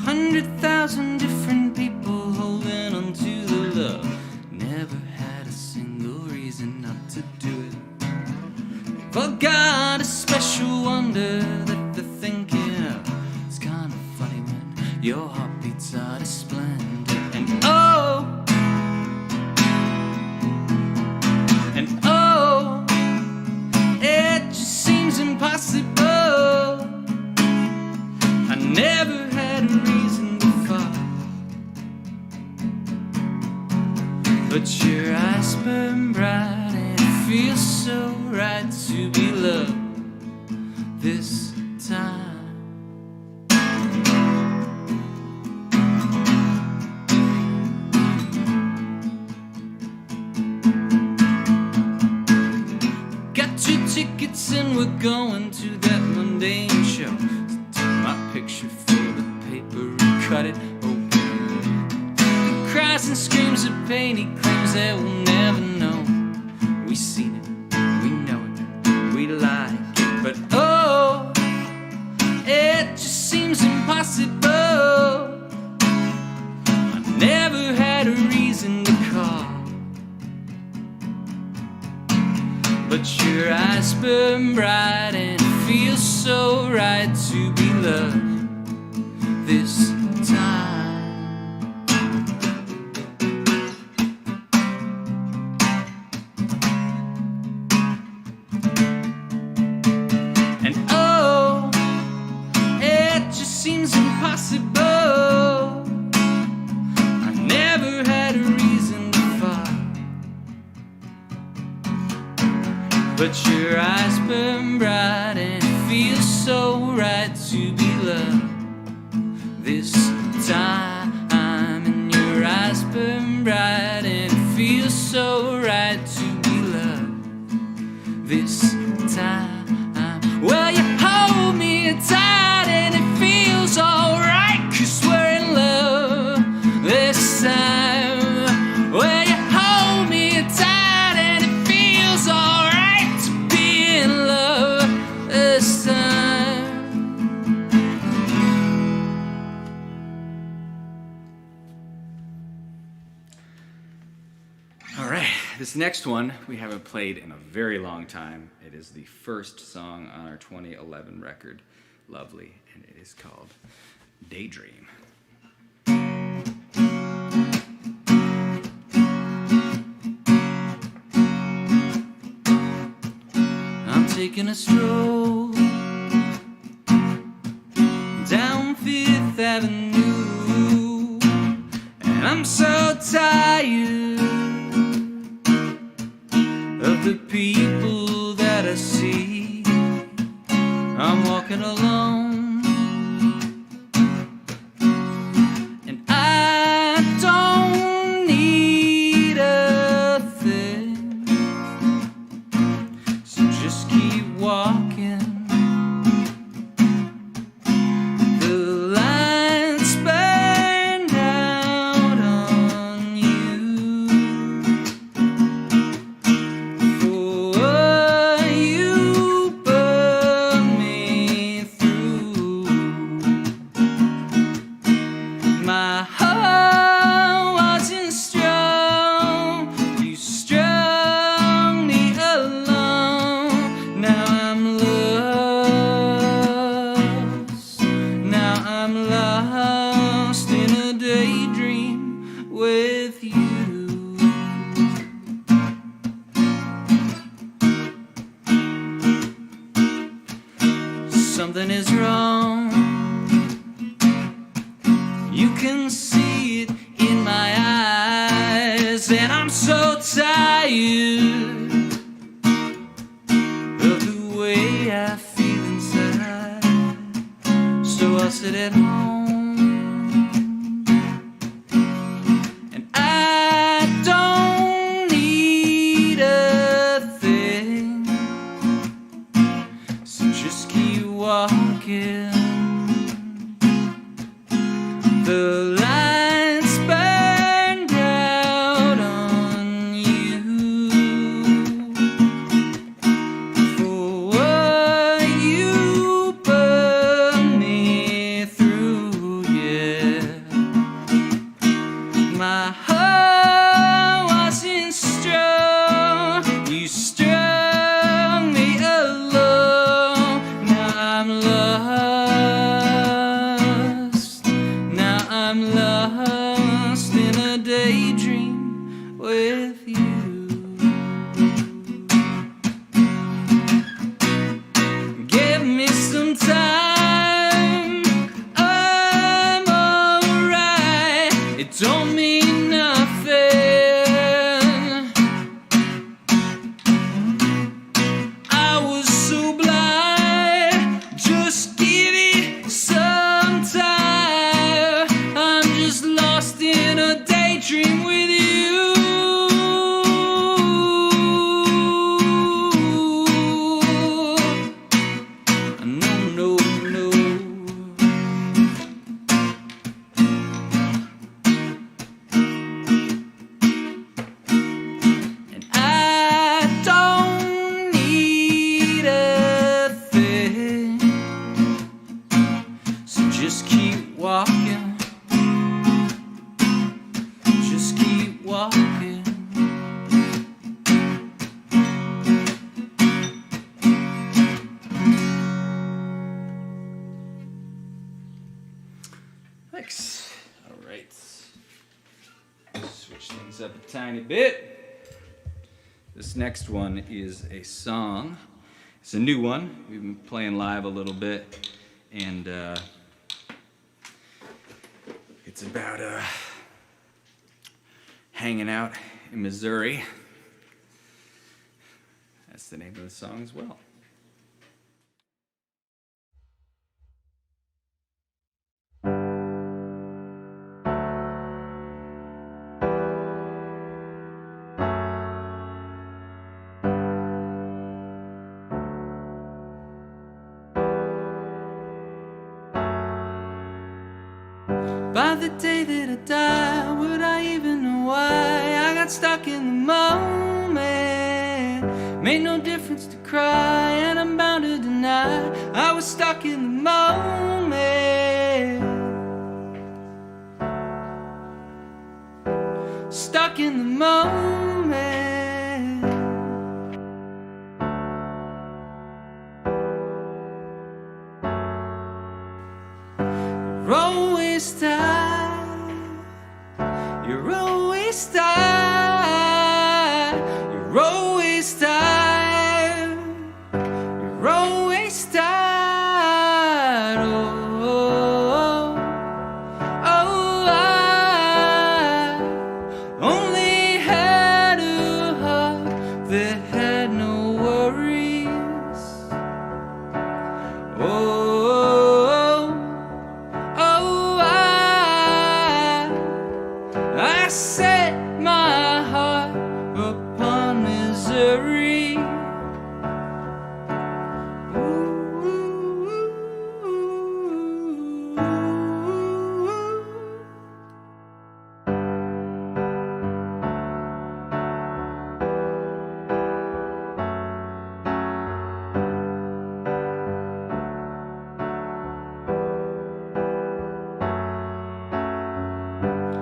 $100,000 different people holding on to the love. Never had a single reason not to do it. They've all got a special wonder that they're thinking of. It's kind of funny when your heart beats out as splendid. And oh, it just seems impossible. I never had a reason to fall, but your eyes burn bright and it feels so right to be loved this time. Got 2 tickets and we're going to that mundane show. My picture for the paper and cut it open. He cries and screams of pain, he claims that we'll never know. We seen it, we know it, we like it, but oh, it just seems impossible. I never had a reason to call, but your eyes burn bright and it feels so right to be loved this time. And oh, it just seems impossible. I never had a reason to fall, but your eyes burn bright and it feels so right to be loved this time. And your eyes burn bright and it feels so right to be loved this time. Well, you hold me tight and it feels alright, 'cause we're in love this time. Well, you hold me tight and it feels alright to be in love this time. All right, this next one we haven't played in a very long time. It is the first song on our 2011 record, Lovely, and it is called Daydream. I'm taking a stroll down 5th Avenue, and I'm so tired of the people that I see. I'm walking alone, and I don't need a thing, so just keep walking. The lights burn out on you. For you something is wrong. You can see it in my eyes, and I'm so tired of the way I feel inside. So I'll sit at home, and I don't need a thing, so just keep walking. The lights burned out on you for what you put me through, yeah. My heart wasn't strong, you strung me along. Now I'm lost, now I'm lost in a daydream with you. Give me some time, I'm alright. It don't mean nothing. I was so blind, just give it some time. I'm just lost in a daydream with you. No, no, no. And I don't need a thing, so just keep walking, just keep walking. Thanks. All right. Switch things up a tiny bit. This next one is a song. It's a new one. We've been playing live a little bit, and it's about hanging out in Missouri. That's the name of the song as well. By the day that I die, would I even know why I got stuck in the moment? Made no difference to cry, and I'm bound to deny I was stuck in the moment. Stuck in the moment. You're always tired. You're always tired. You're always tired. You're always tired. Oh, oh, oh, I only had a heart that had no worries. Oh. I set my heart upon misery.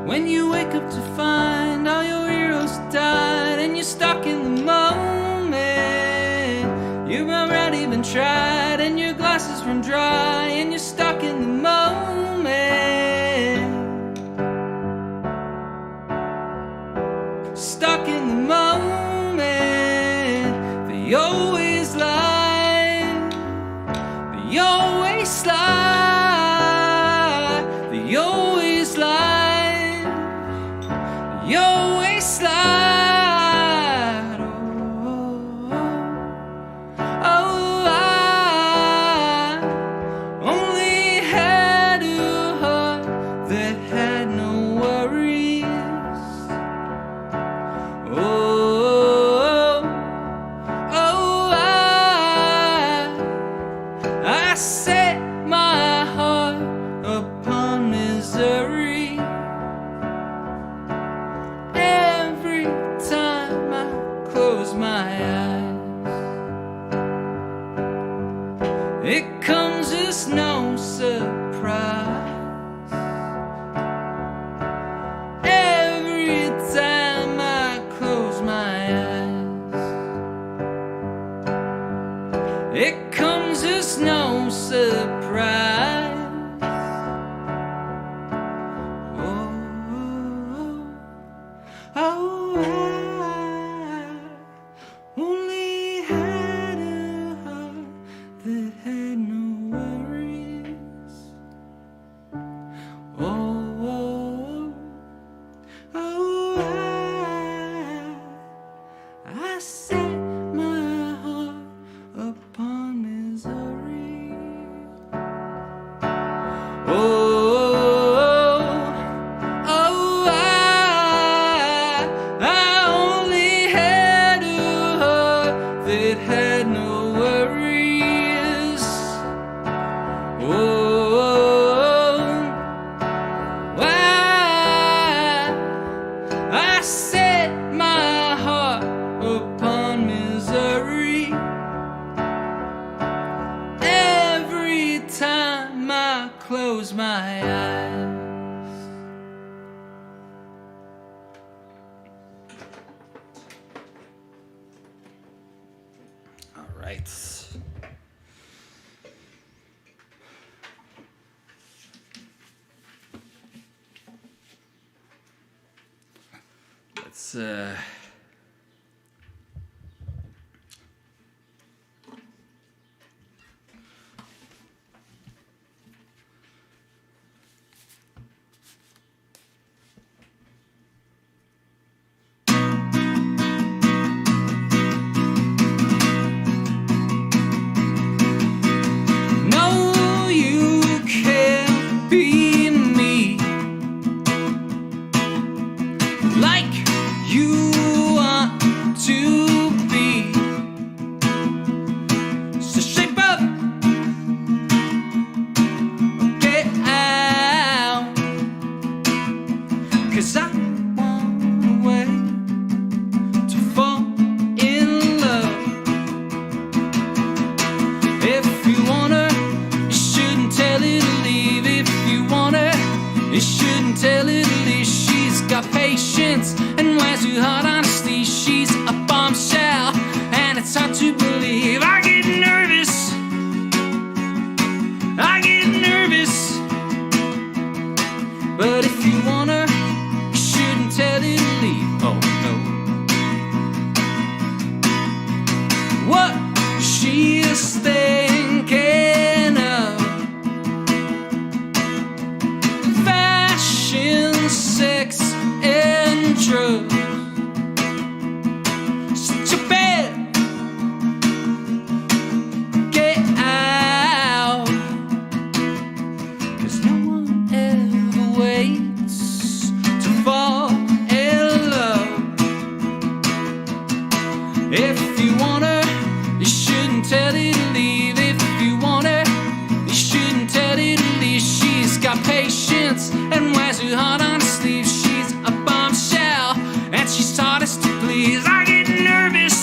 When you wake up to find all your heroes died, and you're stuck in the moment. You've already been tried, and your glasses run dry, and you're stuck in the moment. Stuck in the moment. They always lie. They always my eyes. It comes as no surprise. Every time I close my eyes, it comes as no surprise. Oh, I only had a heart that had no worries. Oh, I set my heart upon misery. I only had a heart that had no worries. I set my heart upon misery. Every time I close my eyes. All right. No, you can't be me like you want to be. So shape up, get out, 'cause I want a way to fall in love. If you wanna, you shouldn't tell her to leave. If you wanna, you shouldn't tell her to leave. She's got patience and wears her heart on her sleeve. She's a bombshell, and it's hard to believe. I get nervous, I get nervous. But if you wanna, you shouldn't tell her to leave. Oh no. What she is thinking of, fashion, sex, and drugs. Sit your bed, get out, 'cause no one ever waits to fall in love. If you wanna, you shouldn't tell her to leave. If you wanna, you shouldn't tell her to leave. She's got patience and wears her heart on her sleeve. She's a bombshell, and she's hardest to please. I get nervous,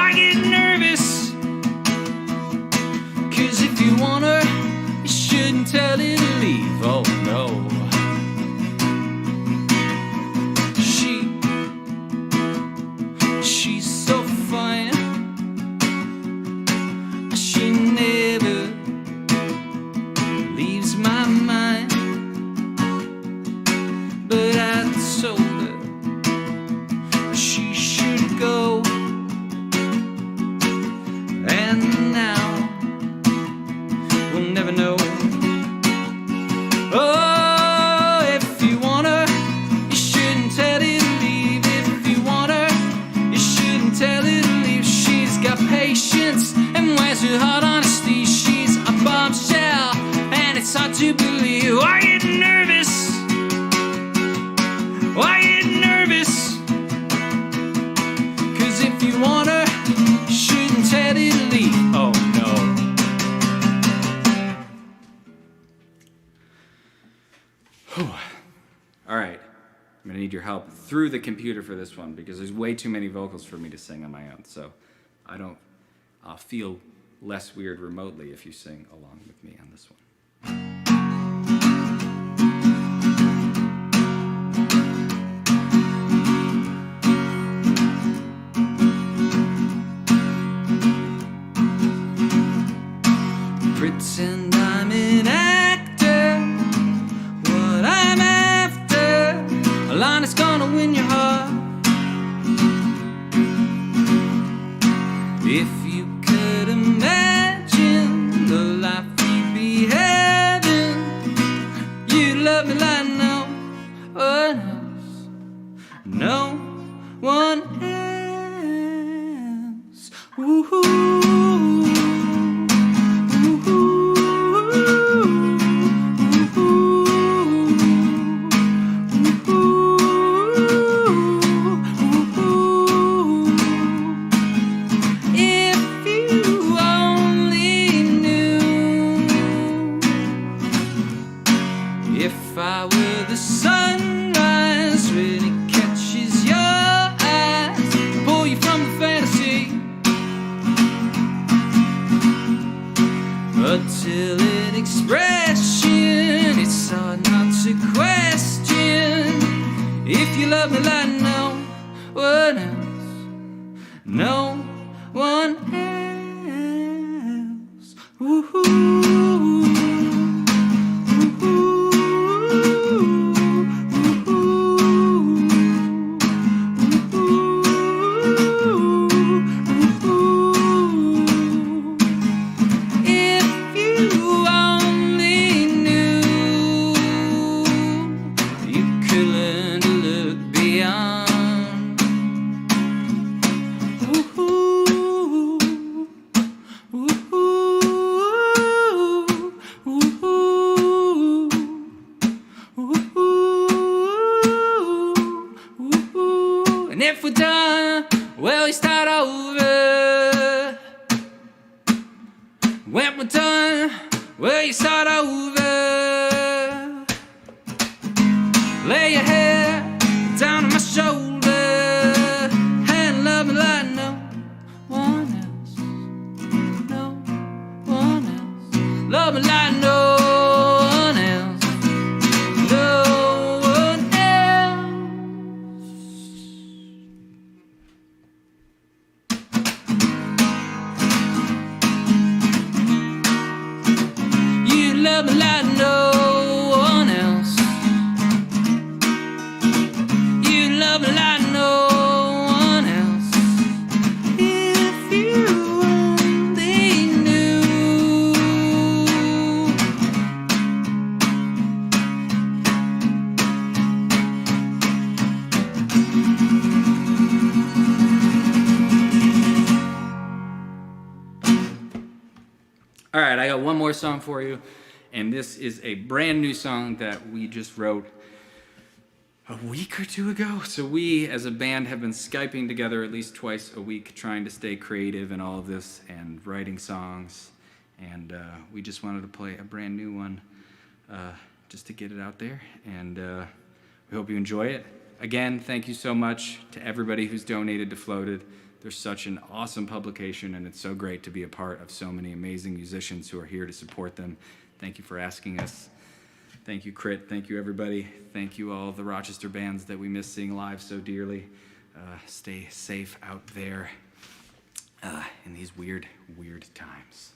I get nervous, 'cause if you wanna, you shouldn't tell her to leave. Oh no. She's so fine. She never leaves my mind. But I told her she should go. And now we'll never know. Oh, if you wanna, you shouldn't tell her to leave. If you wanna, you shouldn't tell her to leave. She's got patience and wears her heart on her sleeve. She's a bombshell, and it's hard to believe. I get nervous, I get nervous, 'cause if you wanna, you shouldn't tell her to leave. Oh no. All right, I'm gonna need need your help through the computer for this one because there's way too many vocals for me to sing on my own. So I'll feel less weird remotely if you sing along with me on this one. Pretend I'm an actor, what I'm after, a line that's gonna win your heart. If you could imagine the life we'd be having, you'd love me like no one else, no one else. Woo-hoo. If I were the sunrise, really catches your eyes, pull you from the fantasy until an expression, it's hard not to question. If you love me like no one else, no one else. Woo-hoo. And if we're done, well, we start over. When we're done, well, you start over. Lay your head down on my shoulder and love me like no one else, no one else. Love me like no one else, no one else. You love me like no one else. You love me like no one else. If you only knew. All right, I got one more song for you, and this is a brand new song that we just wrote a week or two ago. So we, as a band, have been Skyping together at least twice a week, trying to stay creative in all of this and writing songs. And we just wanted to play a brand new one just to get it out there. And we hope you enjoy it. Again, thank you so much to everybody who's donated to Floated. They're such an awesome publication, and it's so great to be a part of so many amazing musicians who are here to support them. Thank you for asking us. Thank you, Crit. Thank you, everybody. Thank you, all the Rochester bands that we miss seeing live so dearly. Stay safe out there in these weird, weird times.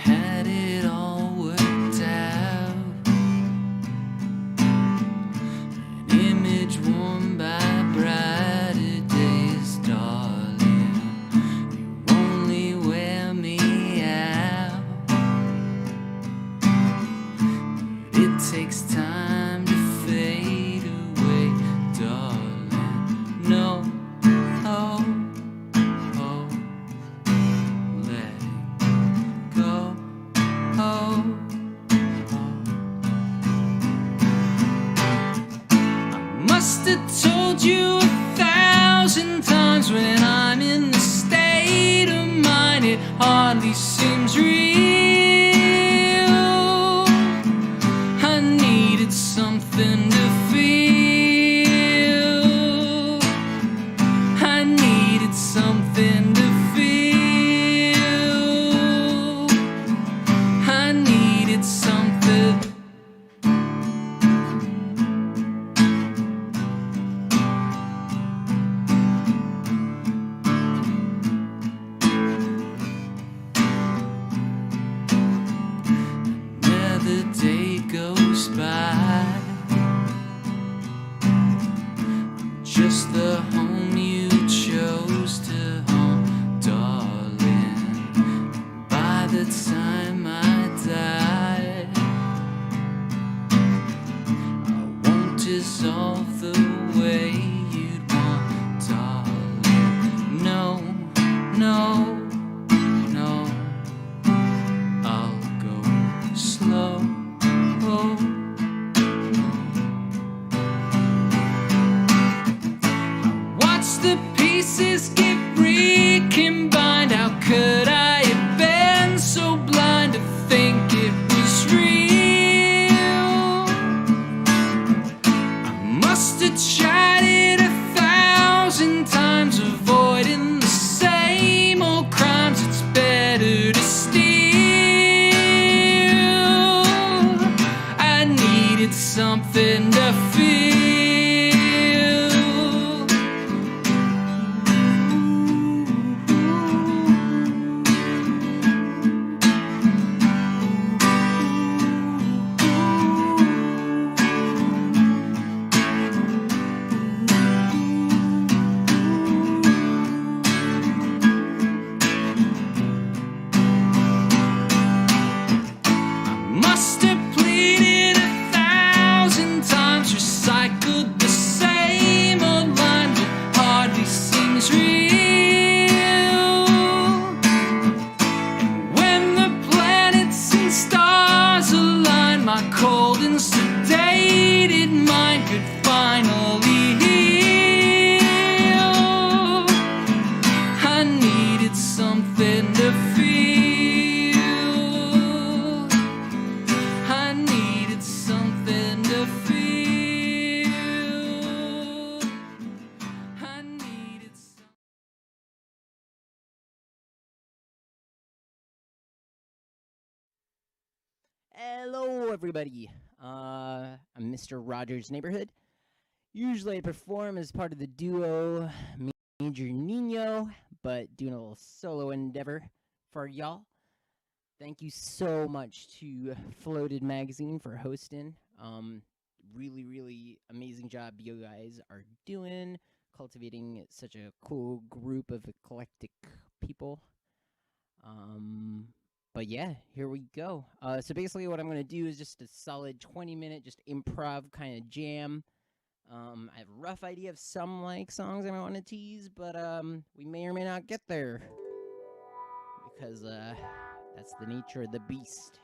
Had it all worked out. I'm in the state of mind, it hardly seems real. I needed something to feel. I needed something to feel. I needed something. Another day goes by, just the home you chose to haunt, darling. By the time I die, I won't dissolve the way you'd want, darling. No, no, no, I'll go slow. Watch the pieces get recombined. How could I have been so blind to think it was real? I must have tried it 1,000 times, avoiding the same old crimes. It's better to steal. I needed something to feel. Must have pleaded 1,000 times, recycled the same old lines. It hardly seems real. And when the planets and stars align, my cold and sedated mind could finally heal. I needed something to feel. I needed something to feel. I needed some. Hello, everybody. I'm Mr. Rogers' Neighborhood. Usually I perform as part of the duo Major Nino, but doing a little solo endeavor for y'all. Thank you so much to Floated Magazine for hosting. Really, really amazing job you guys are doing, cultivating such a cool group of eclectic people. But yeah, here we go. So basically what I'm going to do is just a solid 20-minute just improv kind of jam. I have a rough idea of some songs I might want to tease, but we may or may not get there. Because that's the nature of the beast.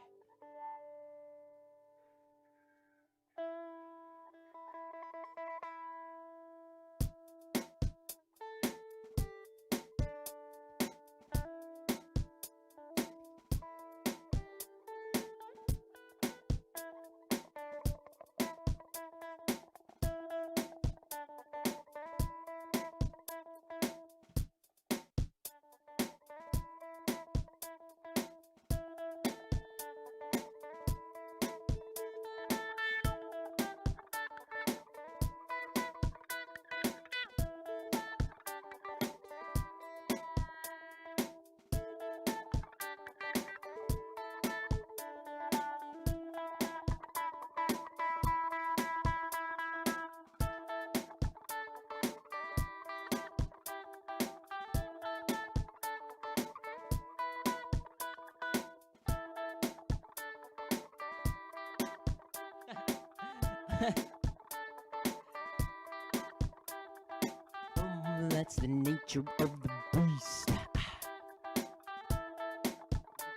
That's the nature of the beast.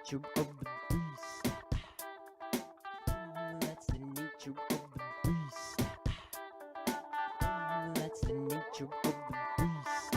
Nature of the beast. That's the nature of the beast. That's the nature of the beast.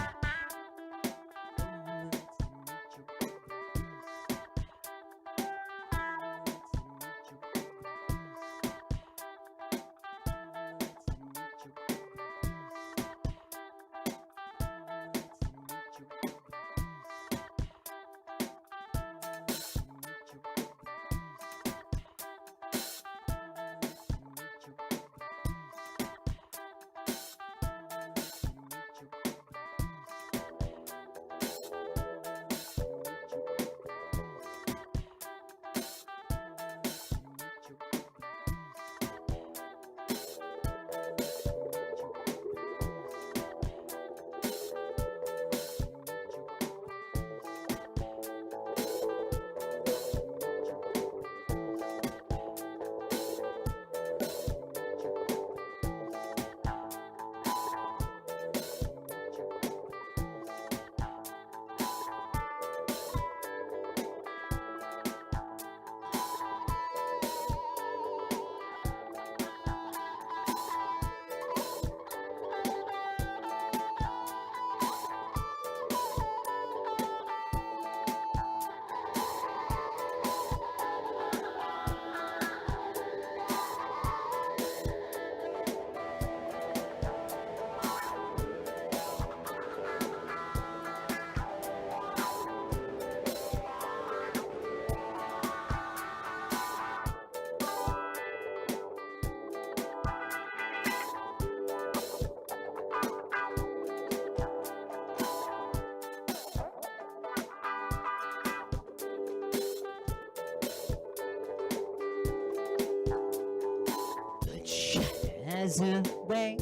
flies away.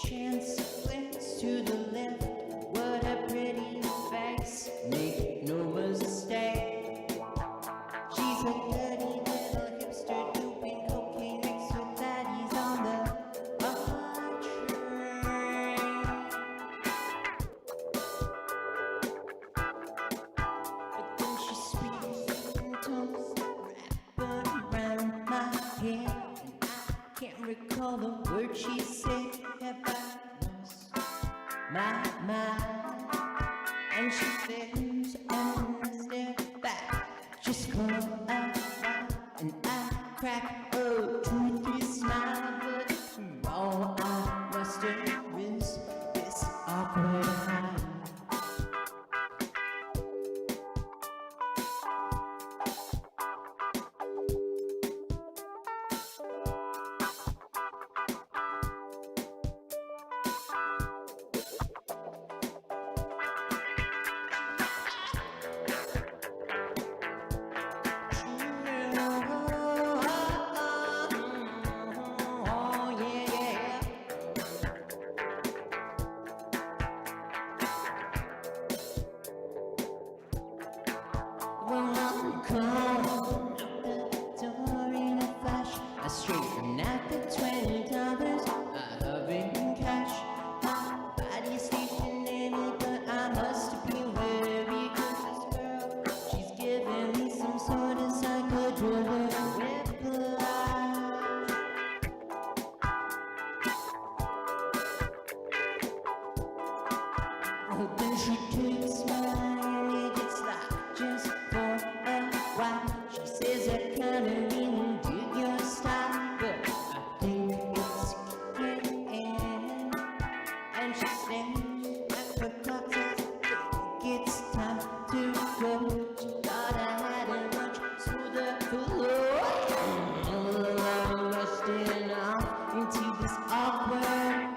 Chance glares to the left. What a pretty face. Make no mistake. She's a dirty little hipster doing cocaine mixed with daddies on the train. But then she speaks in tones wrapped around my head, and I can't recall the word she said. Have I lost my mind? And she stares and I stare back just for a while, and I crack a toothy smile. But all I muster is this awkward high. Straighten out the $20 I have in cash. My body's stationary, but I must be wary, 'cause this girl, she's giving me some sort of psychodrama whiplash. Well, then she takes my hand, it's like just for a while. She says I kinda really dig your style, but I think it's kicking in. And she stares at the clock, says, think it's time to go. She thought I had a much smoother flow. I'm rusting off into this awkward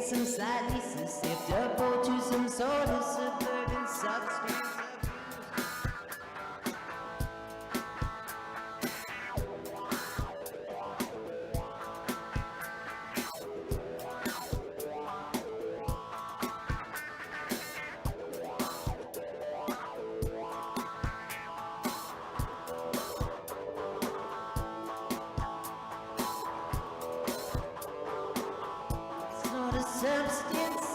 some slightly susceptible to some sort of suburban substance. Sort of substance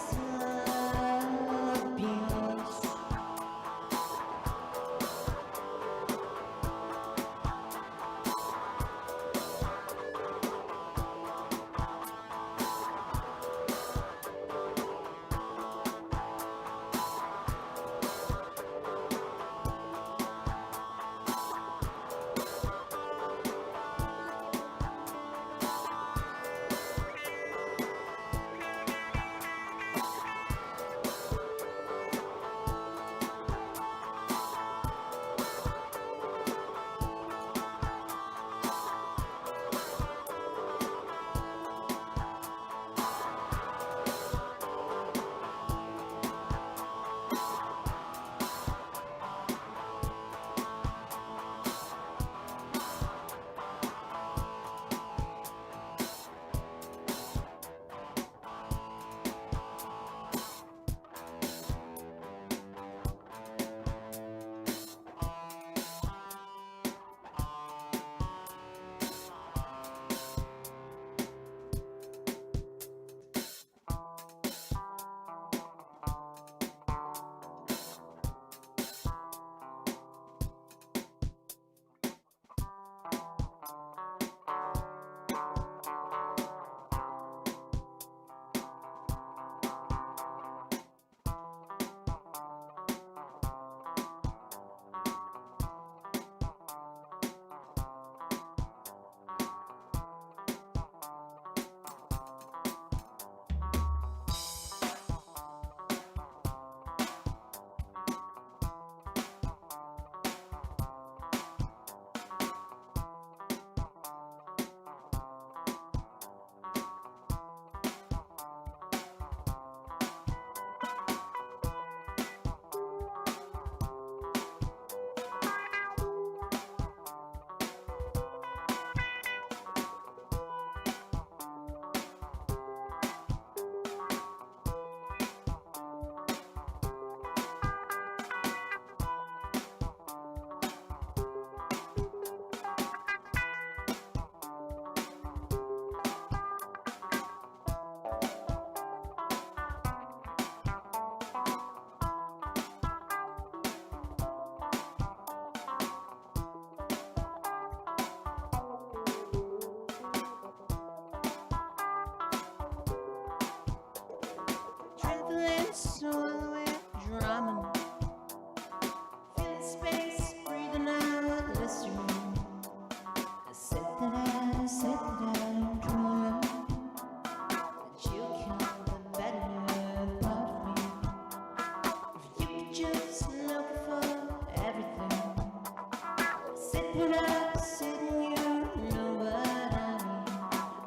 And I'm sitting here, you know what I mean.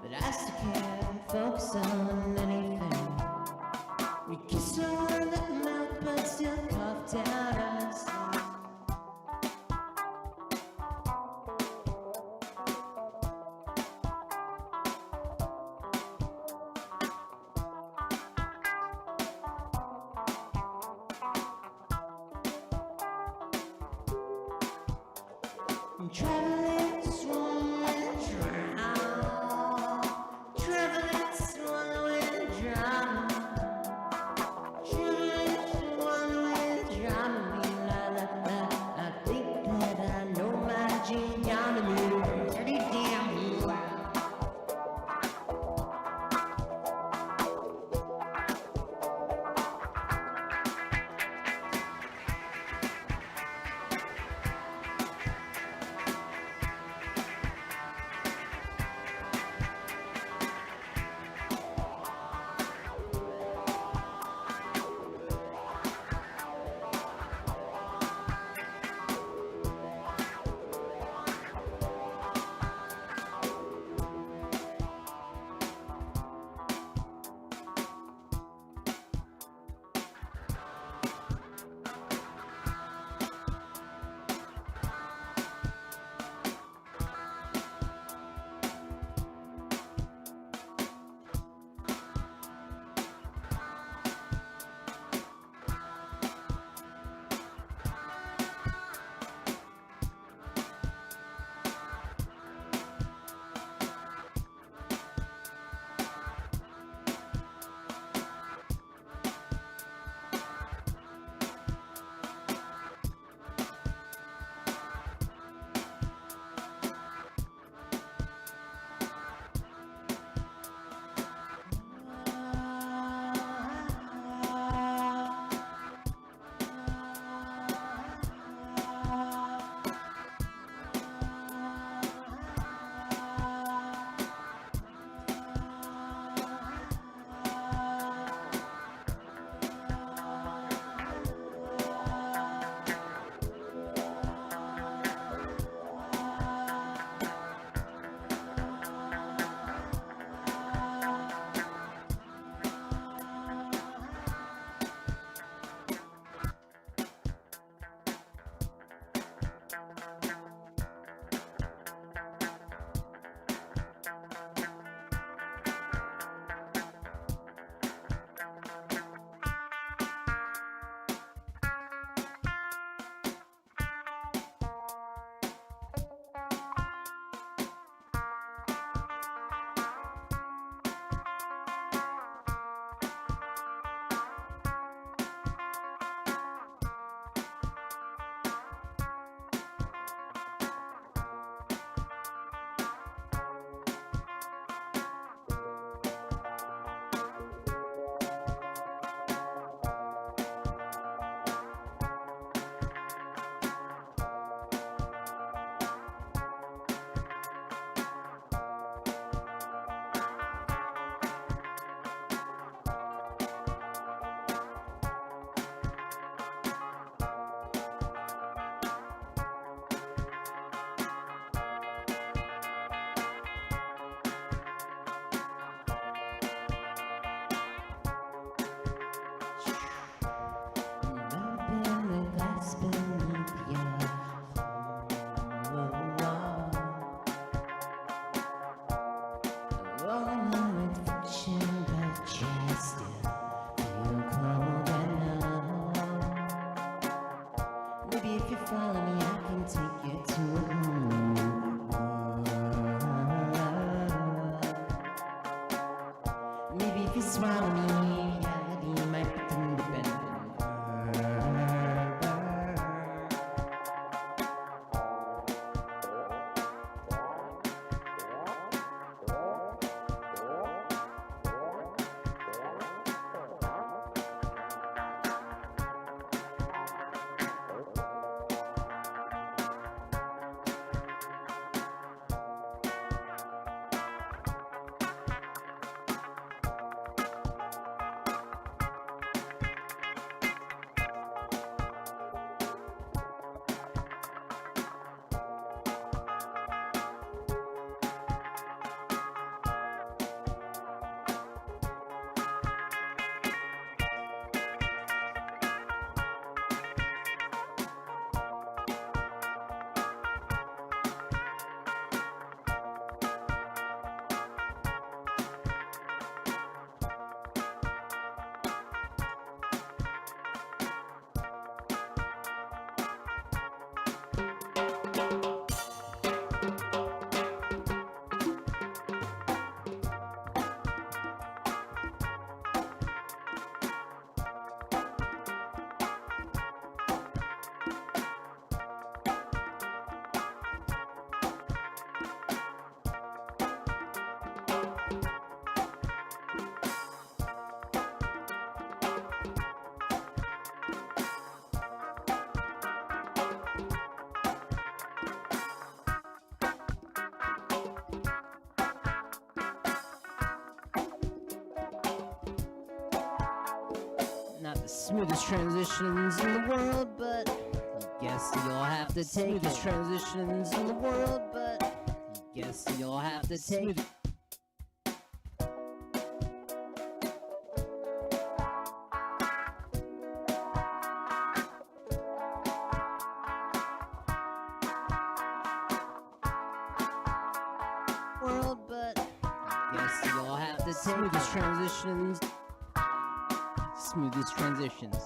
But I still can't focus on anything. We kiss on the mouth, but still cough down our sleep. Traveling, swallowing, drown. Traveling, swallowing, drown. Traveling, swallowing, drown. I think that I know my geometry pretty damn well. Smoothest transitions in the world, but guess you'll have to take smoothest transitions in the world, but guess you'll have to take world, but guess you'll have to take smoothest transitions. Smoothest transitions.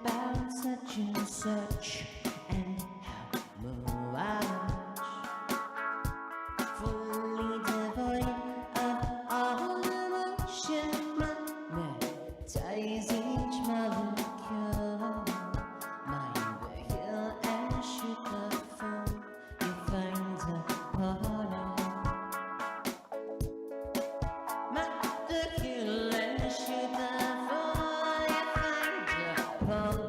About such and such and how much, fully devoid of all emotion, magnetize each molecule, mind the hill and shoot the fool, you find a portal, mind the hill and shoot the fool, you find a portal.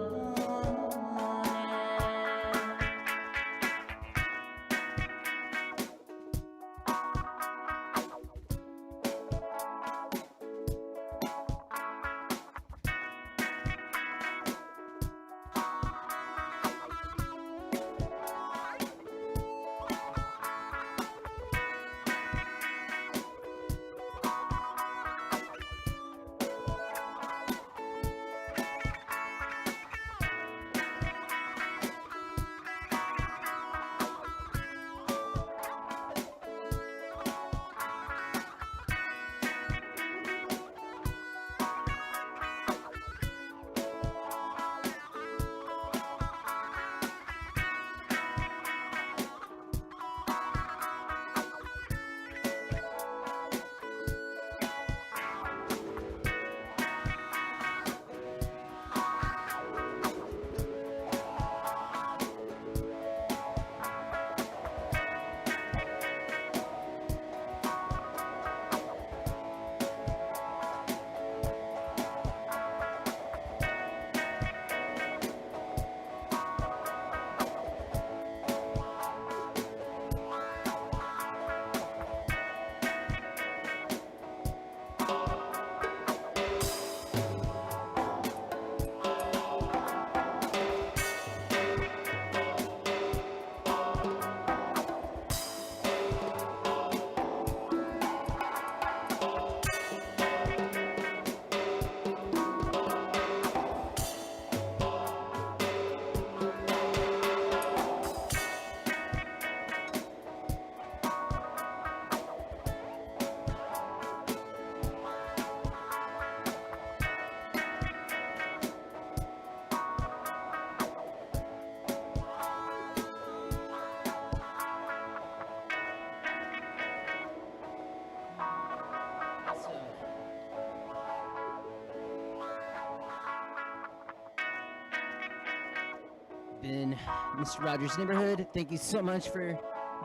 been Mr. Rogers' Neighborhood. Thank you so much for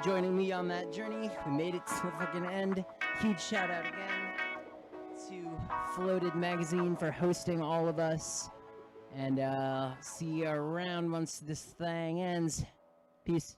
joining me on that journey. We made it to the fucking end. Huge shout out again to Floated Magazine for hosting all of us. And see you around once this thing ends. Peace.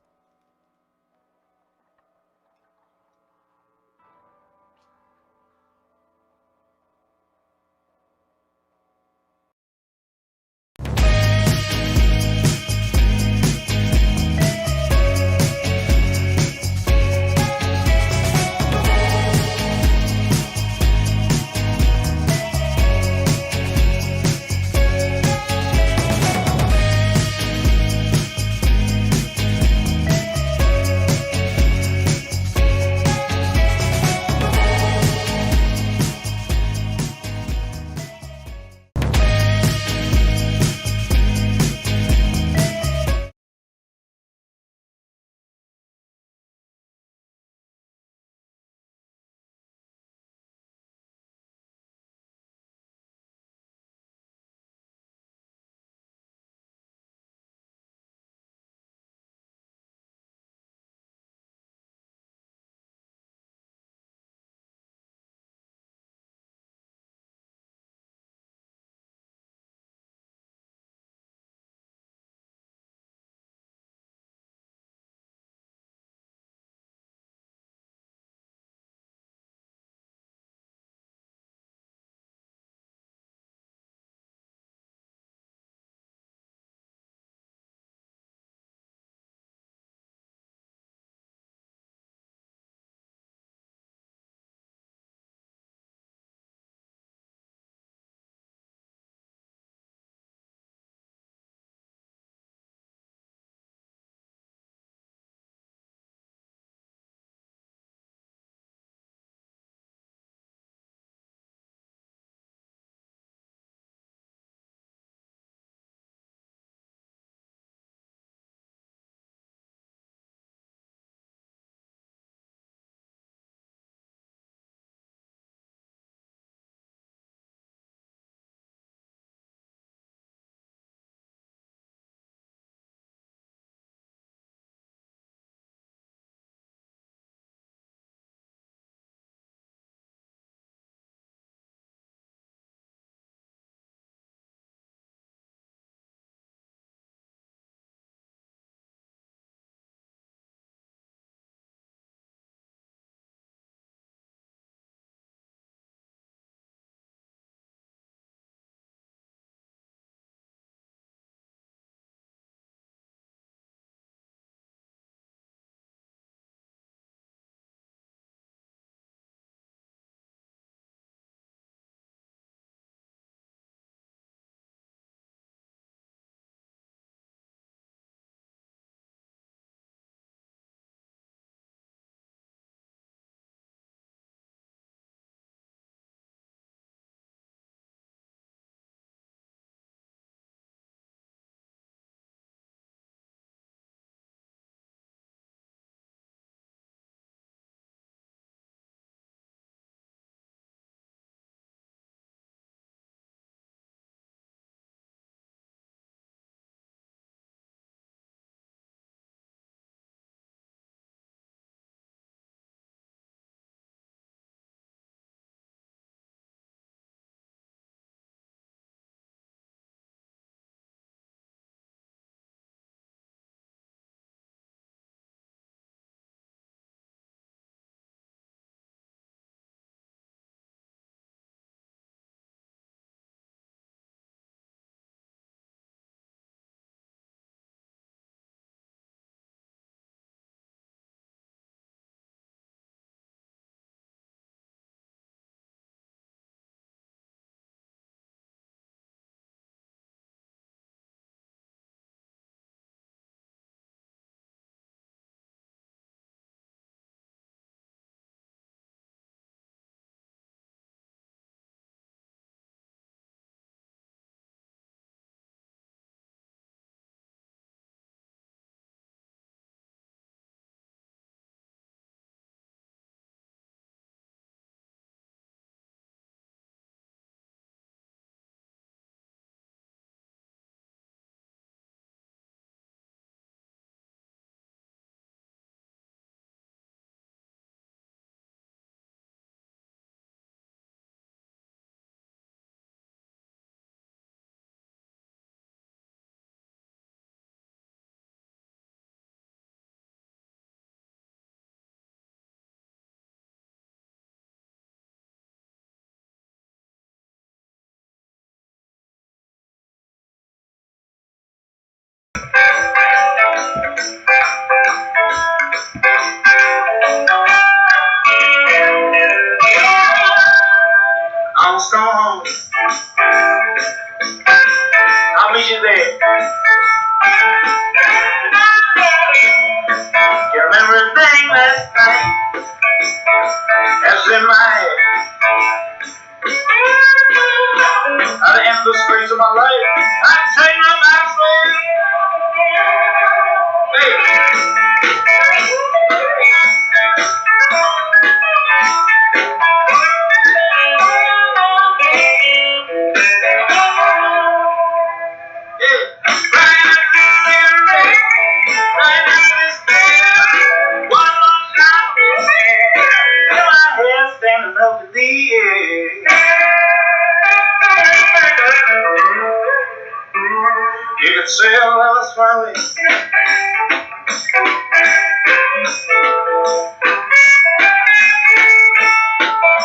lost my way.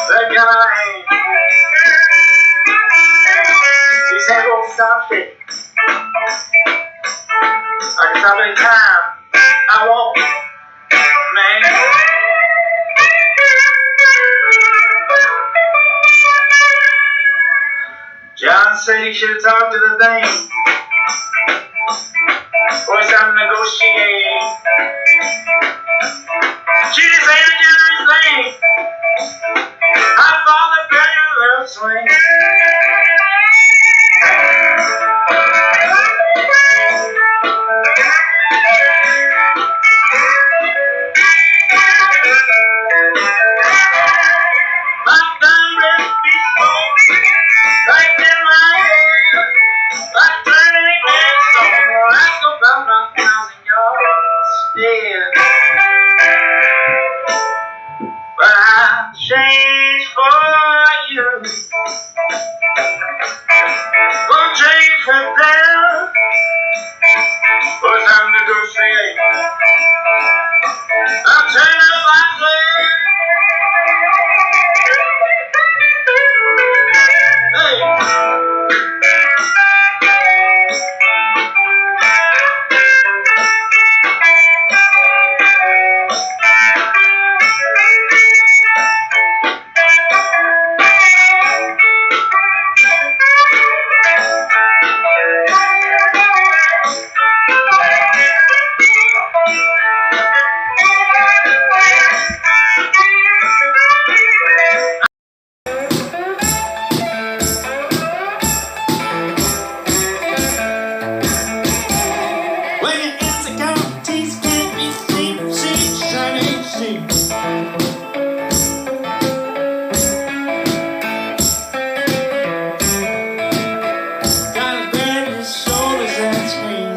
The guy, he said, "Won't stop it. I can stop any time I want, man." John said he should talk to the thing. Boys, I'm negotiating. She just ain't a generous thing. I fall the pendulum swing. My thumb breath be smoke, right in my head. I turn any man song, I go about 1,000 yards dead. But I change for you. Won't change for them. Cause I'm negotiating. I'm turning up my head. Hey. When your insecurities can't be seen, see, shining, see. Gotta grab your shoulders and scream.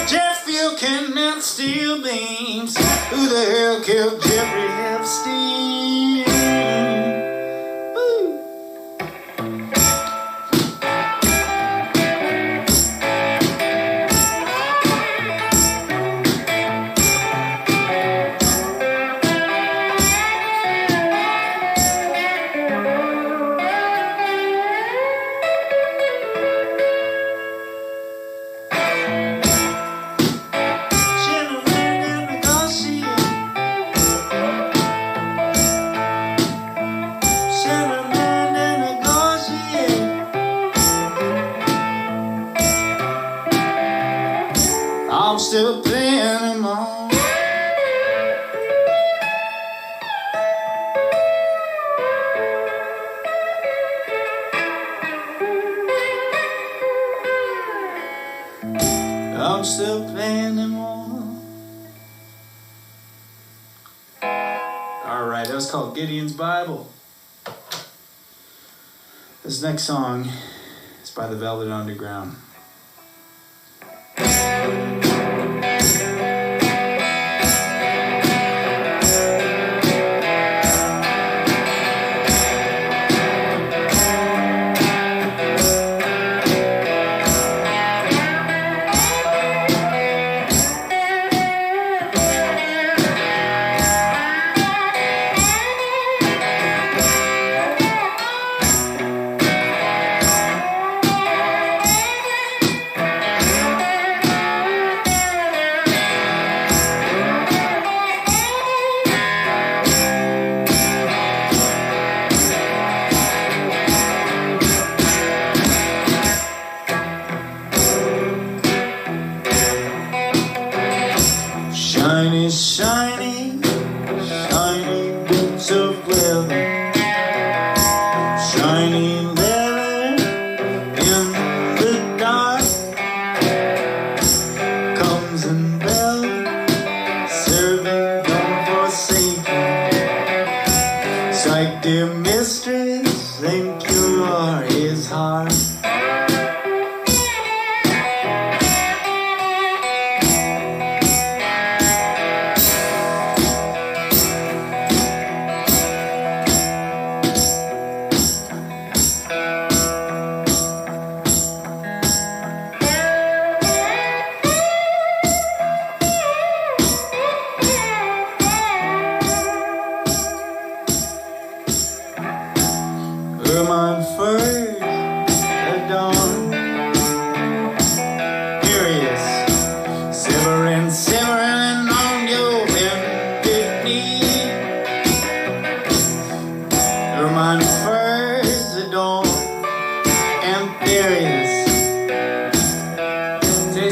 Jet fuel can melt steel beams. Who the hell killed Jeffrey Epstein? Woo. I'm still playing them on. I'm still playing them on. Alright, that was called Gideon's Bible. This next song is by the Velvet Underground. Shiny, shiny, shiny bits of leather, shiny leather in the dark, comes and bells, serving no forsaken. Strike, dear mistress, and cure his heart.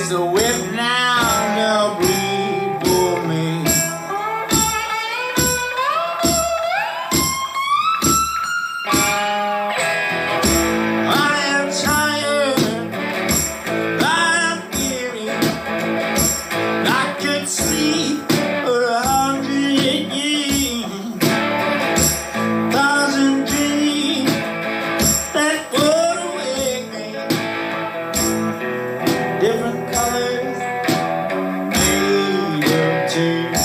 raise the whip now, no bleed for me. I am tired, I am weary. I could sleep for 100 years. Thousand dreams that would awake me. Different colors made of tears.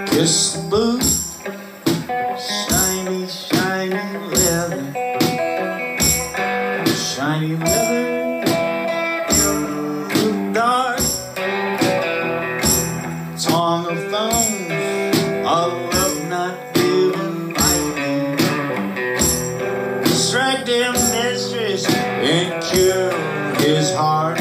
Kiss the boots, shiny, shiny leather, shiny leather in the dark. Song of thorns, all love not given lightning. Strike their mistress and kill his heart.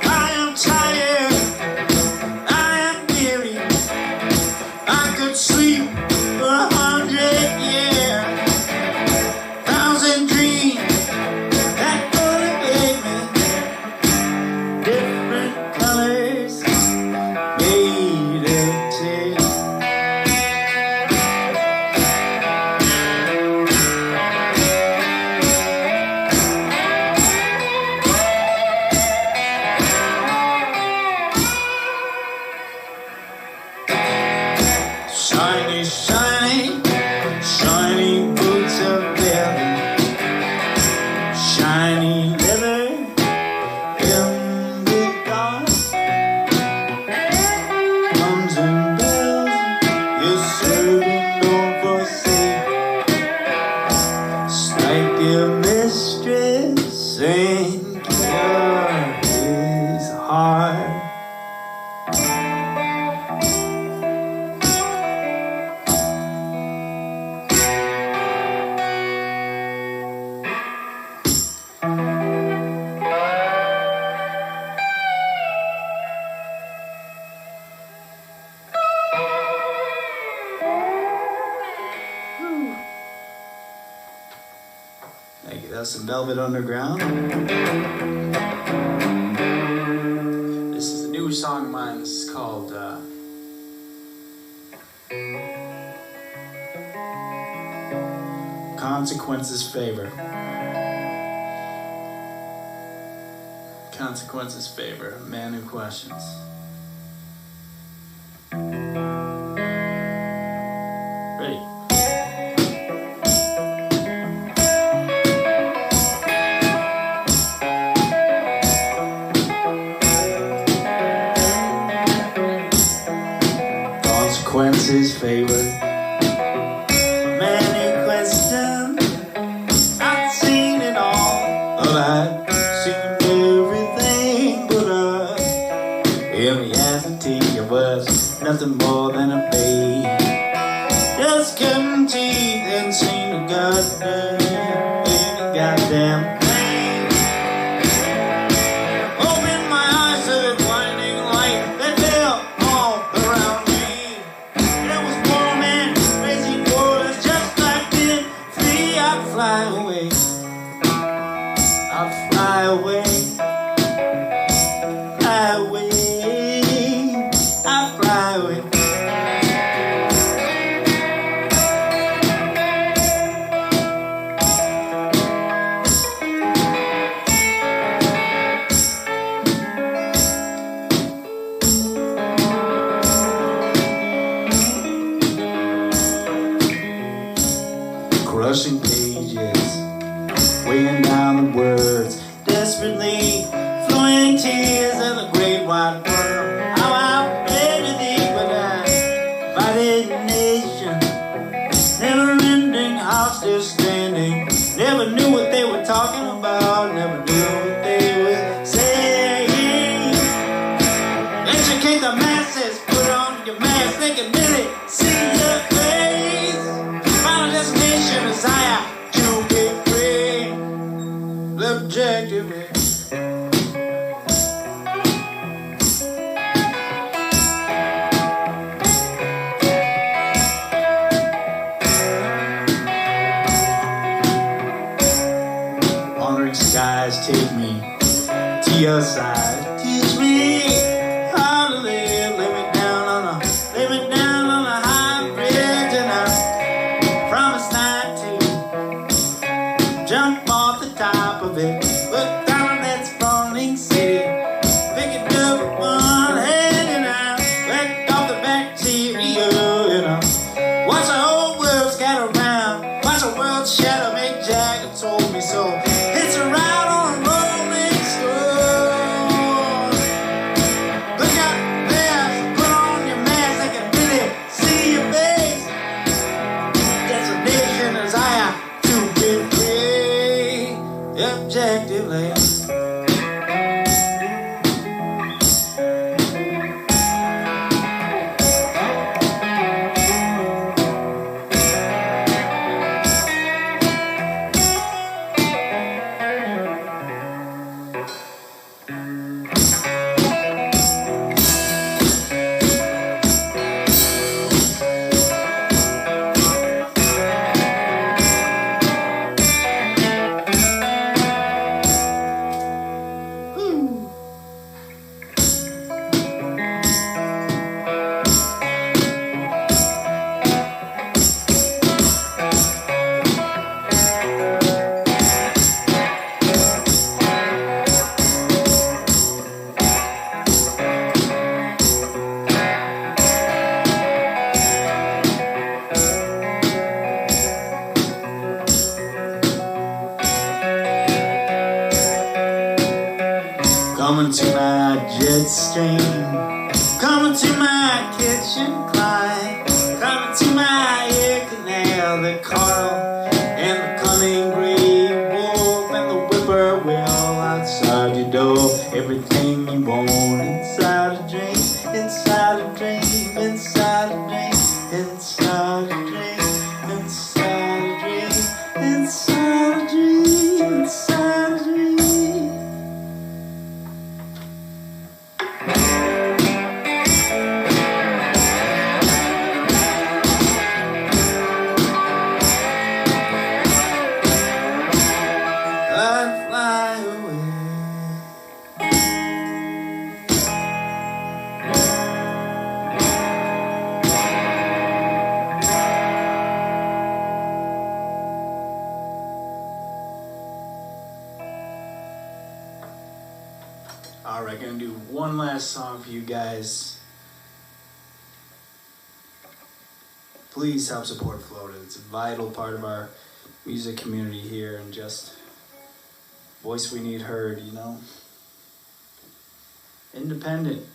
I am tired, I am weary. I could sleep for 100 years. Thousand dreams that motivate me. Different colors made of tears. Shiny, shiny, shiny boots of leather, shiny leather in the dark. Drums and bells, your servant don't forsake. Strike your mistress and cure his heart. Thank you. That's the Velvet Underground. This is a new song of mine. This is called Consequences Favor. Consequences favor a man who questions. Ready? Consequences favor man who questions. I've seen it all. Oh, I've seen everything but us. In reality, it was nothing more than a babe. Just cutting teeth and seen the goddamn thing. Open my eyes to the blinding light that fell all around me. It was warm and crazy waters just like in free. I'd fly away. I'd fly away. Fly away. I'd fly away. Crushing pages, weighing down desperately, flowing tears of the great white world. How I prayed to thee when I divided nation, never ending, heart still standing. Never knew what they were talking about, never knew what they were saying. Educate the masses, put on your mask, they can really see your face. Final destination is higher, you get free. Objectively. Wandering skies, take me to your side. Teach me how to live. Lay me down on a high bridge, and I promise not to jump off the top of it. Look down at that sprawling city. Pick it up with one hand, and I let off the bacteria, and I watch the whole world scatter around. Watch the world shadow make Jagger told me so. It's around on a rolling stone. Look out there, put on your mask, I can really see your face. Destination is higher, to get free. Objectively. Coming to my jet stream, coming to my kitchen climb, coming to my ear canal, the coral and the cunning gray wolf and the whippoorwill outside your door. Everything you want inside a dream, inside a dream, inside a dream, inside a dream, inside a dream, inside a dream, inside a dream. I'd fly away. Alright, gonna do one last song for you guys. Please help support Floated. It's a vital part of our music community here, and just voice we need heard, you know? Independent.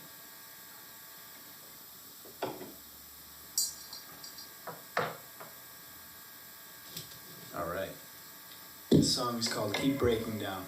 Alright. This song is called Keep Breaking Down.